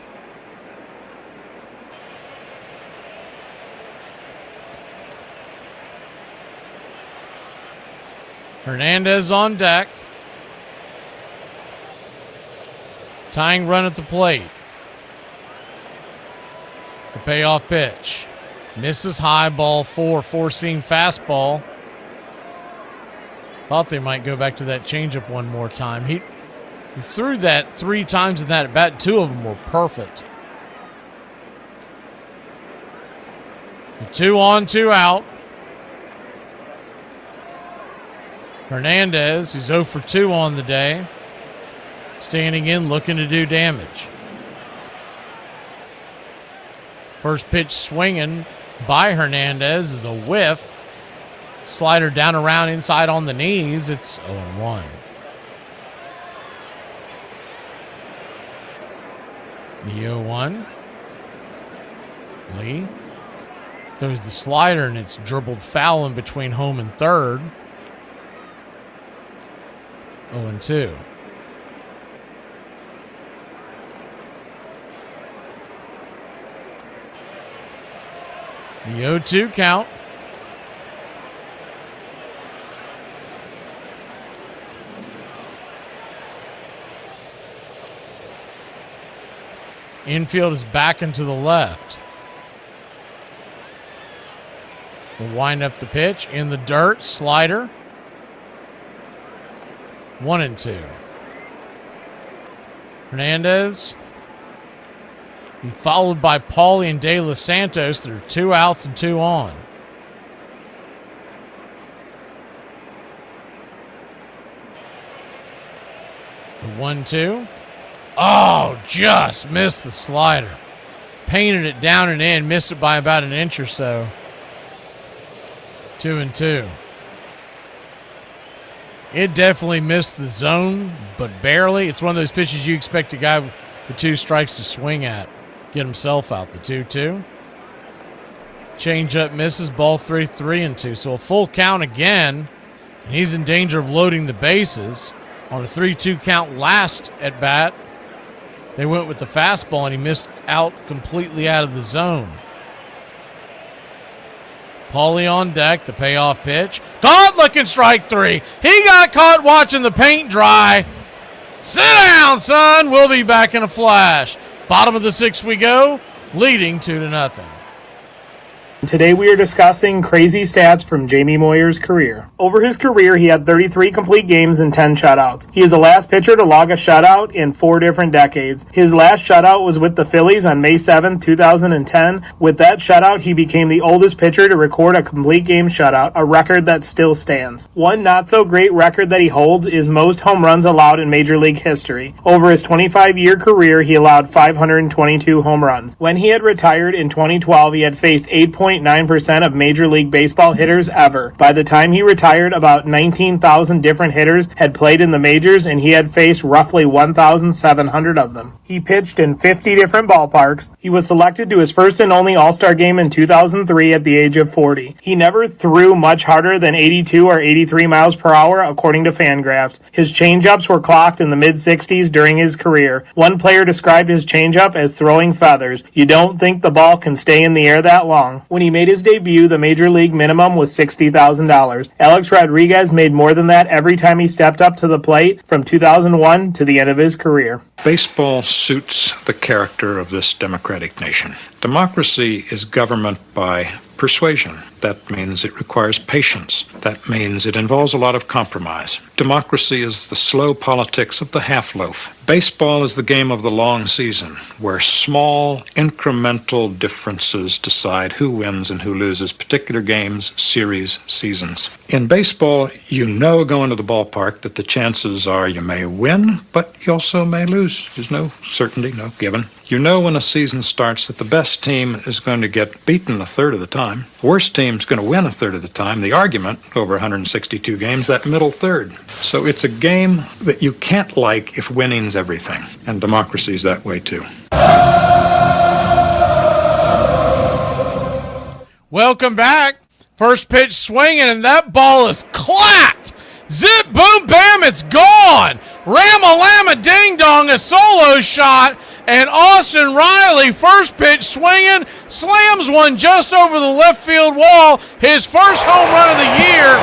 Hernandez on deck. Tying run at the plate. The payoff pitch. Misses high, ball 4, four-seam fastball. Thought they might go back to that changeup one more time. He threw that 3 times in that at bat. 2 of them were perfect. So 2 on, 2 out. Hernandez, who's 0 for 2 on the day, standing in, looking to do damage. First pitch swinging by Hernandez is a whiff. Slider down around inside on the knees. It's 0-1. The 0-1. Lee throws the slider and it's dribbled foul in between home and third. 0-2. The 0-2 count. Infield is back into the left. We'll wind up the pitch in the dirt. Slider. 1-2. Hernandez. Be followed by Paulie and De Los Santos. There are 2 outs and 2 on. The 1-2. Oh, just missed the slider. Painted it down and in. Missed it by about an inch or so. 2-2. It definitely missed the zone, but barely. It's one of those pitches you expect a guy with 2 strikes to swing at. Get himself out. The 2-2. Changeup misses. Ball 3, 3-2. So a full count again. And he's in danger of loading the bases. On a 3-2 count last at bat, they went with the fastball and he missed out completely out of the zone. Paulie on deck, the payoff pitch. Caught looking strike 3. He got caught watching the paint dry. Sit down, son. We'll be back in a flash. Bottom of the 6th we go, leading 2-0. Today we are discussing crazy stats from Jamie Moyer's career. Over his career, he had 33 complete games and 10 shutouts. He is the last pitcher to log a shutout in 4 different decades. His last shutout was with the Phillies on May 7, 2010. With that shutout, he became the oldest pitcher to record a complete game shutout, a record that still stands. One not-so-great record that he holds is most home runs allowed in Major League history. Over his 25-year career, he allowed 522 home runs. When he had retired in 2012, he had faced 8.9% of Major League Baseball hitters ever. By the time he retired, about 19,000 different hitters had played in the majors, and he had faced roughly 1,700 of them. He pitched in 50 different ballparks. He was selected to his first and only All-Star game in 2003 at the age of 40. He never threw much harder than 82 or 83 miles per hour, according to Fangraphs. His changeups were clocked in the mid-60s during his career. One player described his changeup as throwing feathers. You don't think the ball can stay in the air that long. When When he made his debut, the major league minimum was $60,000. Alex Rodriguez made more than that every time he stepped up to the plate from 2001 to the end of his career. Baseball suits the character of this democratic nation. Democracy is government by persuasion. That means it requires patience. That means it involves a lot of compromise. Democracy is the slow politics of the half-loaf. Baseball is the game of the long season, where small, incremental differences decide who wins and who loses particular games, series, seasons. In baseball, you know going to the ballpark that the chances are you may win, but you also may lose. There's no certainty, no given. You know when a season starts that the best team is going to get beaten a third of the time. The worst team's going to win a third of the time. The argument, over 162 games, that middle third. So it's a game that you can't like if winning's everything. And democracy's that way too. Welcome back. First pitch swinging, and that ball is clapped. Zip, boom, bam, it's gone. Ram-a-lamma, ding-dong, a solo shot. And Austin Riley, first pitch swinging, slams one just over the left field wall. His first home run of the year.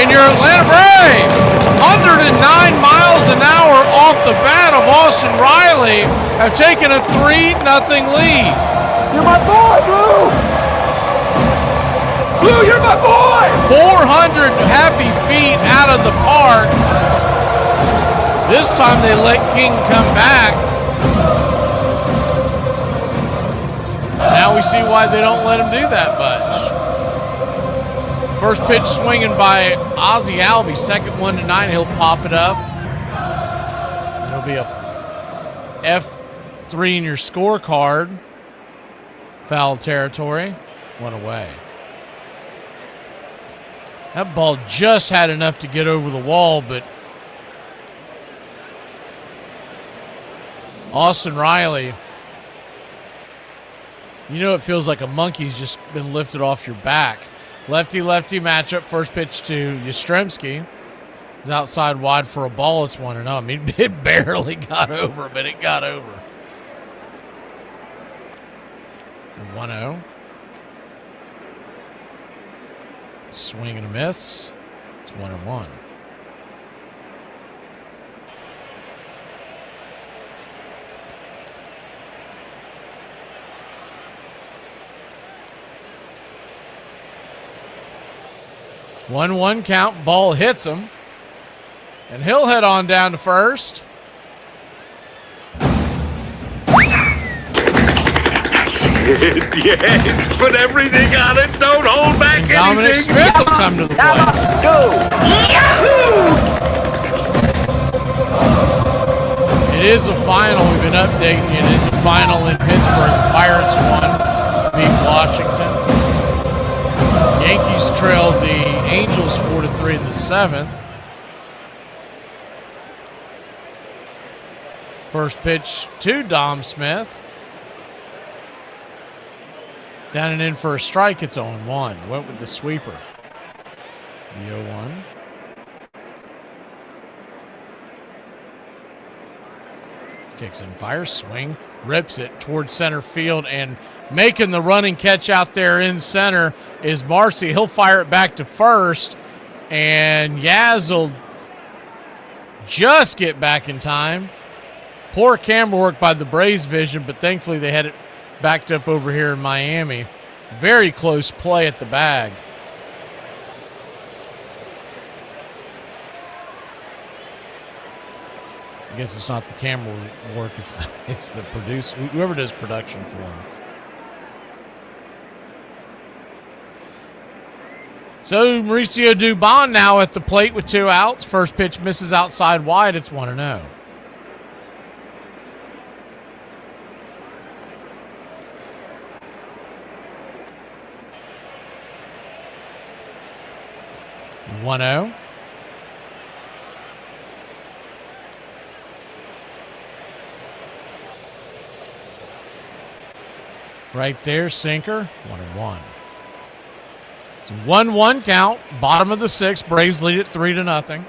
And your Atlanta Braves, 109 miles an hour off the bat of Austin Riley, have taken a 3-0 lead. You're my boy, Blue! Blue, you're my boy! 400 happy feet out of the park. This time they let King come back. Now we see why they don't let him do that much. First pitch swinging by Ozzie Albies. Second one tonight. He'll pop it up. It'll be a F3 in your scorecard. Foul territory. One away. That ball just had enough to get over the wall, but Austin Riley, you know it feels like a monkey's just been lifted off your back. Lefty-lefty matchup. First pitch to Yastrzemski. He's outside wide for a ball. It's 1-0. I mean, it barely got over, but it got over. 1-0. Swing and a miss. It's 1-1. One count. Ball hits him. And he'll head on down to first. Yes, put everything on it. Don't hold back anything. Dominic Smith will come to the plate. It is a final. We've been updating you. It is a final in Pittsburgh. Pirates won, beat Washington. Yankees trailed the Angels 4-3 in the seventh. First pitch to Dom Smith. Down and in for a strike. It's 0-1. Went with the sweeper. The 0-1. Kicks and fires. Swing. Rips it towards center field. And making the running catch out there in center is Marcy. He'll fire it back to first. And Yaz will just get back in time. Poor camera work by the Braves vision, but thankfully they had it backed up over here in Miami. Very close play at the bag. I guess it's not the camera work, it's the producer, whoever does production for him. So Mauricio Dubon now at the plate with 2 outs. First pitch misses outside wide. It's 1-0. Right there, sinker, 1-1. It's 1-1 count, bottom of the 6th. Braves lead it 3-0.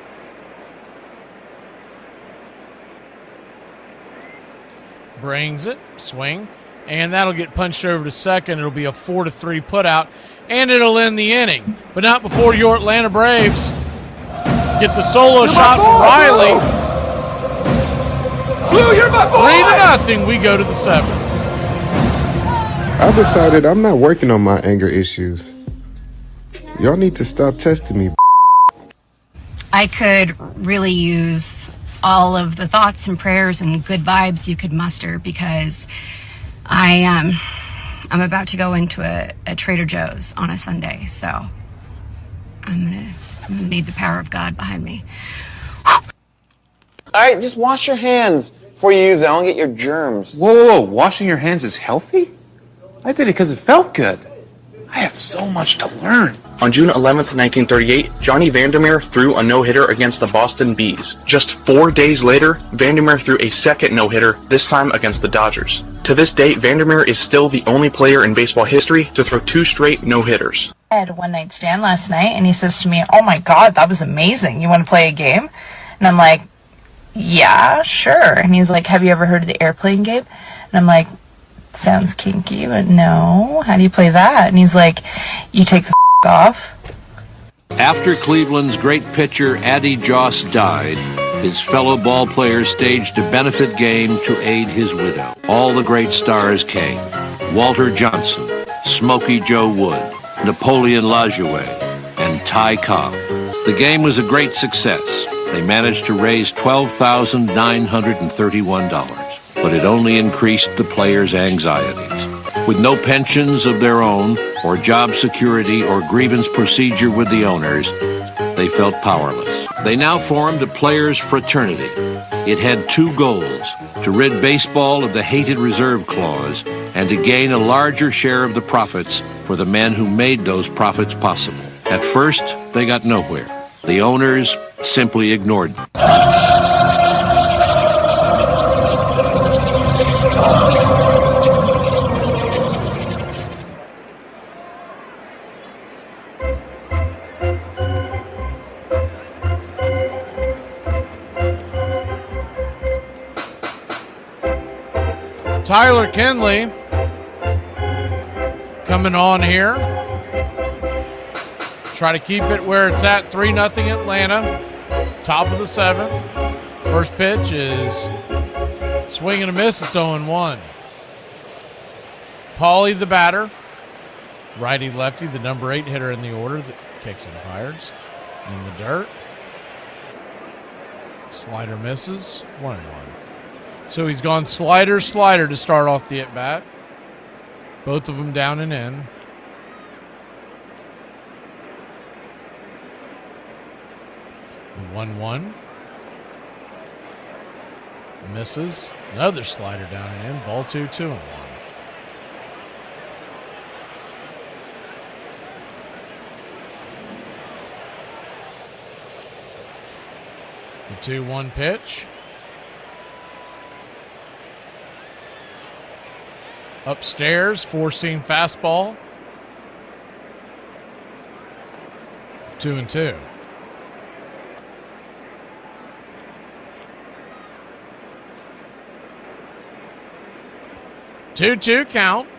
Brings it, swing, and that'll get punched over to second. It'll be a 4-3 putout, and it'll end the inning. But not before your Atlanta Braves get the solo shot from Riley. Blue, you're my boy! 3-0, we go to the 7th. I decided I'm not working on my anger issues. Y'all need to stop testing me. I could really use all of the thoughts and prayers and good vibes you could muster, because I'm about to go into a Trader Joe's on a Sunday, so I'm gonna need the power of God behind me. All right, just wash your hands before you use it. I don't get your germs. Whoa, washing your hands is healthy? I did it because it felt good. I have so much to learn. On June 11th, 1938, Johnny Vandermeer threw a no-hitter against the Boston Bees. Just 4 days later, Vandermeer threw a second no-hitter, this time against the Dodgers. To this date, Vandermeer is still the only player in baseball history to throw 2 straight no-hitters. I had a one-night stand last night, and he says to me, "Oh my God, that was amazing. You want to play a game?" And I'm like, "Yeah, sure." And he's like, "Have you ever heard of the airplane game?" And I'm like, "Sounds kinky, but no. How do you play that?" And he's like, "You take the off." After Cleveland's great pitcher Addie Joss died, his fellow ball players staged a benefit game to aid his widow. All the great stars came: Walter Johnson, Smokey Joe Wood, Napoleon Lajoie, and Ty Cobb. The game was a great success. They managed to raise $12,931, but it only increased the players' anxieties. With no pensions of their own, or job security, or grievance procedure with the owners, they felt powerless. They now formed a players' fraternity. It had 2 goals: to rid baseball of the hated reserve clause, and to gain a larger share of the profits for the men who made those profits possible. At first, they got nowhere. The owners simply ignored them. Tyler Kinley coming on here. Try to keep it where it's at, 3-0 Atlanta. Top of the 7th. First pitch is swing and a miss. It's 0-1. Paulie the batter. Righty-lefty, the number 8 hitter in the order that kicks and fires. In the dirt. Slider misses. 1-1. So he's gone slider to start off the at-bat. Both of them down and in. The 1-1. Misses. Another slider down and in. Ball 2, 2-1. The 2-1 pitch. Upstairs, 4-seam fastball. 2-2. Two count.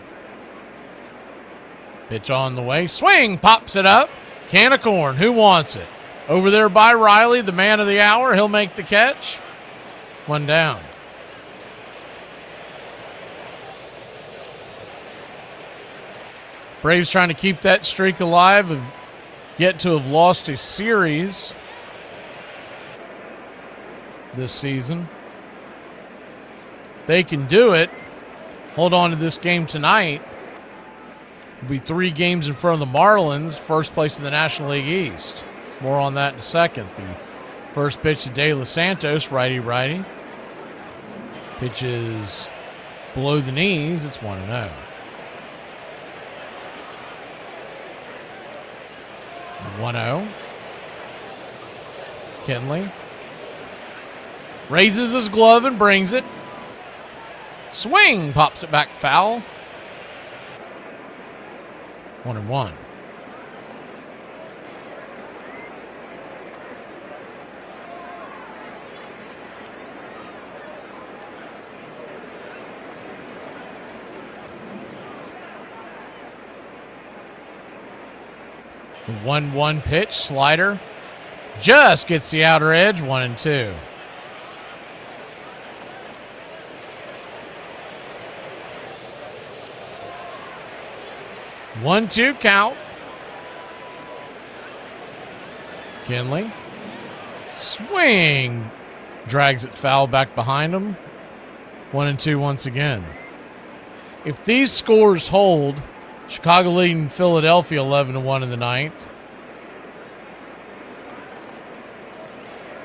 Pitch on the way. Swing, pops it up. Can of corn. Who wants it? Over there by Riley, the man of the hour. He'll make the catch. 1 down. Braves trying to keep that streak alive of yet to have lost a series this season. They can do it. Hold on to this game tonight. It'll be 3 games in front of the Marlins, first place in the National League East. More on that in a second. The first pitch to De Los Santos, righty. Pitch is below the knees. It's 1-0. 1-0. Kinley raises his glove and brings it. Swing, pops it back foul. 1-1. The 1-1 pitch, slider. Just gets the outer edge, 1-2. One-two count. Kinley. Swing. Drags it foul back behind him. 1-2 once again. If these scores hold, Chicago leading Philadelphia 11-1 in the ninth.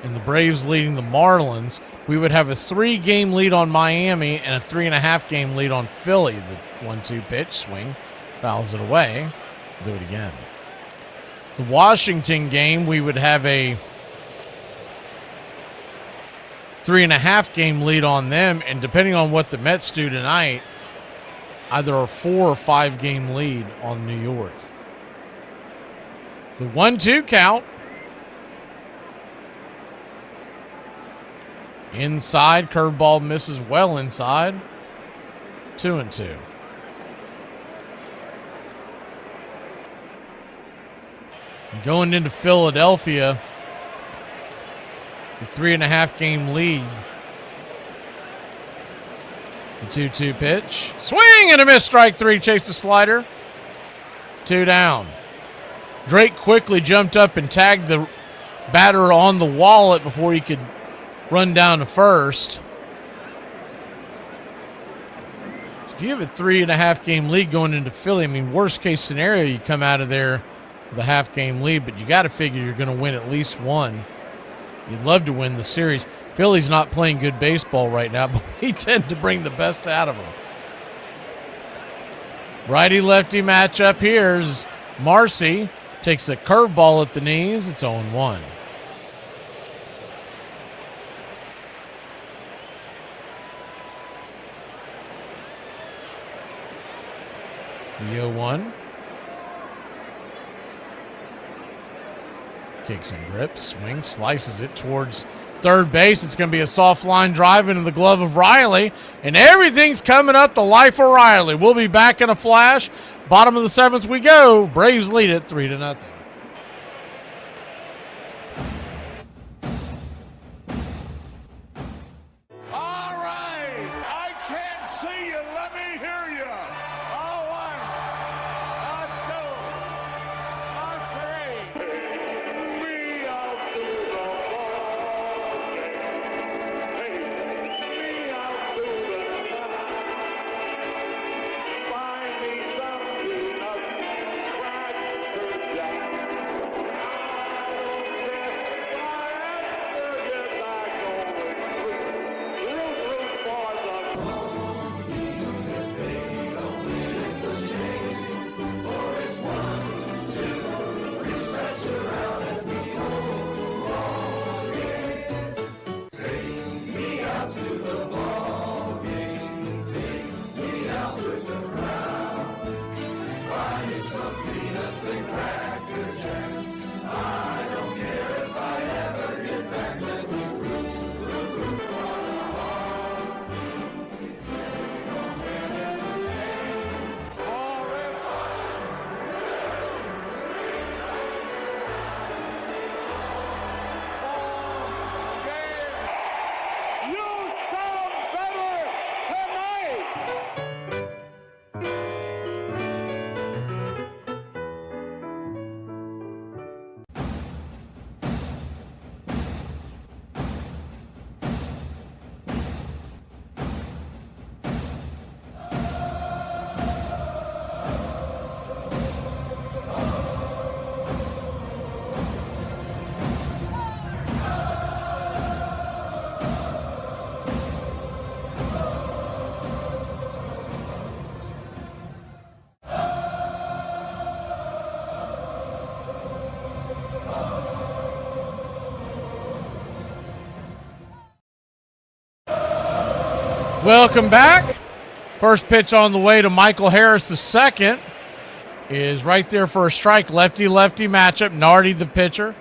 And the Braves leading the Marlins, we would have a 3-game lead on Miami and a 3.5-game lead on Philly. The 1-2 pitch, swing, fouls it away. Do it again. The Washington game, we would have a 3.5-game lead on them, and depending on what the Mets do tonight, either a 4 or 5-game lead on New York. The 1-2 count. Inside, curveball misses well inside. 2-2. Going into Philadelphia, the 3.5-game lead. The 2-2 pitch. Swing and a miss, strike 3, chase the slider. 2 down. Drake quickly jumped up and tagged the batter on the wallet before he could run down to first. So if you have a 3.5-game lead going into Philly, I mean, worst case scenario, you come out of there with a half-game lead, but you got to figure you're going to win at least one. You'd love to win the series. Philly's not playing good baseball right now, but we tend to bring the best out of them. Righty-lefty matchup here is Marcy takes a curveball at the knees. It's 0-1. The 0-1. Kicks and grips, swings, slices it towards third base. It's going to be a soft line drive into the glove of Riley, and everything's coming up the life of Riley. We'll be back in a flash. Bottom of the 7th we go. Braves lead it 3-0. Welcome back. First pitch on the way to Michael Harris II is right there for a strike. Lefty-lefty matchup. Nardi the pitcher.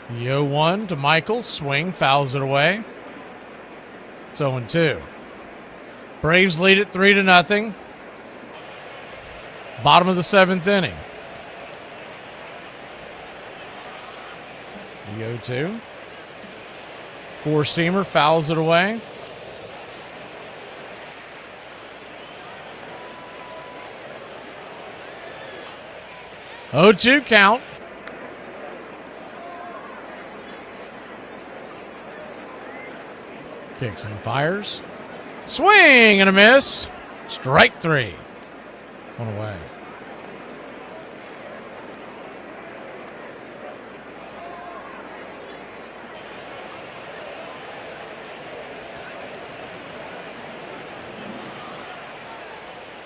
The 0-1 to Michael. Swing, fouls it away. It's 0-2. Braves lead it 3-0. Bottom of the 7th inning. The 0-2. Four-seamer fouls it away. Oh-2 count. Kicks and fires. Swing and a miss. Strike 3. One away.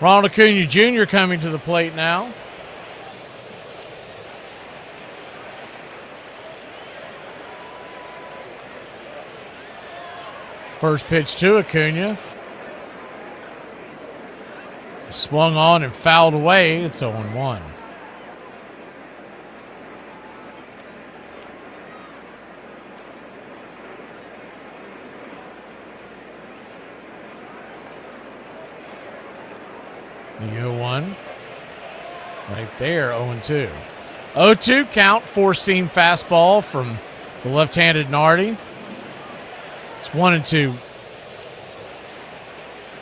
Ronald Acuna Jr. coming to the plate now. First pitch to Acuna. Swung on and fouled away. It's 0-1. The 0-1. Right there, 0-2. 0-2 count, four-seam fastball from the left-handed Nardi. It's 1-2.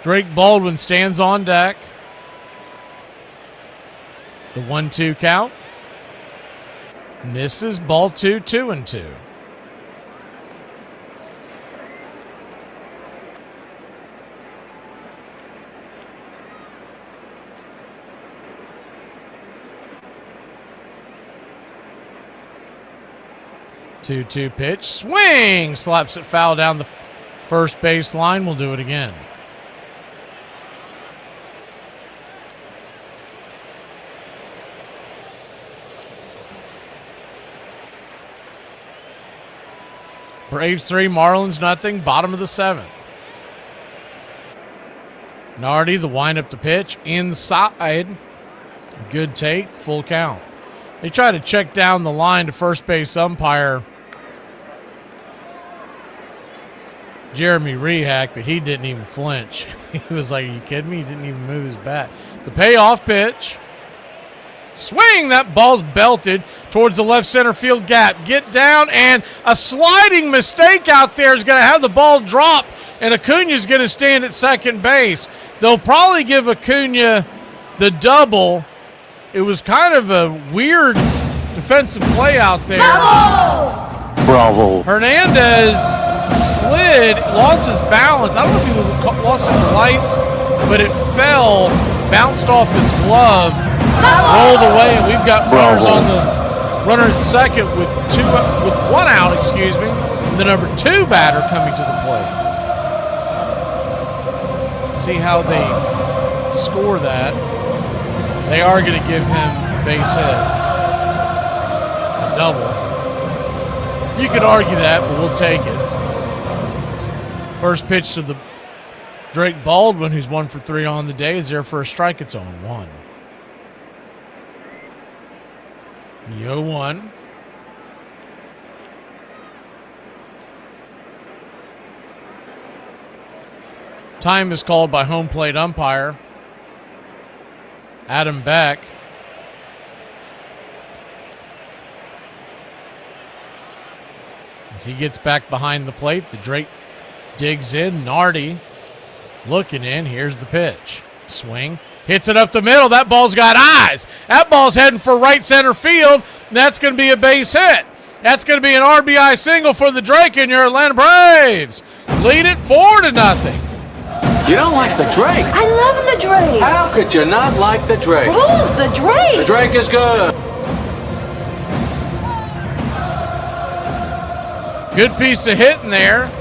Drake Baldwin stands on deck. The 1-2 count. Misses, ball 2, 2-2. Two-two pitch, swing, slaps it foul down the first base line. We'll do it again. Braves 3, Marlins nothing. Bottom of the 7th. Nardi, the windup to pitch, inside. Good take, full count. They try to check down the line to first base umpire Jeremy Rehak, but he didn't even flinch. He was like, are you kidding me? He didn't even move his bat. The payoff pitch. Swing! That ball's belted towards the left center field gap. Get down, and a sliding mistake out there is going to have the ball drop, and Acuna's going to stand at second base. They'll probably give Acuna the double. It was kind of a weird defensive play out there. Bravo. Hernandez slid, lost his balance. I don't know if he lost in the lights, but it fell, bounced off his glove, rolled away, and we've got runners on the runner at second with one out, and the number 2 batter coming to the plate. See how they score that. They are going to give him a base hit, a double. You could argue that, but we'll take it. First pitch to the Drake Baldwin, who's 1 for 3 on the day, is there for a strike. It's 0-1. The 0-1. Time is called by home plate umpire Adam Beck. As he gets back behind the plate, the Drake digs in. Nardi looking in. Here's the pitch. Swing. Hits it up the middle. That ball's got eyes. That ball's heading for right center field. That's going to be a base hit. That's going to be an RBI single for the Drake and your Atlanta Braves. Lead it 4-0. You don't like the Drake? I love the Drake. How could you not like the Drake? Who's the Drake? The Drake is good. Good piece of hitting there.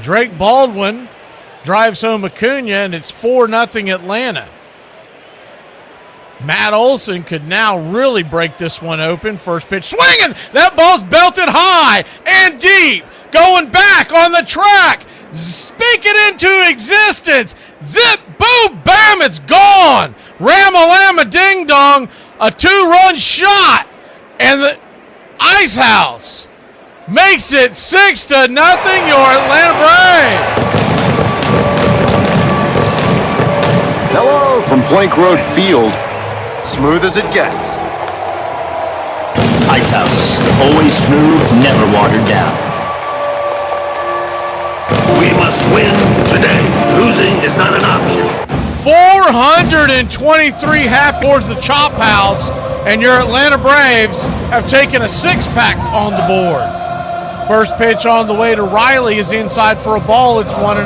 Drake Baldwin drives home Acuna, and it's 4-0 Atlanta. Matt Olson could now really break this one open. First pitch swinging. That ball's belted high and deep. Going back on the track. Speak it into existence. Zip, boom, bam, it's gone. Ram-a-lam-a-ding-dong. A 2-run shot. And I ice house. Makes it 6-0 your Atlanta Braves. Hello from Plank Road Field. Smooth as it gets. Ice house. Always smooth, never watered down. We must win today. Losing is not an option. 423 half boards the chop house, and your Atlanta Braves have taken a 6-pack on the board. First pitch on the way to Riley is inside for a ball. It's 1-0.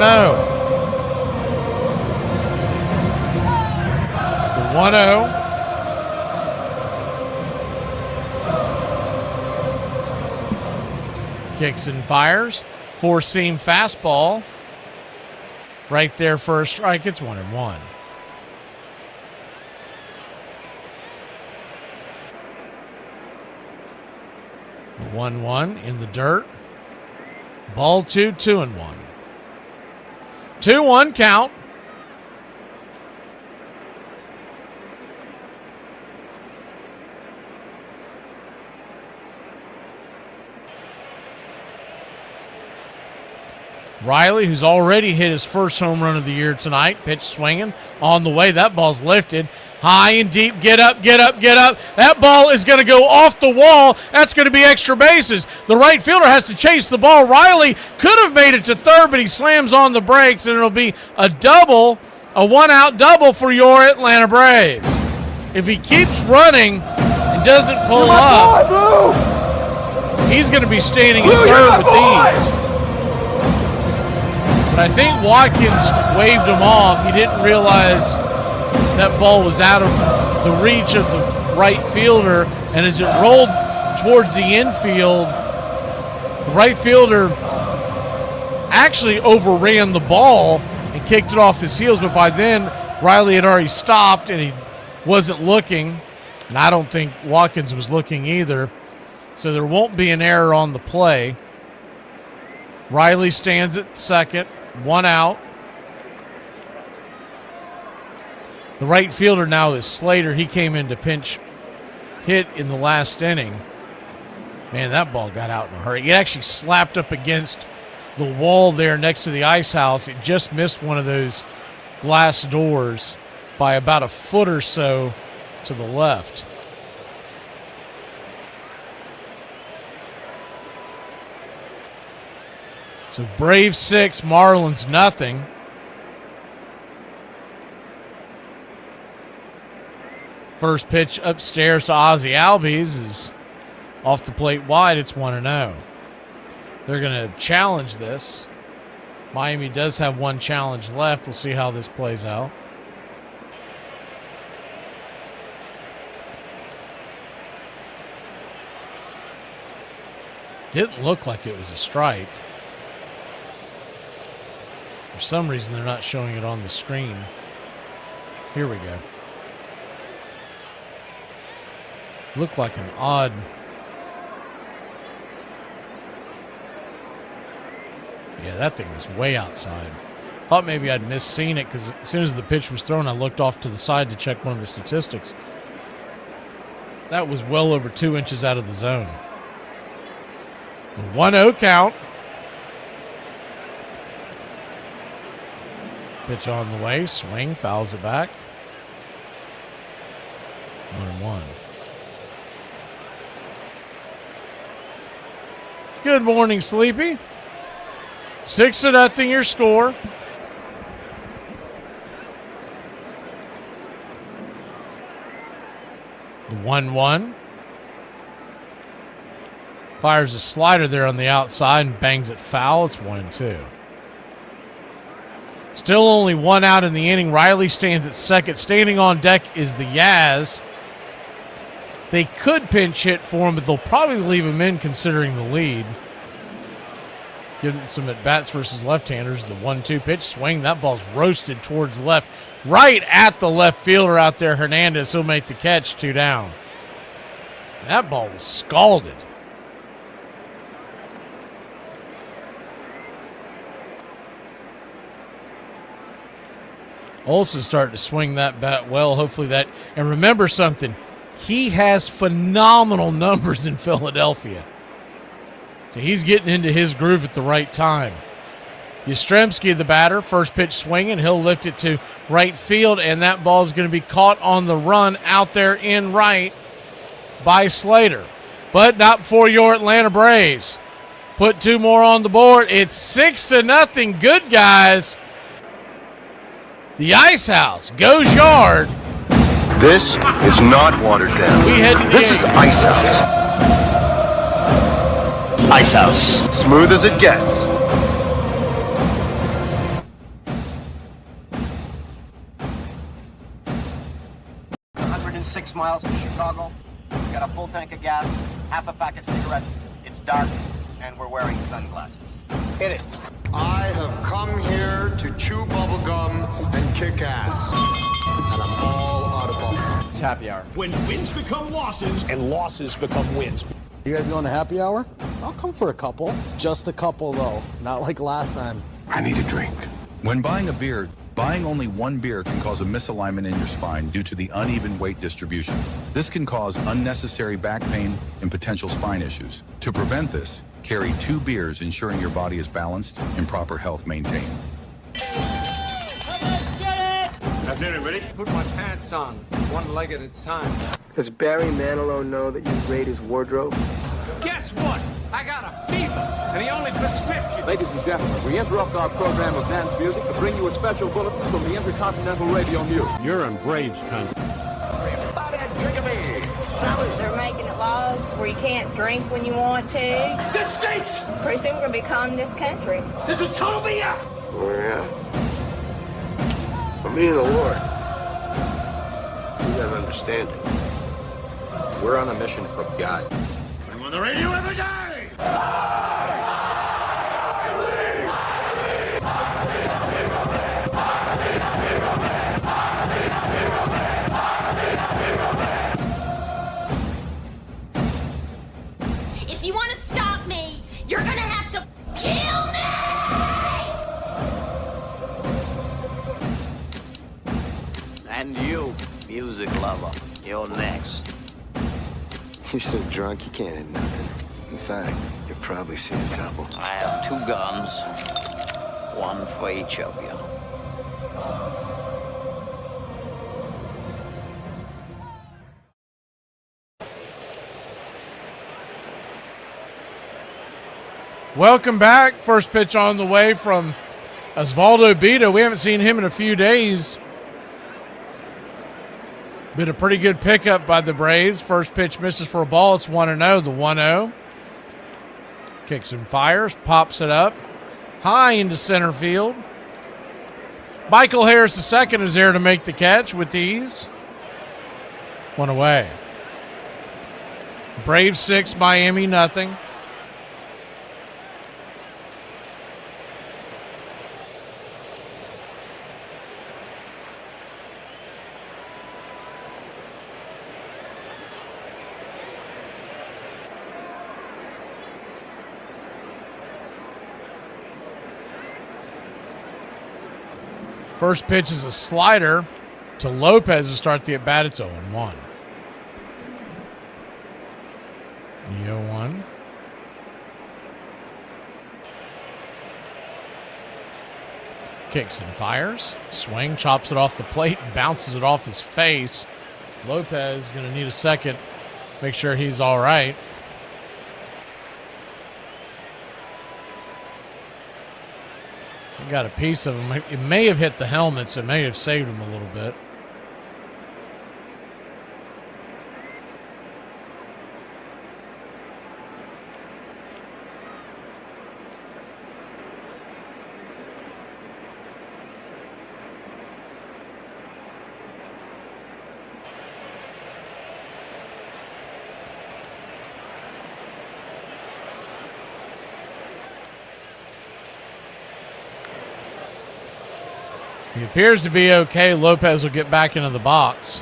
1-0. Kicks and fires. Four-seam fastball. Right there for a strike. It's 1-1. The 1-1 in the dirt. Ball 2, 2-1. 2-1 count. Riley, who's already hit his first home run of the year tonight, pitch swinging on the way. That ball's lifted high and deep. Get up, get up, get up. That ball is going to go off the wall. That's going to be extra bases. The right fielder has to chase the ball. Riley could have made it to third, but he slams on the brakes, and it'll be a double, a one-out double for your Atlanta Braves. If he keeps running and doesn't pull up, he's going to be standing in third with these. But I think Watkins waved him off. He didn't realize that ball was out of the reach of the right fielder. And as it rolled towards the infield, the right fielder actually overran the ball and kicked it off his heels. But by then, Riley had already stopped and he wasn't looking. And I don't think Watkins was looking either. So there won't be an error on the play. Riley stands at second. 1 out. The right fielder now is Slater. He came in to pinch hit in the last inning. Man, that ball got out in a hurry. It actually slapped up against the wall there next to the ice house. It just missed one of those glass doors by about a foot or so to the left. So Braves 6, Marlins nothing. First pitch upstairs to Ozzie Albies is off the plate wide. It's 1-0. They're going to challenge this. Miami does have one challenge left. We'll see how this plays out. Didn't look like it was a strike. For some reason, they're not showing it on the screen. Here we go. Looked like an odd... Yeah, that thing was way outside. Thought maybe I'd misseen it because as soon as the pitch was thrown, I looked off to the side to check one of the statistics. That was well over 2 inches out of the zone. 1-0 count. Pitch on the way, swing, fouls it back. 1-1. Good morning, Sleepy. 6-0 your score. The 1-1. Fires a slider there on the outside and bangs it foul. It's 1-2. Still only 1 out in the inning. Riley stands at second. Standing on deck is the Yaz. They could pinch hit for him, but they'll probably leave him in considering the lead. Getting some at-bats versus left-handers. The 1-2 pitch swing. That ball's roasted towards the left. Right at the left fielder out there, Hernandez. He'll make the catch, 2 down. That ball was scalded. Olsen's starting to swing that bat well. Hopefully that, and remember something, he has phenomenal numbers in Philadelphia. So he's getting into his groove at the right time. Yastrzemski, the batter, first pitch swinging. He'll lift it to right field, and that ball is going to be caught on the run out there in right by Slater. But not for your Atlanta Braves. Put 2 more on the board. It's 6-0. Good guys. The Ice House goes yard. This is not watered down. We head to the This is Ice House. Ice House. Smooth as it gets. Miles to Chicago. We've got a full tank of gas, half a pack of cigarettes. It's dark, and we're wearing sunglasses. Hit it. I have come here to chew bubblegum and kick ass. And I'm all out of bubblegum. It's happy hour. When wins become losses and losses become wins. You guys going to happy hour? I'll come for a couple. Just a couple, though. Not like last time. I need a drink. When buying a beer, buying only one beer can cause a misalignment in your spine due to the uneven weight distribution. This can cause unnecessary back pain and potential spine issues. To prevent this, carry 2 beers, ensuring your body is balanced and proper health maintained. Have dinner ready? Put my pants on, one leg at a time. Does Barry Manilow know that you raid his wardrobe? Guess what? I got a fever, and the only prescription. Ladies and gentlemen, we interrupt our program of dance music to bring you a special bulletin from the Intercontinental Radio News. You're in Braves country. Everybody drink a beer. Salute. They're making it laws where you can't drink when you want to. This stinks! Pretty soon we're going to be communist country. This is total BS! Oh, yeah. I'm being the Lord. You gotta understand it. We're on a mission from God. I'm on the radio every day! If you want to stop me, you're gonna have to kill me! And you, music lover, you're next. You're so drunk you can't hit nothing. In fact, you're probably seeing double. I have 2 guns, one for each of you. Welcome back. First pitch on the way from Osvaldo Bido. We haven't seen him in a few days. Been a pretty good pickup by the Braves. First pitch misses for a ball. It's 1-0. The 1-0. Kicks and fires. Pops it up. High into center field. Michael Harris II is there to make the catch with ease. 1 away. Braves 6, Miami nothing. First pitch is a slider to Lopez to start the at-bat. It's 0-1. The 0-1. Kicks and fires. Swing, chops it off the plate, bounces it off his face. Lopez is going to need a second. Make sure he's all right. Got a piece of him. It may have hit the helmets. It may have saved him a little bit. He appears to be okay. Lopez will get back into the box.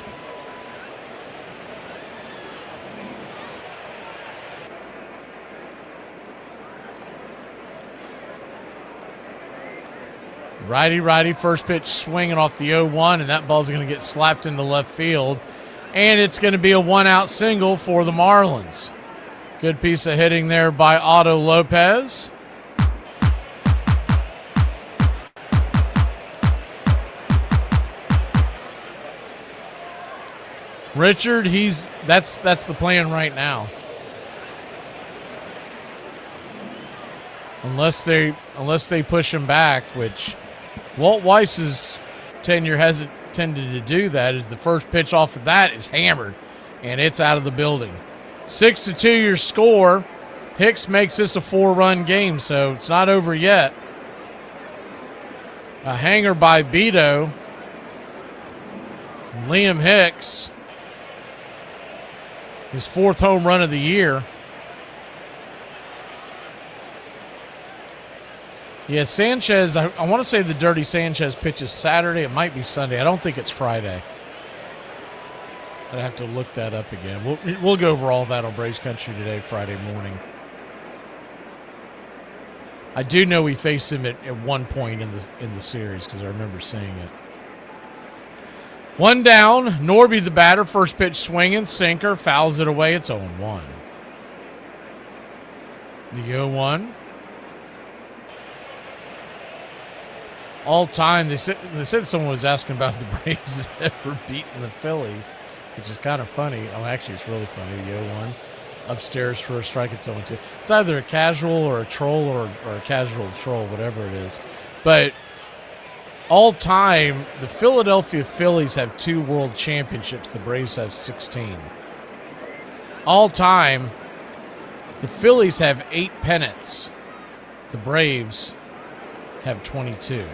Righty, first pitch swinging off the 0-1, and that ball's going to get slapped into left field. And it's going to be a one-out single for the Marlins. Good piece of hitting there by Otto Lopez. Richard, that's the plan right now. Unless they push him back, which Walt Weiss's tenure hasn't tended to do that, is the first pitch off of that is hammered, and it's out of the building. 6-2 your score. Hicks makes this a 4-run game, so it's not over yet. A hanger by Beto. Liam Hicks, his 4th home run of the year. Yeah, Sanchez, I want to say the Dirty Sanchez pitches Saturday. It might be Sunday. I don't think it's Friday. I'd have to look that up again. We'll go over all that on Braves Country Today Friday morning. I do know we faced him at one point in the series because I remember seeing it. One down. Norby the batter. First pitch swinging. Sinker. Fouls it away. It's 0-1. The 0-1. All time, they said someone was asking about the Braves that ever beaten the Phillies, which is kind of funny. Oh, actually, it's really funny. The 0-1 upstairs for a strike at someone too. It's either a casual or a troll or a casual troll, whatever it is. But all time, the Philadelphia Phillies have 2 world championships. The Braves have 16. All time, the Phillies have 8 pennants. The Braves have 22.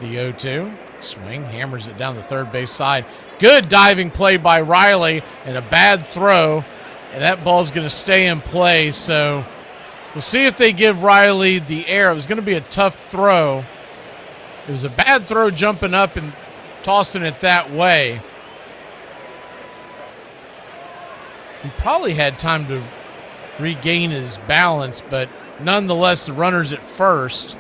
The 0-2, swing, hammers it down the third base side. Good diving play by Riley and a bad throw. And that ball's going to stay in play. So we'll see if they give Riley the air. It was going to be a tough throw. It was a bad throw jumping up and tossing it that way. He probably had time to regain his balance, but nonetheless, the runner's at first.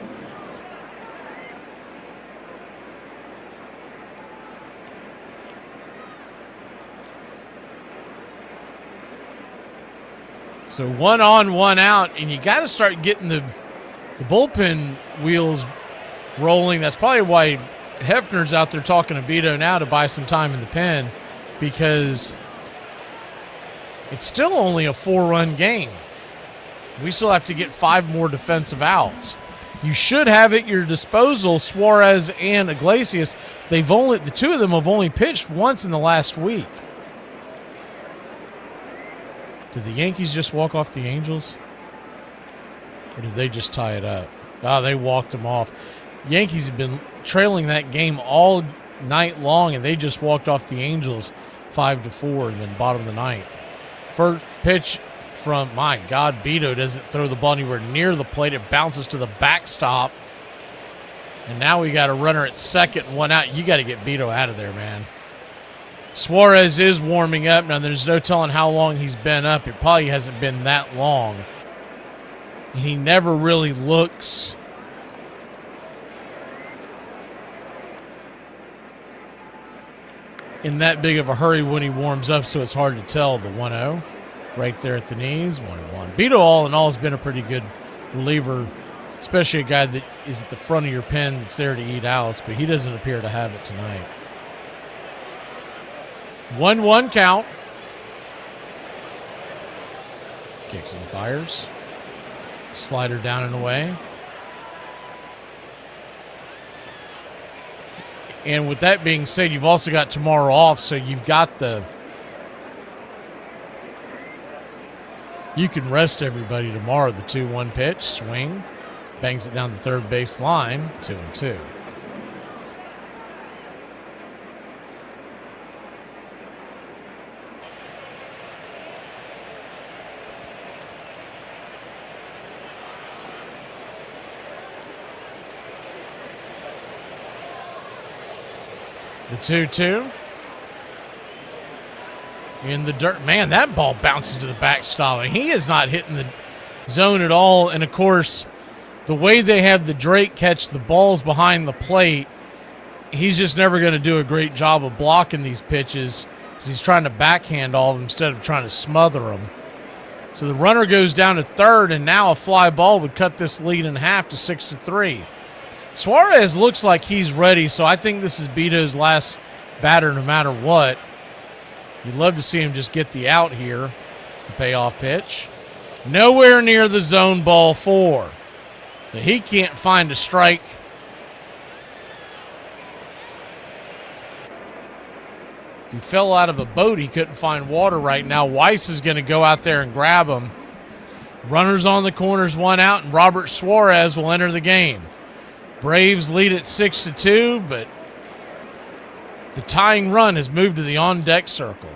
So 1 on, 1 out, and you got to start getting the bullpen wheels rolling. That's probably why Hefner's out there talking to Beto now to buy some time in the pen, because it's still only a 4-run game. We still have to get 5 more defensive outs. You should have at your disposal Suarez and Iglesias. The 2 of them have only pitched once in the last week. Did the Yankees just walk off the Angels? Or did they just tie it up? Oh, they walked them off. Yankees have been trailing that game all night long, and they just walked off the Angels 5-4 in the bottom of the 9th. First pitch from, my God, Beto doesn't throw the ball anywhere near the plate. It bounces to the backstop. And now we got a runner at second, 1 out. You got to get Beto out of there, man. Suarez is warming up. Now, there's no telling how long he's been up. It probably hasn't been that long. He never really looks in that big of a hurry when he warms up, so it's hard to tell. The 1-0 right there at the knees, 1-1. Beto, all in all, has been a pretty good reliever, especially a guy that is at the front of your pen that's there to eat outs, but he doesn't appear to have it tonight. 1-1 count. Kicks and fires. Slider down and away. And with that being said, you've also got tomorrow off, so you've got you can rest everybody tomorrow. The 2-1 pitch, swing, bangs it down the third base line, 2-2. The 2-2. In the dirt. Man, that ball bounces to the backstop. He is not hitting the zone at all. And, of course, the way they have the Drake catch the balls behind the plate, he's just never going to do a great job of blocking these pitches, because he's trying to backhand all of them instead of trying to smother them. So the runner goes down to third, and now a fly ball would cut this lead in half to 6-3. Suarez looks like he's ready, so I think this is Beto's last batter no matter what. You'd love to see him just get the out here. The payoff pitch. Nowhere near the zone, ball 4. So he can't find a strike. If he fell out of a boat, he couldn't find water right now. Weiss is going to go out there and grab him. Runners on the corners, 1 out, and Robert Suarez will enter the game. Braves lead at 6-2, but the tying run has moved to the on-deck circle.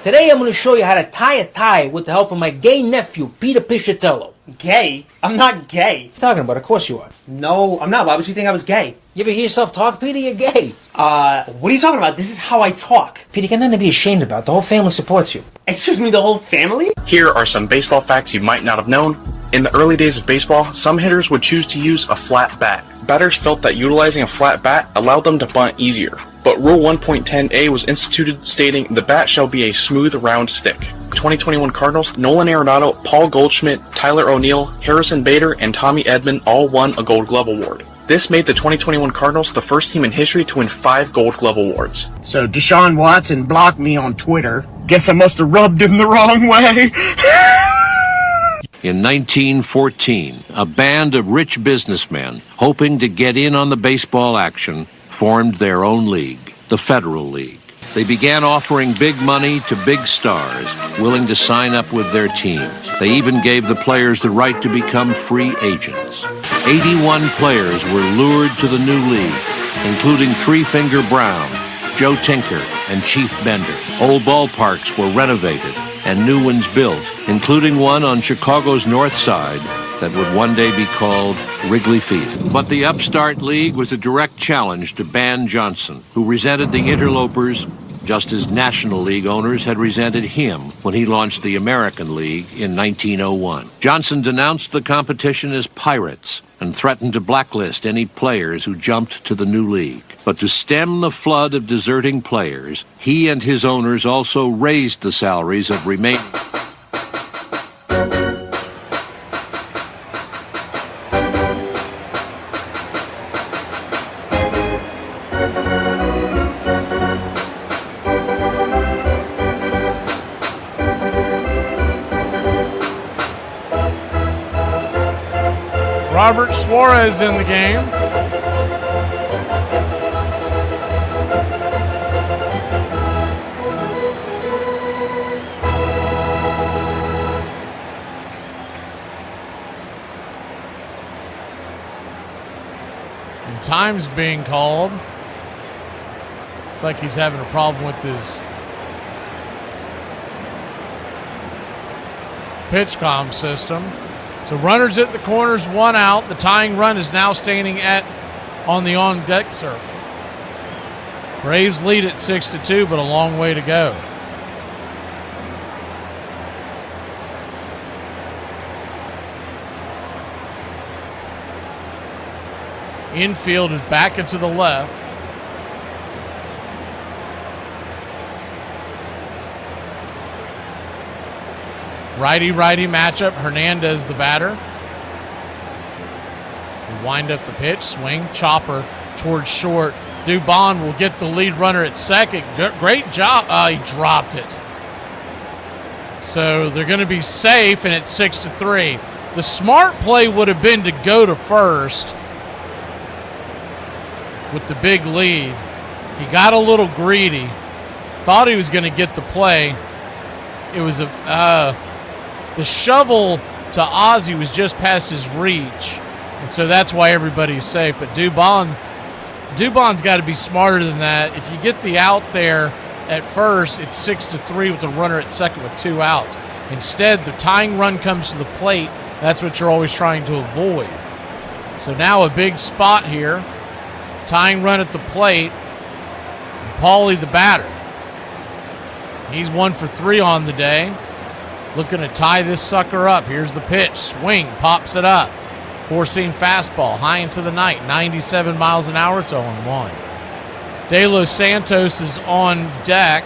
Today I'm going to show you how to tie a tie with the help of my gay nephew, Peter Piscitello. Gay? I'm not gay. What are you talking about? Of course you are. No, I'm not. Why would you think I was gay? You ever hear yourself talk, Peter? You're gay. What are you talking about? This is how I talk. Peter, you got nothing to be ashamed about. The whole family supports you. Excuse me, the whole family? Here are some baseball facts you might not have known. In the early days of baseball, some hitters would choose to use a flat bat. Batters felt that utilizing a flat bat allowed them to bunt easier. But Rule 1.10a was instituted stating the bat shall be a smooth, round stick. 2021 Cardinals, Nolan Arenado, Paul Goldschmidt, Tyler O'Neill, Harrison Bader, and Tommy Edman all won a Gold Glove award. This made the 2021 Cardinals the first team in history to win 5 Gold Glove awards. So Deshaun Watson blocked me on Twitter. Guess I must have rubbed him the wrong way. In 1914, a band of rich businessmen hoping to get in on the baseball action formed their own league, the Federal League. They began offering big money to big stars willing to sign up with their teams. They even gave the players the right to become free agents. 81 players were lured to the new league, including Three Finger Brown, Joe Tinker, and Chief Bender. Old ballparks were renovated and new ones built, including one on Chicago's north side that would one day be called Wrigley Field. But the upstart league was a direct challenge to Ban Johnson, who resented the interlopers just as National League owners had resented him when he launched the American League in 1901. Johnson denounced the competition as pirates and threatened to blacklist any players who jumped to the new league. But to stem the flood of deserting players, he and his owners also raised the salaries of remaining. Robert Suarez in the game. And time's being called. It's like he's having a problem with his pitch comm system. So runners at the corners, 1 out. The tying run is now standing on the on-deck circle. Braves lead at 6-2, but a long way to go. Infield is back into the left. Righty-righty matchup. Hernandez the batter. We wind up the pitch. Swing. Chopper towards short. Dubon will get the lead runner at second. Great job. He dropped it. So they're going to be safe, and it's 6-3. The smart play would have been to go to first with the big lead. He got a little greedy. Thought he was going to get the play. It was the shovel to Ozzie was just past his reach, and so that's why everybody's safe. But Dubon's got to be smarter than that. If you get the out there at first, it's 6-3 with the runner at second with 2 outs. Instead, the tying run comes to the plate. That's what you're always trying to avoid. So now a big spot here. Tying run at the plate. Paulie the batter. He's 1 for 3 on the day. looking to tie this sucker up. Here's the pitch. Swing, pops it up. Four-seam fastball, high into the night, 97 miles an hour. It's 0-1. De Los Santos is on deck,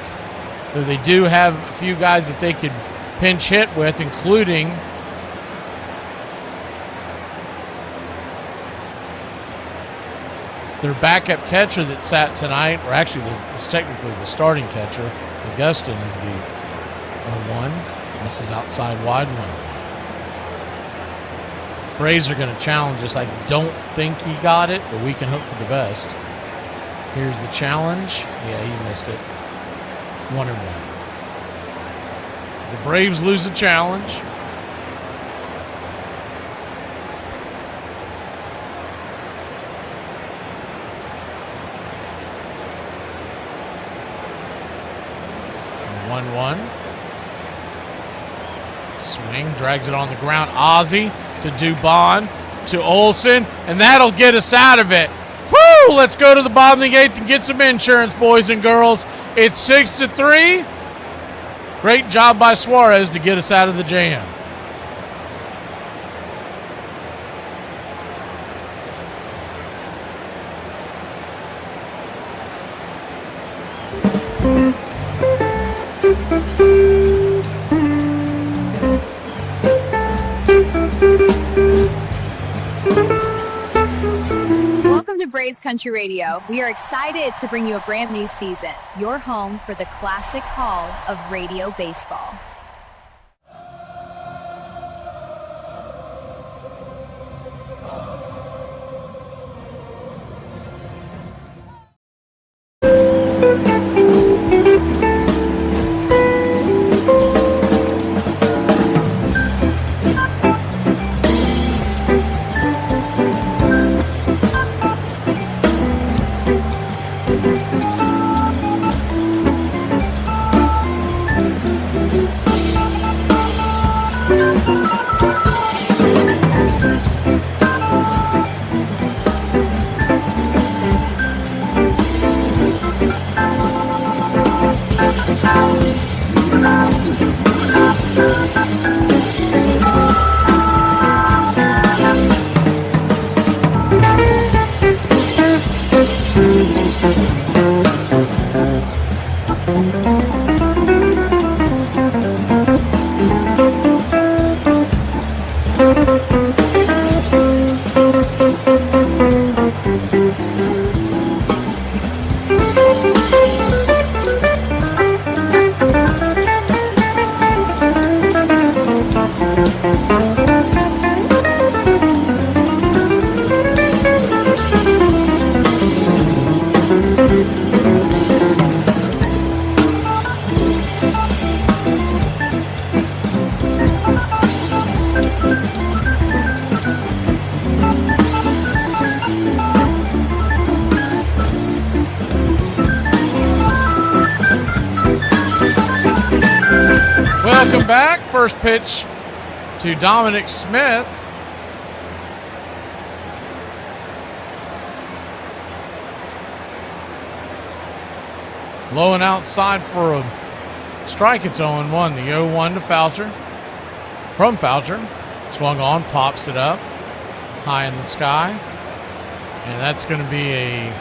though they do have a few guys that they could pinch hit with, including their backup catcher that sat tonight, or actually it's technically the starting catcher. Augustin is the 0-1. This is outside wide 1. Braves are going to challenge us. I don't think he got it, but we can hope for the best. Here's the challenge. Yeah, he missed it. 1-1. The Braves lose the challenge. Swing, drags it on the ground. Ozzie to Dubon to Olsen, and that'll get us out of it. Woo! Let's go to the bottom of the 8th and get some insurance, boys and girls. It's 6-3. Great job by Suarez to get us out of the jam. Welcome to Braves Country Radio. We are excited to bring you a brand new season, your home for the classic hall of radio baseball. Welcome back. First pitch to Dominic Smith. Low and outside for a strike. It's 0-1. The 0-1 to Foucher. From Foucher. Swung on, pops it up. High in the sky. And that's going to be a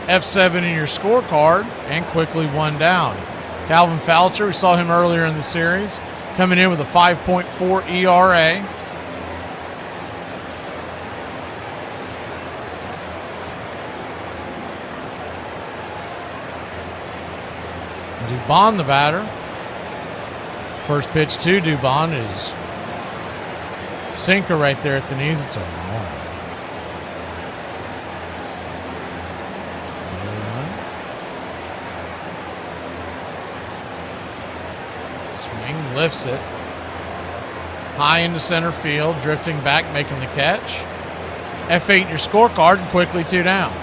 F7 in your scorecard, and quickly one down. Calvin Foucher, we saw him earlier in the series, coming in with a 5.4 ERA. Dubon, the batter. First pitch to Dubon is sinker right there at the knees. It's 0-1. Swing, lifts it. High into center field, drifting back, making the catch. F8 in your scorecard, and quickly two down.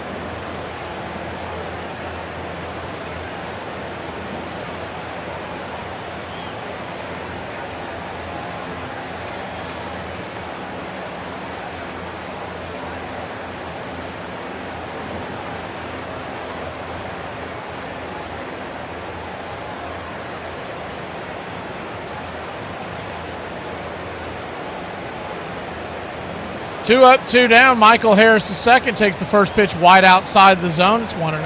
2 up, 2 down. Michael Harris II takes the first pitch wide outside the zone. It's 1-0.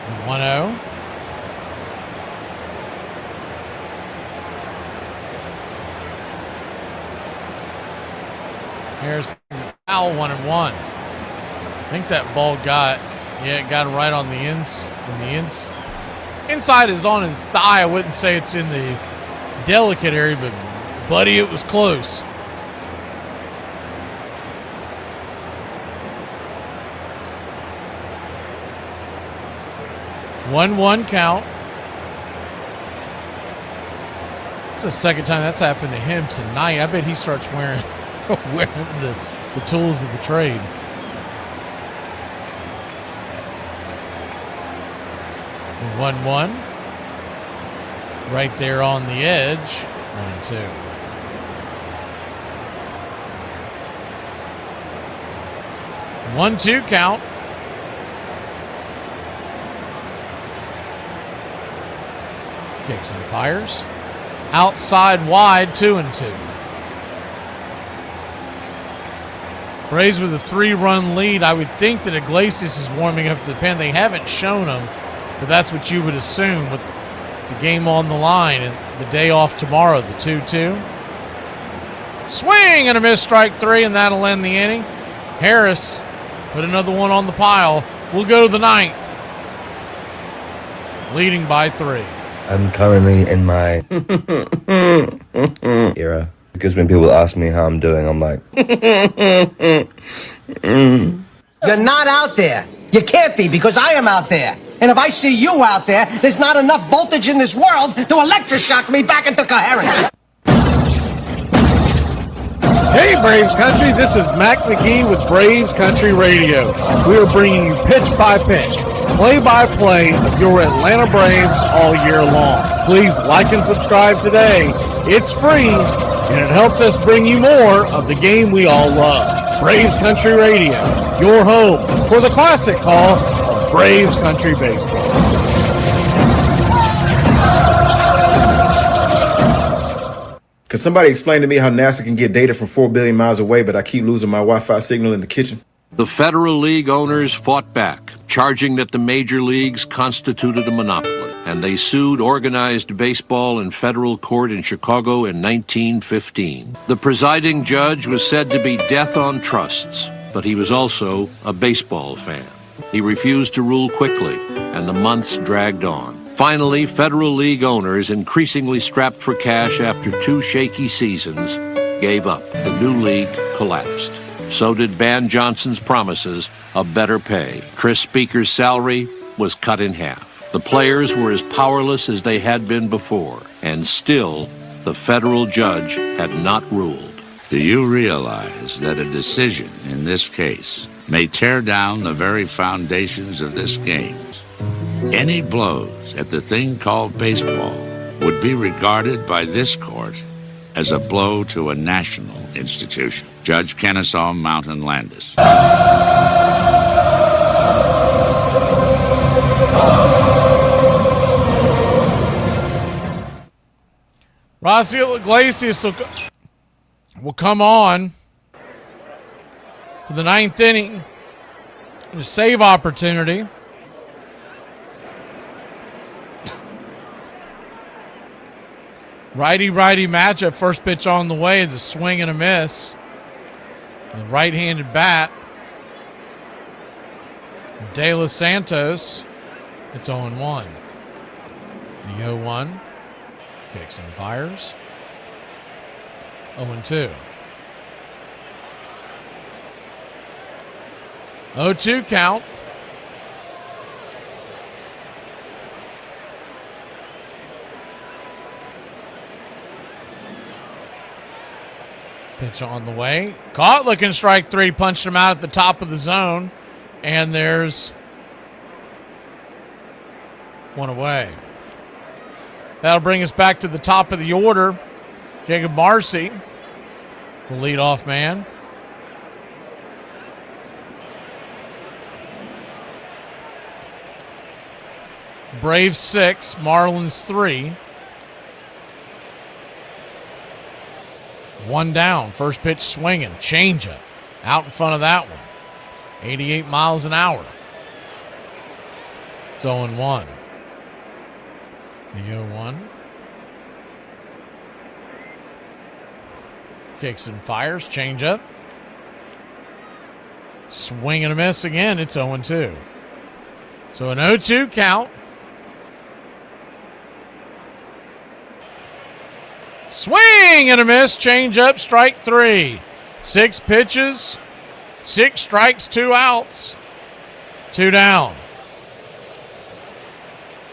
The 1-0. Harris foul 1-1. I think that ball got him right on the inside is on his thigh. I wouldn't say it's in the delicate area, but buddy, it was close. One count. It's the second time that's happened to him tonight. I bet he starts wearing the tools of the trade. The 1-1. Right there on the edge. 1-2. One-two count. Kicks and fires. Outside wide, 2-2. Braves with a 3-run lead. I would think that Iglesias is warming up the pen. They haven't shown him, but that's what you would assume with the game on the line and the day off tomorrow, the 2-2. Swing and a miss, strike 3, and that'll end the inning. Harris put another one on the pile. We'll go to the 9th. Leading by 3. I'm currently in my era. Because when people ask me how I'm doing, I'm like... You're not out there. You can't be, because I am out there. And if I see you out there, there's not enough voltage in this world to electroshock me back into coherence. Hey, Braves Country, this is Mac McGee with Braves Country Radio. We are bringing you pitch by pitch, play-by-play of your Atlanta Braves all year long. Please like and subscribe today. It's free, and it helps us bring you more of the game we all love. Braves Country Radio, your home for the classic call of Braves Country Baseball. Can somebody explain to me how NASA can get data from 4 billion miles away, but I keep losing my Wi-Fi signal in the kitchen? The Federal League owners fought back, charging that the major leagues constituted a monopoly, and they sued organized baseball in federal court in Chicago in 1915. The presiding judge was said to be death on trusts, but he was also a baseball fan. He refused to rule quickly, and the months dragged on. Finally, Federal League owners, increasingly strapped for cash after 2 shaky seasons, gave up. The new league collapsed. So did Ban Johnson's promises of better pay. Chris Speaker's salary was cut in half. The players were as powerless as they had been before, and still the federal judge had not ruled. Do you realize that a decision in this case may tear down the very foundations of this game? Any blows at the thing called baseball would be regarded by this court as a blow to a national institution. Judge Kennesaw Mountain Landis. Raisel Iglesias will come on for the 9th inning. A save opportunity. Righty-righty matchup. First pitch on the way is a swing and a miss. The right-handed bat. De Los Santos. It's 0-1. The 0-1. Kicks and fires. 0-2. 0-2 count. Pitch on the way. Caught looking strike 3. Punched him out at the top of the zone. And there's one away. That'll bring us back to the top of the order. Jacob Marcy, the leadoff man. Braves 6, Marlins 3. 1 down. First pitch swinging. Changeup. Out in front of that one. 88 miles an hour. It's 0-1. The 0-1. Kicks and fires. Changeup. Swing and a miss again. It's 0-2. So an 0-2 count. Swing and a miss. Change up. Strike 3. 6 pitches. 6 strikes. 2 outs. 2 down.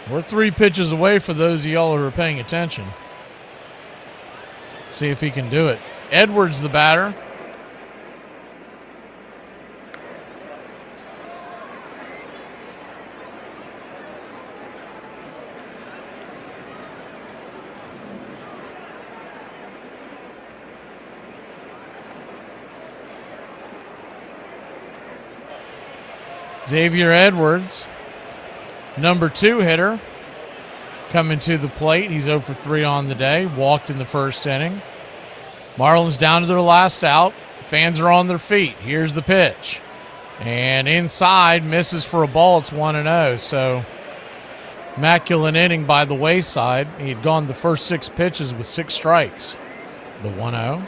We're 3 pitches away for those of y'all who are paying attention. See if he can do it. Edwards the batter. Xavier Edwards, number 2 hitter, coming to the plate. He's 0 for 3 on the day. Walked in the first inning. Marlins down to their last out. Fans are on their feet. Here's the pitch. And inside, misses for a ball. It's 1-0. So, immaculate inning by the wayside. He had gone the first 6 pitches with 6 strikes. The 1-0.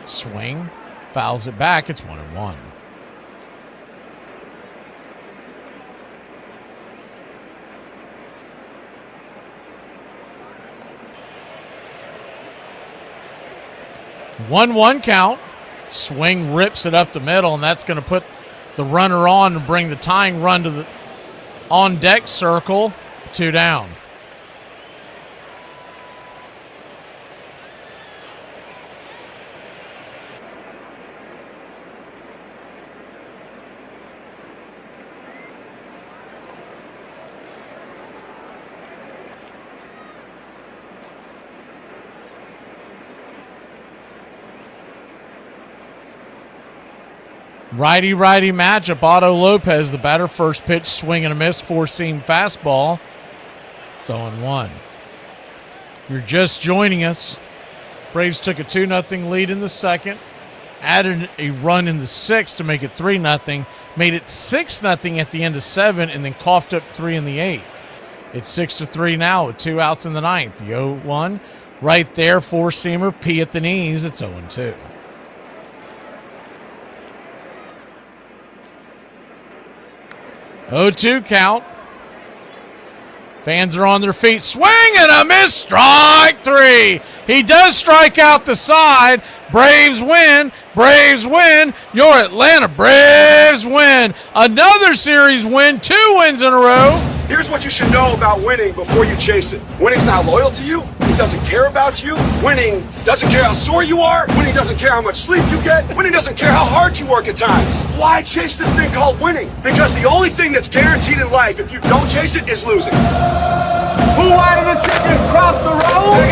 Swing. Fouls it back. It's 1-1. One count. Swing rips it up the middle, and that's going to put the runner on and bring the tying run to the on deck circle. 2 down. Righty-righty matchup. Otto Lopez, the batter. First pitch, swing and a miss. 4-seam fastball. It's 0-1. You're just joining us. Braves took a 2-0 lead in the second. Added a run in the 6th to make it 3-0. Made it 6-0 at the end of 7, and then coughed up 3 in the 8th. It's 6-3 now with 2 outs in the 9th. The 0-1 right there. 4-seamer. P at the knees. It's 0-2. Oh-2 count. Fans are on their feet. Swing and a miss. Strike 3. He does strike out the side. Braves win. Braves win. Your Atlanta Braves win. Another series win. 2 wins in a row. Here's what you should know about winning before you chase it. Winning's not loyal to you. It doesn't care about you. Winning doesn't care how sore you are. Winning doesn't care how much sleep you get. Winning doesn't care how hard you work at times. Why chase this thing called winning? Because the only thing that's guaranteed in life, if you don't chase it, is losing. Who wanted the chicken cross the road?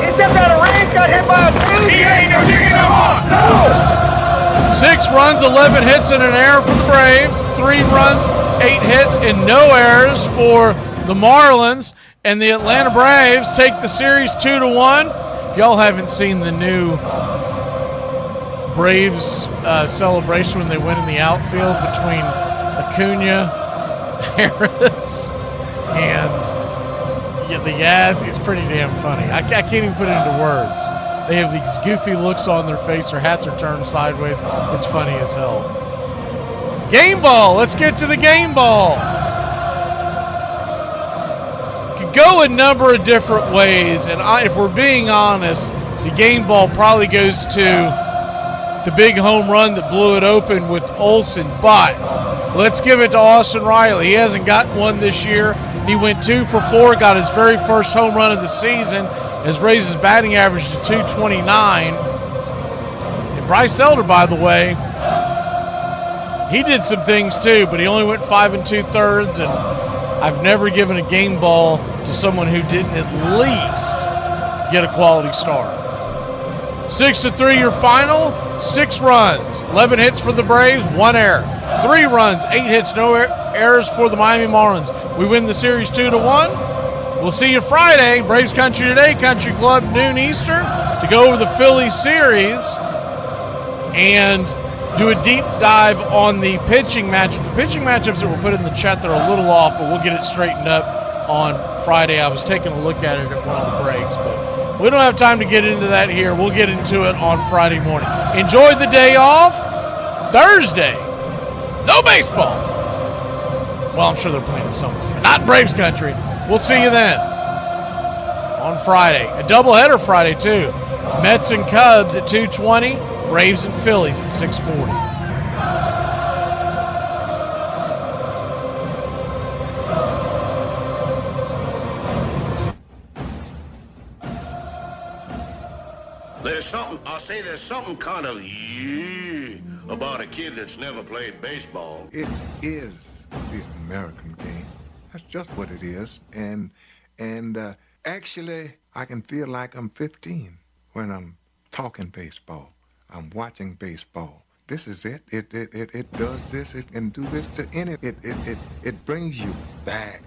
He stepped out of range, got hit by a tree. He ain't no chicken no more. No. 6 runs, 11 hits, and an error for the Braves. 3 runs, 8 hits, and no errors for the Marlins. And the Atlanta Braves take the series 2-1. If y'all haven't seen the new Braves celebration when they went in the outfield between Acuna, Harris, and the Yaz, it's pretty damn funny. I can't even put it into words. They have these goofy looks on their face. Their hats are turned sideways. It's funny as hell. Game ball. Let's get to the game ball. Could go a number of different ways, and if we're being honest, the game ball probably goes to the big home run that blew it open with Olsen. But let's give it to Austin Riley. He hasn't gotten one this year. He went 2 for 4, got his very first home run of the season, has raised his batting average to 229. And Bryce Elder, by the way, he did some things too, but he only went 5 2/3, and I've never given a game ball to someone who didn't at least get a quality start. 6-3 your final, 6 runs, 11 hits for the Braves, 1 error. 3 runs, 8 hits, no errors for the Miami Marlins. We win the series 2-1. We'll see you Friday, Braves Country Today, Country Club, noon Eastern, to go over the Philly series and do a deep dive on the pitching matchups. The pitching matchups that were put in the chat, they're a little off, but we'll get it straightened up on Friday. I was taking a look at it at one of the breaks, but we don't have time to get into that here. We'll get into it on Friday morning. Enjoy the day off. Thursday, no baseball. Well, I'm sure they're playing somewhere, but not in Braves Country. We'll see you then on Friday. A doubleheader Friday, too. Mets and Cubs at 2:20. Braves and Phillies at 6:40. There's something kind of about a kid that's never played baseball. It is the American game. That's just what it is. And actually, I can feel like I'm 15 when I'm talking baseball. I'm watching baseball. This is it. It does this. It can do this to any. It brings you back.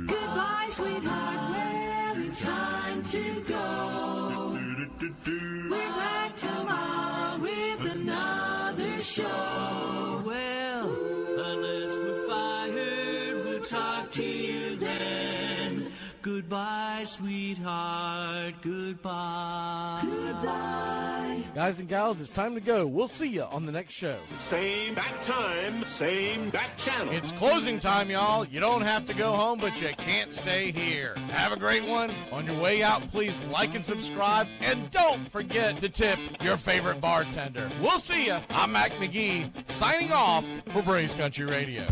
Goodbye, sweetheart, well, it's time to go. We're back tomorrow with another show. Well, unless we're fired, we'll talk to you then. Goodbye, sweetheart, goodbye. Goodbye. Guys and gals, it's time to go. We'll see you on the next show. Same bat time, same bat channel. It's closing time, y'all. You don't have to go home, but you can't stay here. Have a great one. On your way out, please like and subscribe. And don't forget to tip your favorite bartender. We'll see you. I'm Mac McGee, signing off for Braves Country Radio.